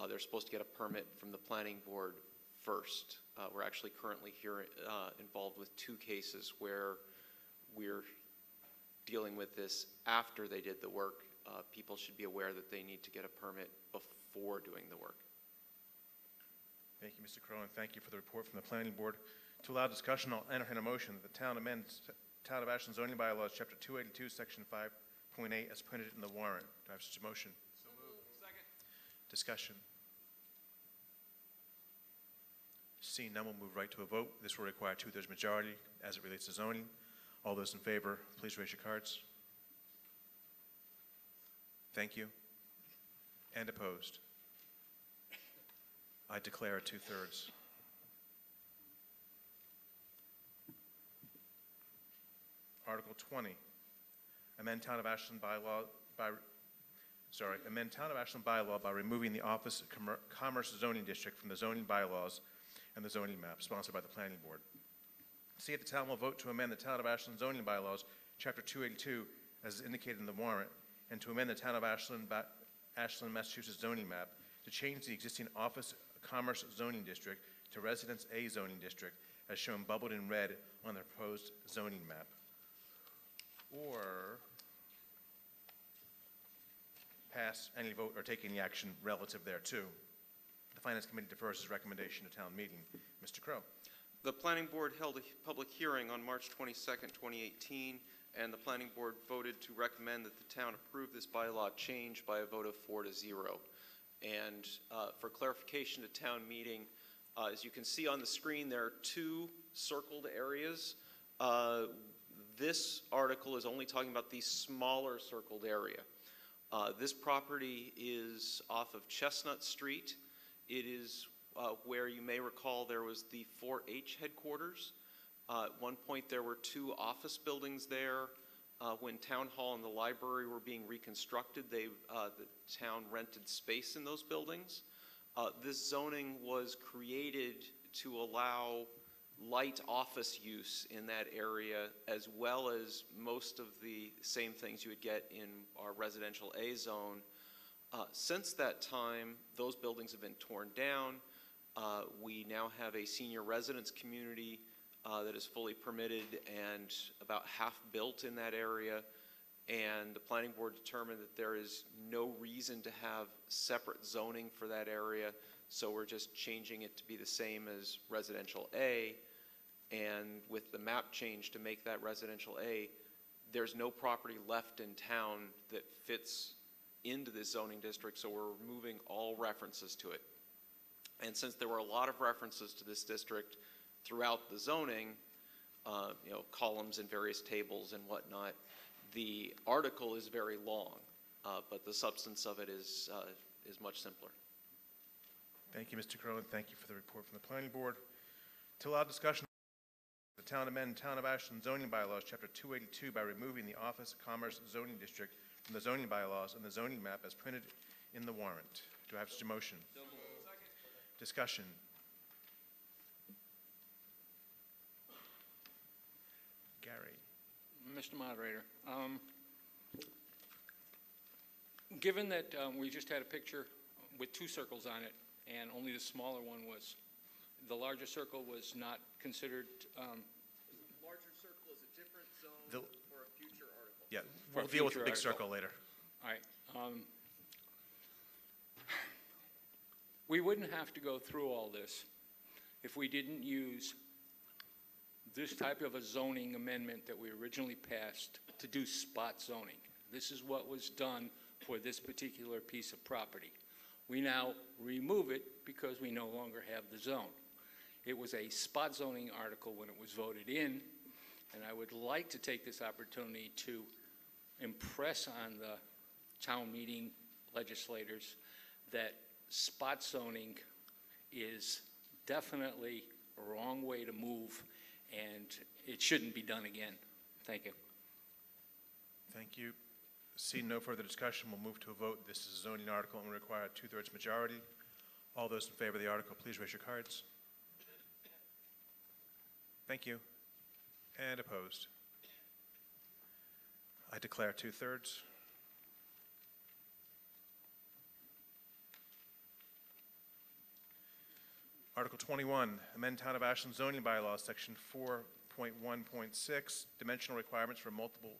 They're supposed to get a permit from the planning board first. We're actually currently here involved with 2 cases where we're dealing with this after they did the work. People should be aware that they need to get a permit before doing the work. Thank you, Mr. Crow, and thank you for the report from the Planning Board. To allow discussion, I'll entertain a motion that the town amends Town of Ashland zoning bylaws, Chapter 282, Section 5.8, as printed in the warrant. Do I have such a motion? So moved. Second. Discussion. Seeing none, we'll move right to a vote. This will require 2/3 majority as it relates to zoning. All those in favor, please raise your cards. Thank you. And opposed? I declare 2/3. Article 20, amend Town of Ashland bylaw by removing the Office of Commerce zoning district from the zoning bylaws and the zoning map, sponsored by the Planning Board. See if the town will vote to amend the Town of Ashland zoning bylaws, Chapter 282, as is indicated in the warrant, and to amend the Town of Ashland, Massachusetts zoning map to change the existing Office of Commerce zoning district to Residence A zoning district, as shown bubbled in red on the proposed zoning map. Or pass any vote or take any action relative thereto. The Finance Committee defers its recommendation to town meeting. Mr. Crow. The Planning Board held a public hearing on March 22nd, 2018, and the Planning Board voted to recommend that the town approve this bylaw change by a vote of 4-0. And for clarification to town meeting, as you can see on the screen, there are 2 circled areas. This article is only talking about the smaller circled area. This property is off of Chestnut Street. It is where you may recall there was the 4-H headquarters. At one point there were 2 office buildings there. When Town Hall and the library were being reconstructed, the town rented space in those buildings. This zoning was created to allow light office use in that area, as well as most of the same things you would get in our residential A zone. Since that time, those buildings have been torn down. We now have a senior residence community that is fully permitted and about half built in that area. And the Planning Board determined that there is no reason to have separate zoning for that area, so we're just changing it to be the same as residential A. And with the map change to make that residential A, there's no property left in town that fits into this zoning district, so we're removing all references to it. And since there were a lot of references to this district throughout the zoning, columns and various tables and whatnot, the article is very long, but the substance of it is much simpler. Thank you, Mr. Crow, and thank you for the report from the Planning Board. To allow discussion, the town amend Town of Ashland zoning bylaws, Chapter 282, by removing the Office of Commerce zoning district from the zoning bylaws and the zoning map as printed in the warrant. Do I have such a motion? So moved. Discussion. Gary. Mr. Moderator, given that we just had a picture with 2 circles on it and only the smaller one was the larger circle was not considered, Larger circle is a different zone The- for a future article. Yeah, For we'll a deal with the future big article. circle later. all right. We wouldn't have to go through all this if we didn't use this type of a zoning amendment that we originally passed to do spot zoning. This is what was done for this particular piece of property. We now remove it because we no longer have the zone. It was a spot zoning article when it was voted in, and I would like to take this opportunity to impress on the town meeting legislators that spot zoning is definitely a wrong way to move, and it shouldn't be done again. Thank you. Thank you. Seeing no further discussion, we'll move to a vote. This is a zoning article and will require a 2/3 majority. All those in favor of the article, please raise your cards. Thank you. And opposed? I declare 2/3. Article 21, amend Town of Ashland zoning bylaws, section 4.1.6, dimensional requirements for multiple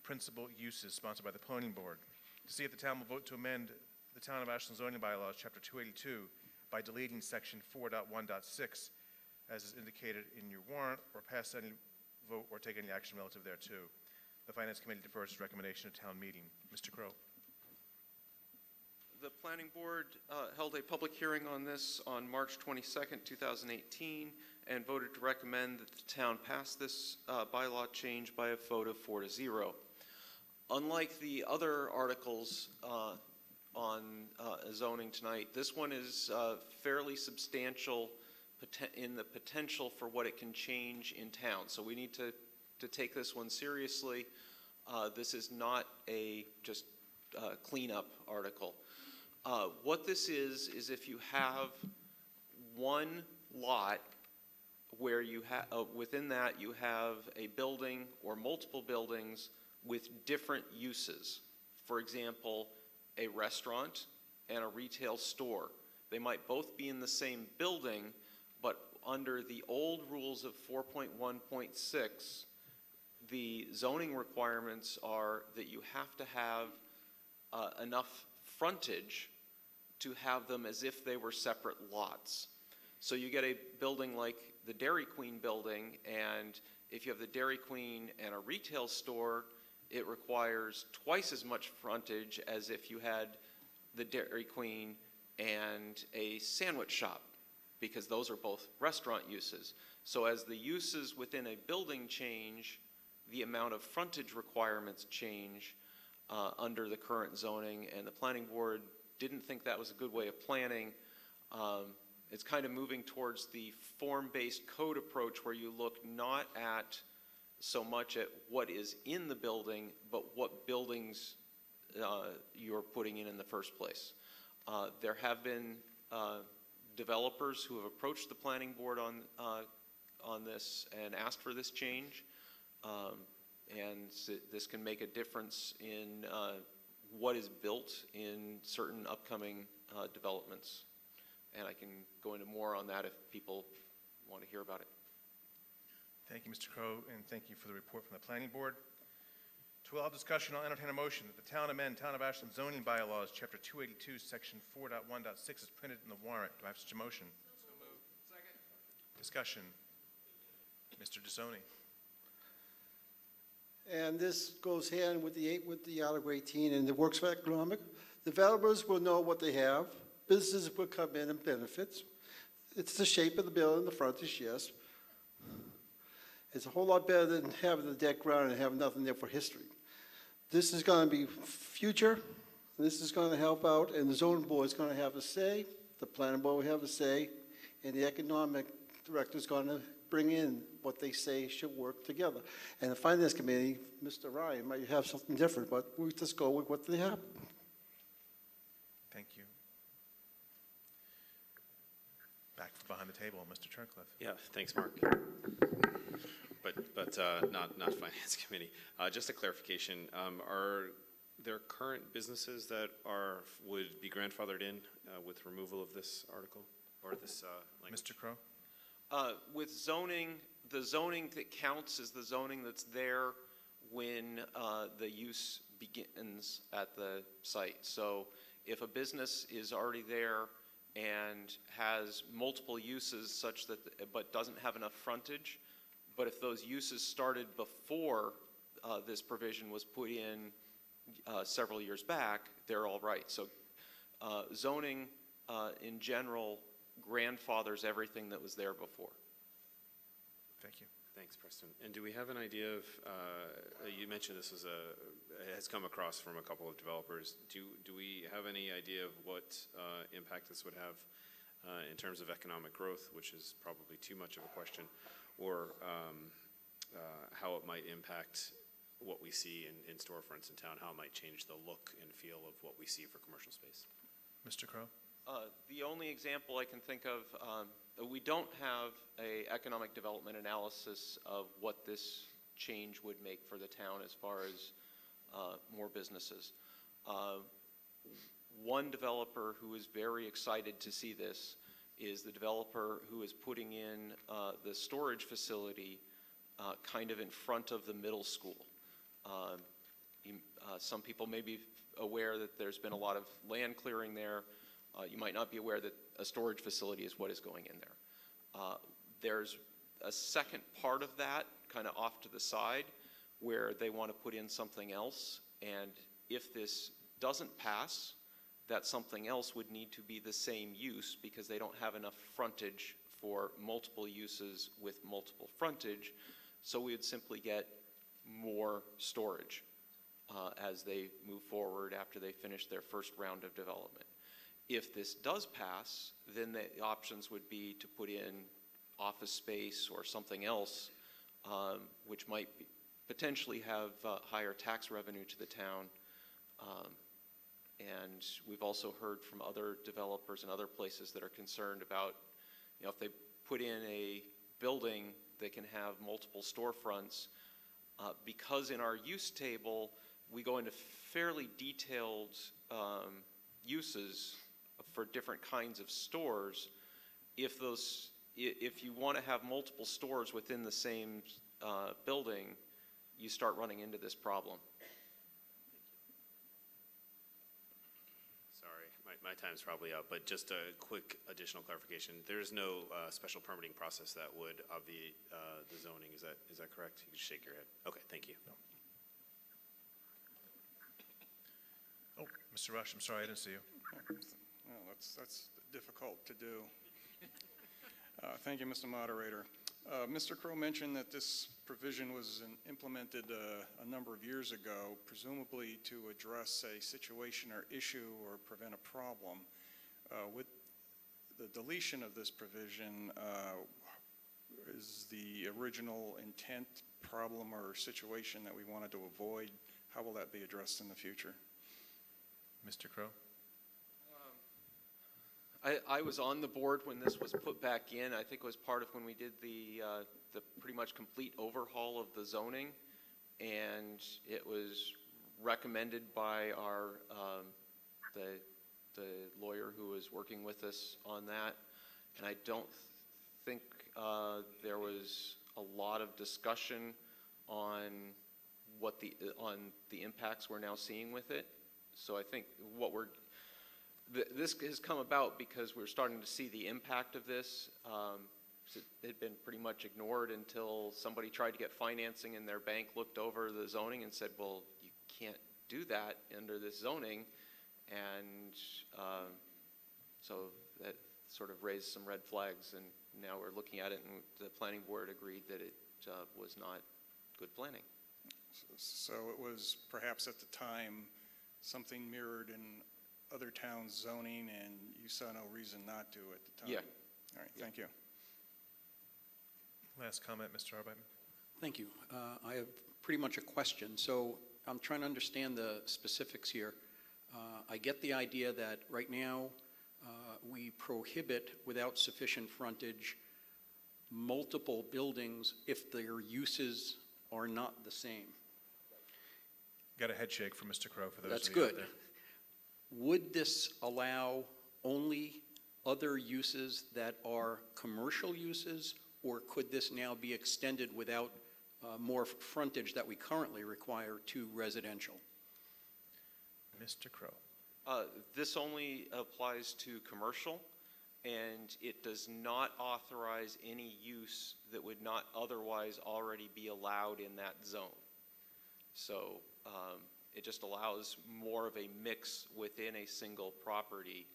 principal uses, sponsored by the planning board. To see if the town will vote to amend the Town of Ashland zoning bylaws, chapter 282, by deleting section 4.1.6, as is indicated in your warrant, or pass any vote or take any action relative thereto. The Finance Committee defers its recommendation to town meeting. Mr. Crow. The planning board held a public hearing on this on March 22nd, 2018, and voted to recommend that the town pass this bylaw change by a vote of 4-0. Unlike the other articles on zoning tonight, this one is fairly substantial in the potential for what it can change in town. So we need to take this one seriously. This is not a just cleanup article. What this is if you have one lot where you have, within that you have a building or multiple buildings with different uses. For example, a restaurant and a retail store. They might both be in the same building, but under the old rules of 4.1.6, the zoning requirements are that you have to have enough frontage to have them as if they were separate lots. So you get a building like the Dairy Queen building, and if you have the Dairy Queen and a retail store, it requires twice as much frontage as if you had the Dairy Queen and a sandwich shop, because those are both restaurant uses. So as the uses within a building change, the amount of frontage requirements change under the current zoning, and the planning board didn't think that was a good way of planning. It's kind of moving towards the form-based code approach, where you look not at so much at what is in the building, but what buildings you're putting in the first place. There have been developers who have approached the planning board on this and asked for this change, and this can make a difference in what is built in certain upcoming developments. And I can go into more on that if people want to hear about it. Thank you, Mr. Crow, and thank you for the report from the planning board. To allow discussion, I'll entertain a motion that the town amend Town of Ashland zoning bylaws, chapter 282, section 4.1.6 is printed in the warrant. Do I have such a motion? So moved. Second. Discussion. Mr. DeSoni. And this goes hand with the Article 18, and it works for economic. Developers will know what they have. Businesses will come in and benefits. It's the shape of the building, the frontage, yes. It's a whole lot better than having the deck ground and having nothing there for history. This is going to be future. This is going to help out, and the zoning board is going to have a say. The planning board will have a say, and the economic director is going to bring in what they say should work together. And the finance committee, Mr. Ryan, might have something different, but we just go with what they have. Thank you. Back from behind the table, Mr. Turncliffe. Yeah, thanks, Mark. But not finance committee. Just a clarification. Are there current businesses that would be grandfathered in with removal of this article or this language? Mr. Crow? With zoning, the zoning that counts is the zoning that's there when the use begins at the site. So if a business is already there and has multiple uses such that, but doesn't have enough frontage, but if those uses started before this provision was put in several years back, they're all right. So zoning in general grandfathers everything that was there before. Thank you. Thanks, Preston. And do we have an idea of, you mentioned this has come across from a couple of developers. Do we have any idea of what impact this would have in terms of economic growth, which is probably too much of a question, or how it might impact what we see in storefronts in town, how it might change the look and feel of what we see for commercial space? Mr. Crow? The only example I can think of, we don't have an economic development analysis of what this change would make for the town as far as more businesses. One developer who is very excited to see this is the developer who is putting in the storage facility kind of in front of the middle school. Some people may be aware that there's been a lot of land clearing there. You might not be aware that a storage facility is what is going in there. There's a second part of that kind of off to the side where they want to put in something else, and if this doesn't pass, that something else would need to be the same use because they don't have enough frontage for multiple uses with multiple frontage, so we would simply get more storage as they move forward after they finish their first round of development. If this does pass, then the options would be to put in office space or something else, which might potentially have higher tax revenue to the town. And we've also heard from other developers and other places that are concerned about, if they put in a building that can have multiple storefronts, because in our use table, we go into fairly detailed uses for different kinds of stores. If you want to have multiple stores within the same building, you start running into this problem. Sorry, my time's probably up, but just a quick additional clarification. There's no special permitting process that would obviate the zoning. Is that correct? You can shake your head. Okay, thank you. No. Oh, Mr. Rush, I'm sorry, I didn't see you. Well, that's difficult to do. Thank you, Mr. Moderator. Mr. Crow mentioned that this provision was implemented a number of years ago, presumably to address a situation or issue or prevent a problem. With the deletion of this provision, is the original intent, problem, or situation that we wanted to avoid, how will that be addressed in the future? Mr. Crow? I was on the board when this was put back in. I think it was part of when we did the pretty much complete overhaul of the zoning, and it was recommended by our the lawyer who was working with us on that. And I don't think there was a lot of discussion on what the impacts we're now seeing with it. So I think this has come about because we're starting to see the impact of this. It had been pretty much ignored until somebody tried to get financing and their bank looked over the zoning and said, well, you can't do that under this zoning. And so that sort of raised some red flags, and now we're looking at it, and the planning board agreed that it was not good planning. So it was perhaps at the time something mirrored in other towns' zoning, and you saw no reason not to at the time? Yeah. All right, thank you. Last comment, Mr. Arbeitman. Thank you. I have pretty much a question. So I'm trying to understand the specifics here. I get the idea that right now we prohibit, without sufficient frontage, multiple buildings if their uses are not the same. Got a head shake from Mr. Crow for those That's of you out good. there. Would this allow only other uses that are commercial uses, or could this now be extended without more frontage that we currently require to residential? Mr. Crow. This only applies to commercial, and it does not authorize any use that would not otherwise already be allowed in that zone. So it just allows more of a mix within a single property,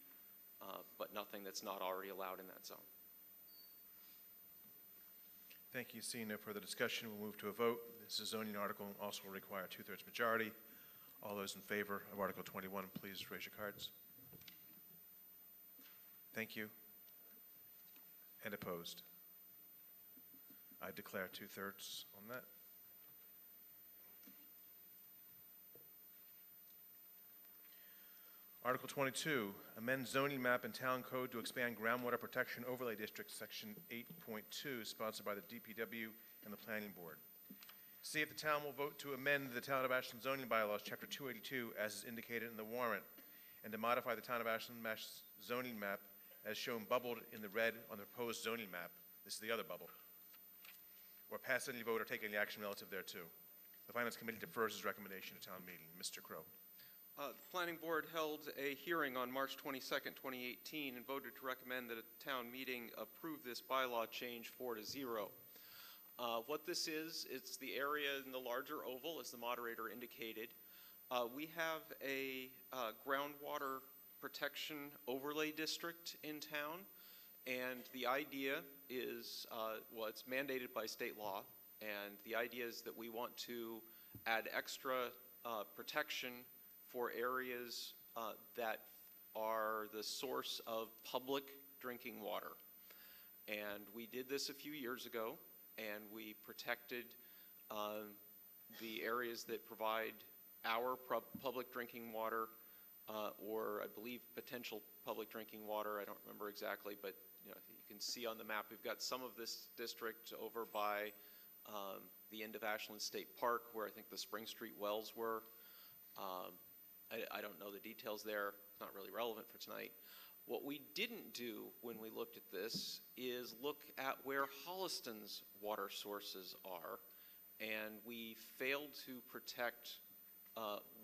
but nothing that's not already allowed in that zone. Thank you. Seeing no further discussion, we'll move to a vote. This is a zoning article and also will require a 2/3 majority. All those in favor of Article 21, please raise your cards. Thank you. And opposed? I declare 2/3 on that. Article 22, amend zoning map and town code to expand groundwater protection overlay district, section 8.2, sponsored by the DPW and the Planning Board. See if the town will vote to amend the Town of Ashland zoning bylaws, chapter 282, as is indicated in the warrant, and to modify the Town of Ashland zoning map as shown bubbled in the red on the proposed zoning map. This is the other bubble. Or pass any vote or take any action relative thereto. The Finance Committee defers its recommendation to town meeting. Mr. Crow. The Planning Board held a hearing on March 22nd, 2018, and voted to recommend that a town meeting approve this bylaw change 4-0. What this is, it's the area in the larger oval, as the moderator indicated. We have a groundwater protection overlay district in town, and the idea is, well, it's mandated by state law, and the idea is that we want to add extra protection for areas that are the source of public drinking water. And we did this a few years ago, and we protected the areas that provide our public drinking water, or I believe potential public drinking water. I don't remember exactly, but you can see on the map we've got some of this district over by the end of Ashland State Park, where I think the Spring Street wells were. I don't know the details there. It's not really relevant for tonight. What we didn't do when we looked at this is look at where Holliston's water sources are, and we failed to protect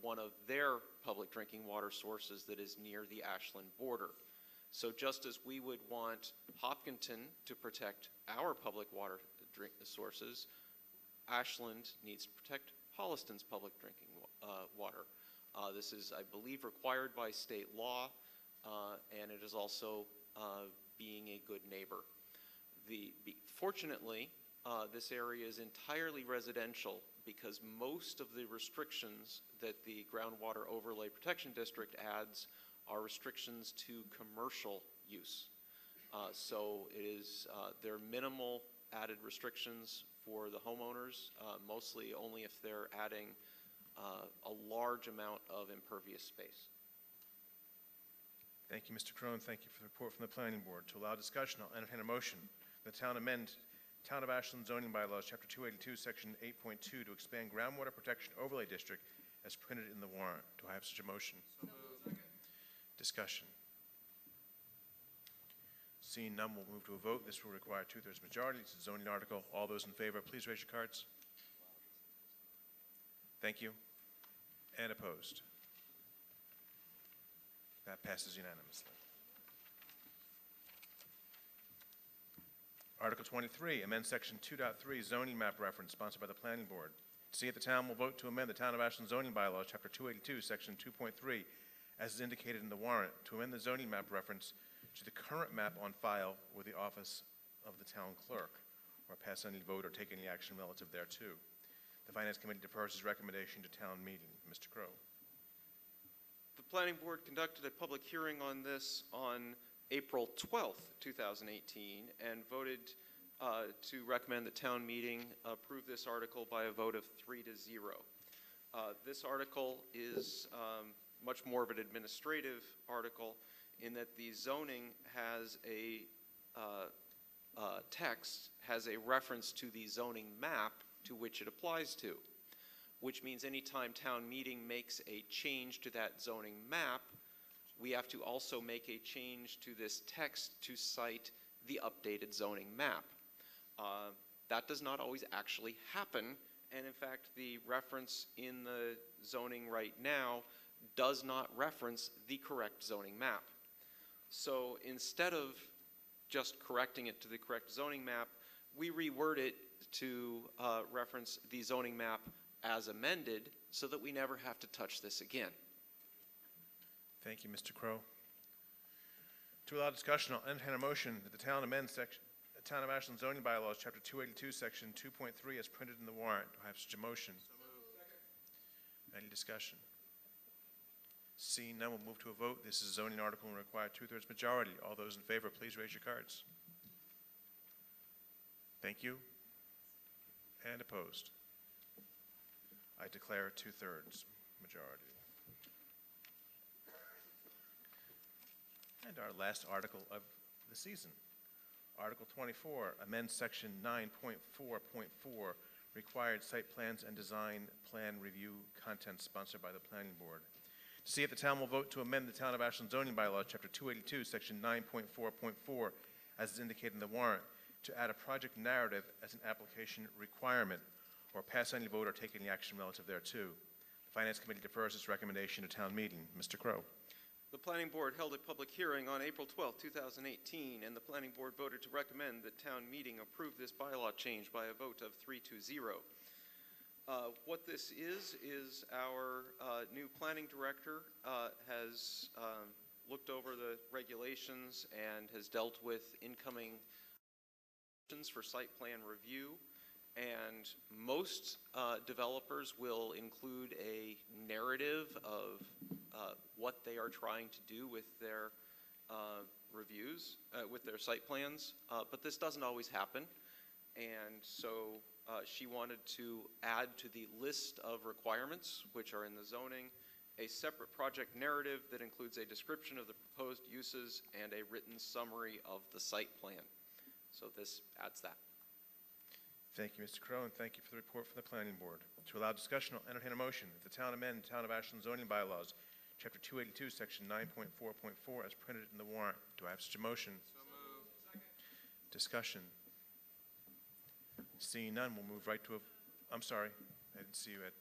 one of their public drinking water sources that is near the Ashland border. So just as we would want Hopkinton to protect our public water sources, Ashland needs to protect Holliston's public drinking water. This is, I believe, required by state law, and it is also being a good neighbor. Fortunately, this area is entirely residential because most of the restrictions that the Groundwater Overlay Protection District adds are restrictions to commercial use. So it is, there are minimal added restrictions for the homeowners, mostly only if they're adding a large amount of impervious space. Thank you, Mr. Crone. Thank you for the report from the Planning Board. To allow discussion, I'll entertain a motion. The town amend Town of Ashland zoning bylaws, chapter 282, section 8.2, to expand groundwater protection overlay district as printed in the warrant. Do I have such a motion? So moved. Discussion. Seeing none, we'll move to a vote. This will require 2/3 majority. It's a zoning article. All those in favor, please raise your cards. Thank you. And opposed? That passes unanimously. Article 23, amend section 2.3 zoning map reference, sponsored by the Planning Board. See if the town will vote to amend the Town of Ashland zoning bylaws, chapter 282, section 2.3, as is indicated in the warrant, to amend the zoning map reference to the current map on file with the office of the town clerk, or pass any vote or take any action relative thereto. The Finance Committee defers its recommendation to town meeting. Mr. Crow. The Planning Board conducted a public hearing on this on April 12th, 2018, and voted to recommend the town meeting approve this article by a vote of 3-0. This article is much more of an administrative article in that the zoning has a text, has a reference to the zoning map to which it applies to, which means anytime town meeting makes a change to that zoning map, we have to also make a change to this text to cite the updated zoning map. That does not always actually happen, and in fact, the reference in the zoning right now does not reference the correct zoning map. So instead of just correcting it to the correct zoning map, we reword it to reference the zoning map as amended so that we never have to touch this again. Thank you, Mr. Crow. To allow discussion, I'll entertain a motion that the town amend Town of Ashland zoning bylaws, Chapter 282, Section 2.3, as printed in the warrant. Do I have such a motion? So moved. Any discussion? Seeing none, we'll move to a vote. This is a zoning article and require 2/3 majority. All those in favor, please raise your cards. Thank you. And opposed? I declare 2/3 majority. And our last article of the season. Article 24, amend Section 9.4.4, required site plans and design plan review content, sponsored by the Planning Board. To see if the town will vote to amend the Town of Ashland zoning bylaw, Chapter 282, Section 9.4.4, as is indicated in the warrant, to add a project narrative as an application requirement, or pass any vote or take any action relative thereto. The Finance Committee defers its recommendation to town meeting. Mr. Crow. The Planning Board held a public hearing on April 12, 2018, and the Planning Board voted to recommend that town meeting approve this bylaw change by a vote of 3-0. What this is our new planning director has looked over the regulations and has dealt with incoming for site plan review. And most developers will include a narrative of what they are trying to do with their reviews, with their site plans, but this doesn't always happen. And so she wanted to add to the list of requirements, which are in the zoning, a separate project narrative that includes a description of the proposed uses and a written summary of the site plan. So this adds that. Thank you, Mr. Crow, and thank you for the report from the Planning Board. To allow discussion, I'll entertain a motion that the town amend Town of Ashland zoning bylaws, Chapter 282, Section 9.4.4, as printed in the warrant. Do I have such a motion? So moved. Second. Discussion. Seeing none, we'll move right to a... I'm sorry, I didn't see you, Ed.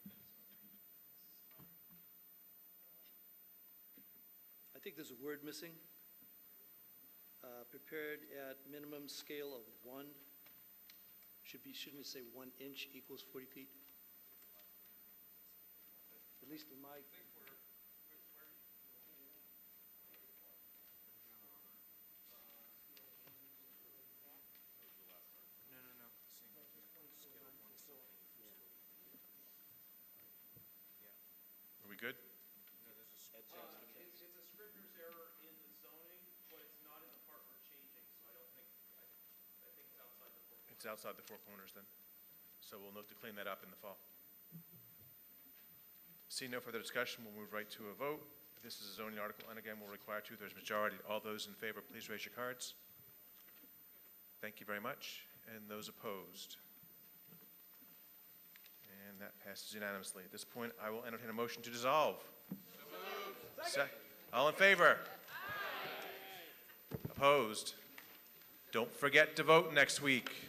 I think there's a word missing. Prepared at minimum scale of 1. Shouldn't it say 1 inch equals 40 feet? At least in my... Are we good? It's a scrivener's error in the zoning, but it's not in the part we're changing, so I think it's outside the four corners. It's outside the four corners then. So we'll note to clean that up in the fall. Seeing no further discussion, we'll move right to a vote. This is a zoning article, and again, will require 2/3 majority. All those in favor, please raise your cards. Thank you very much. And those opposed? And that passes unanimously. At this point, I will entertain a motion to dissolve. All in favor? Aye. Opposed? Don't forget to vote next week.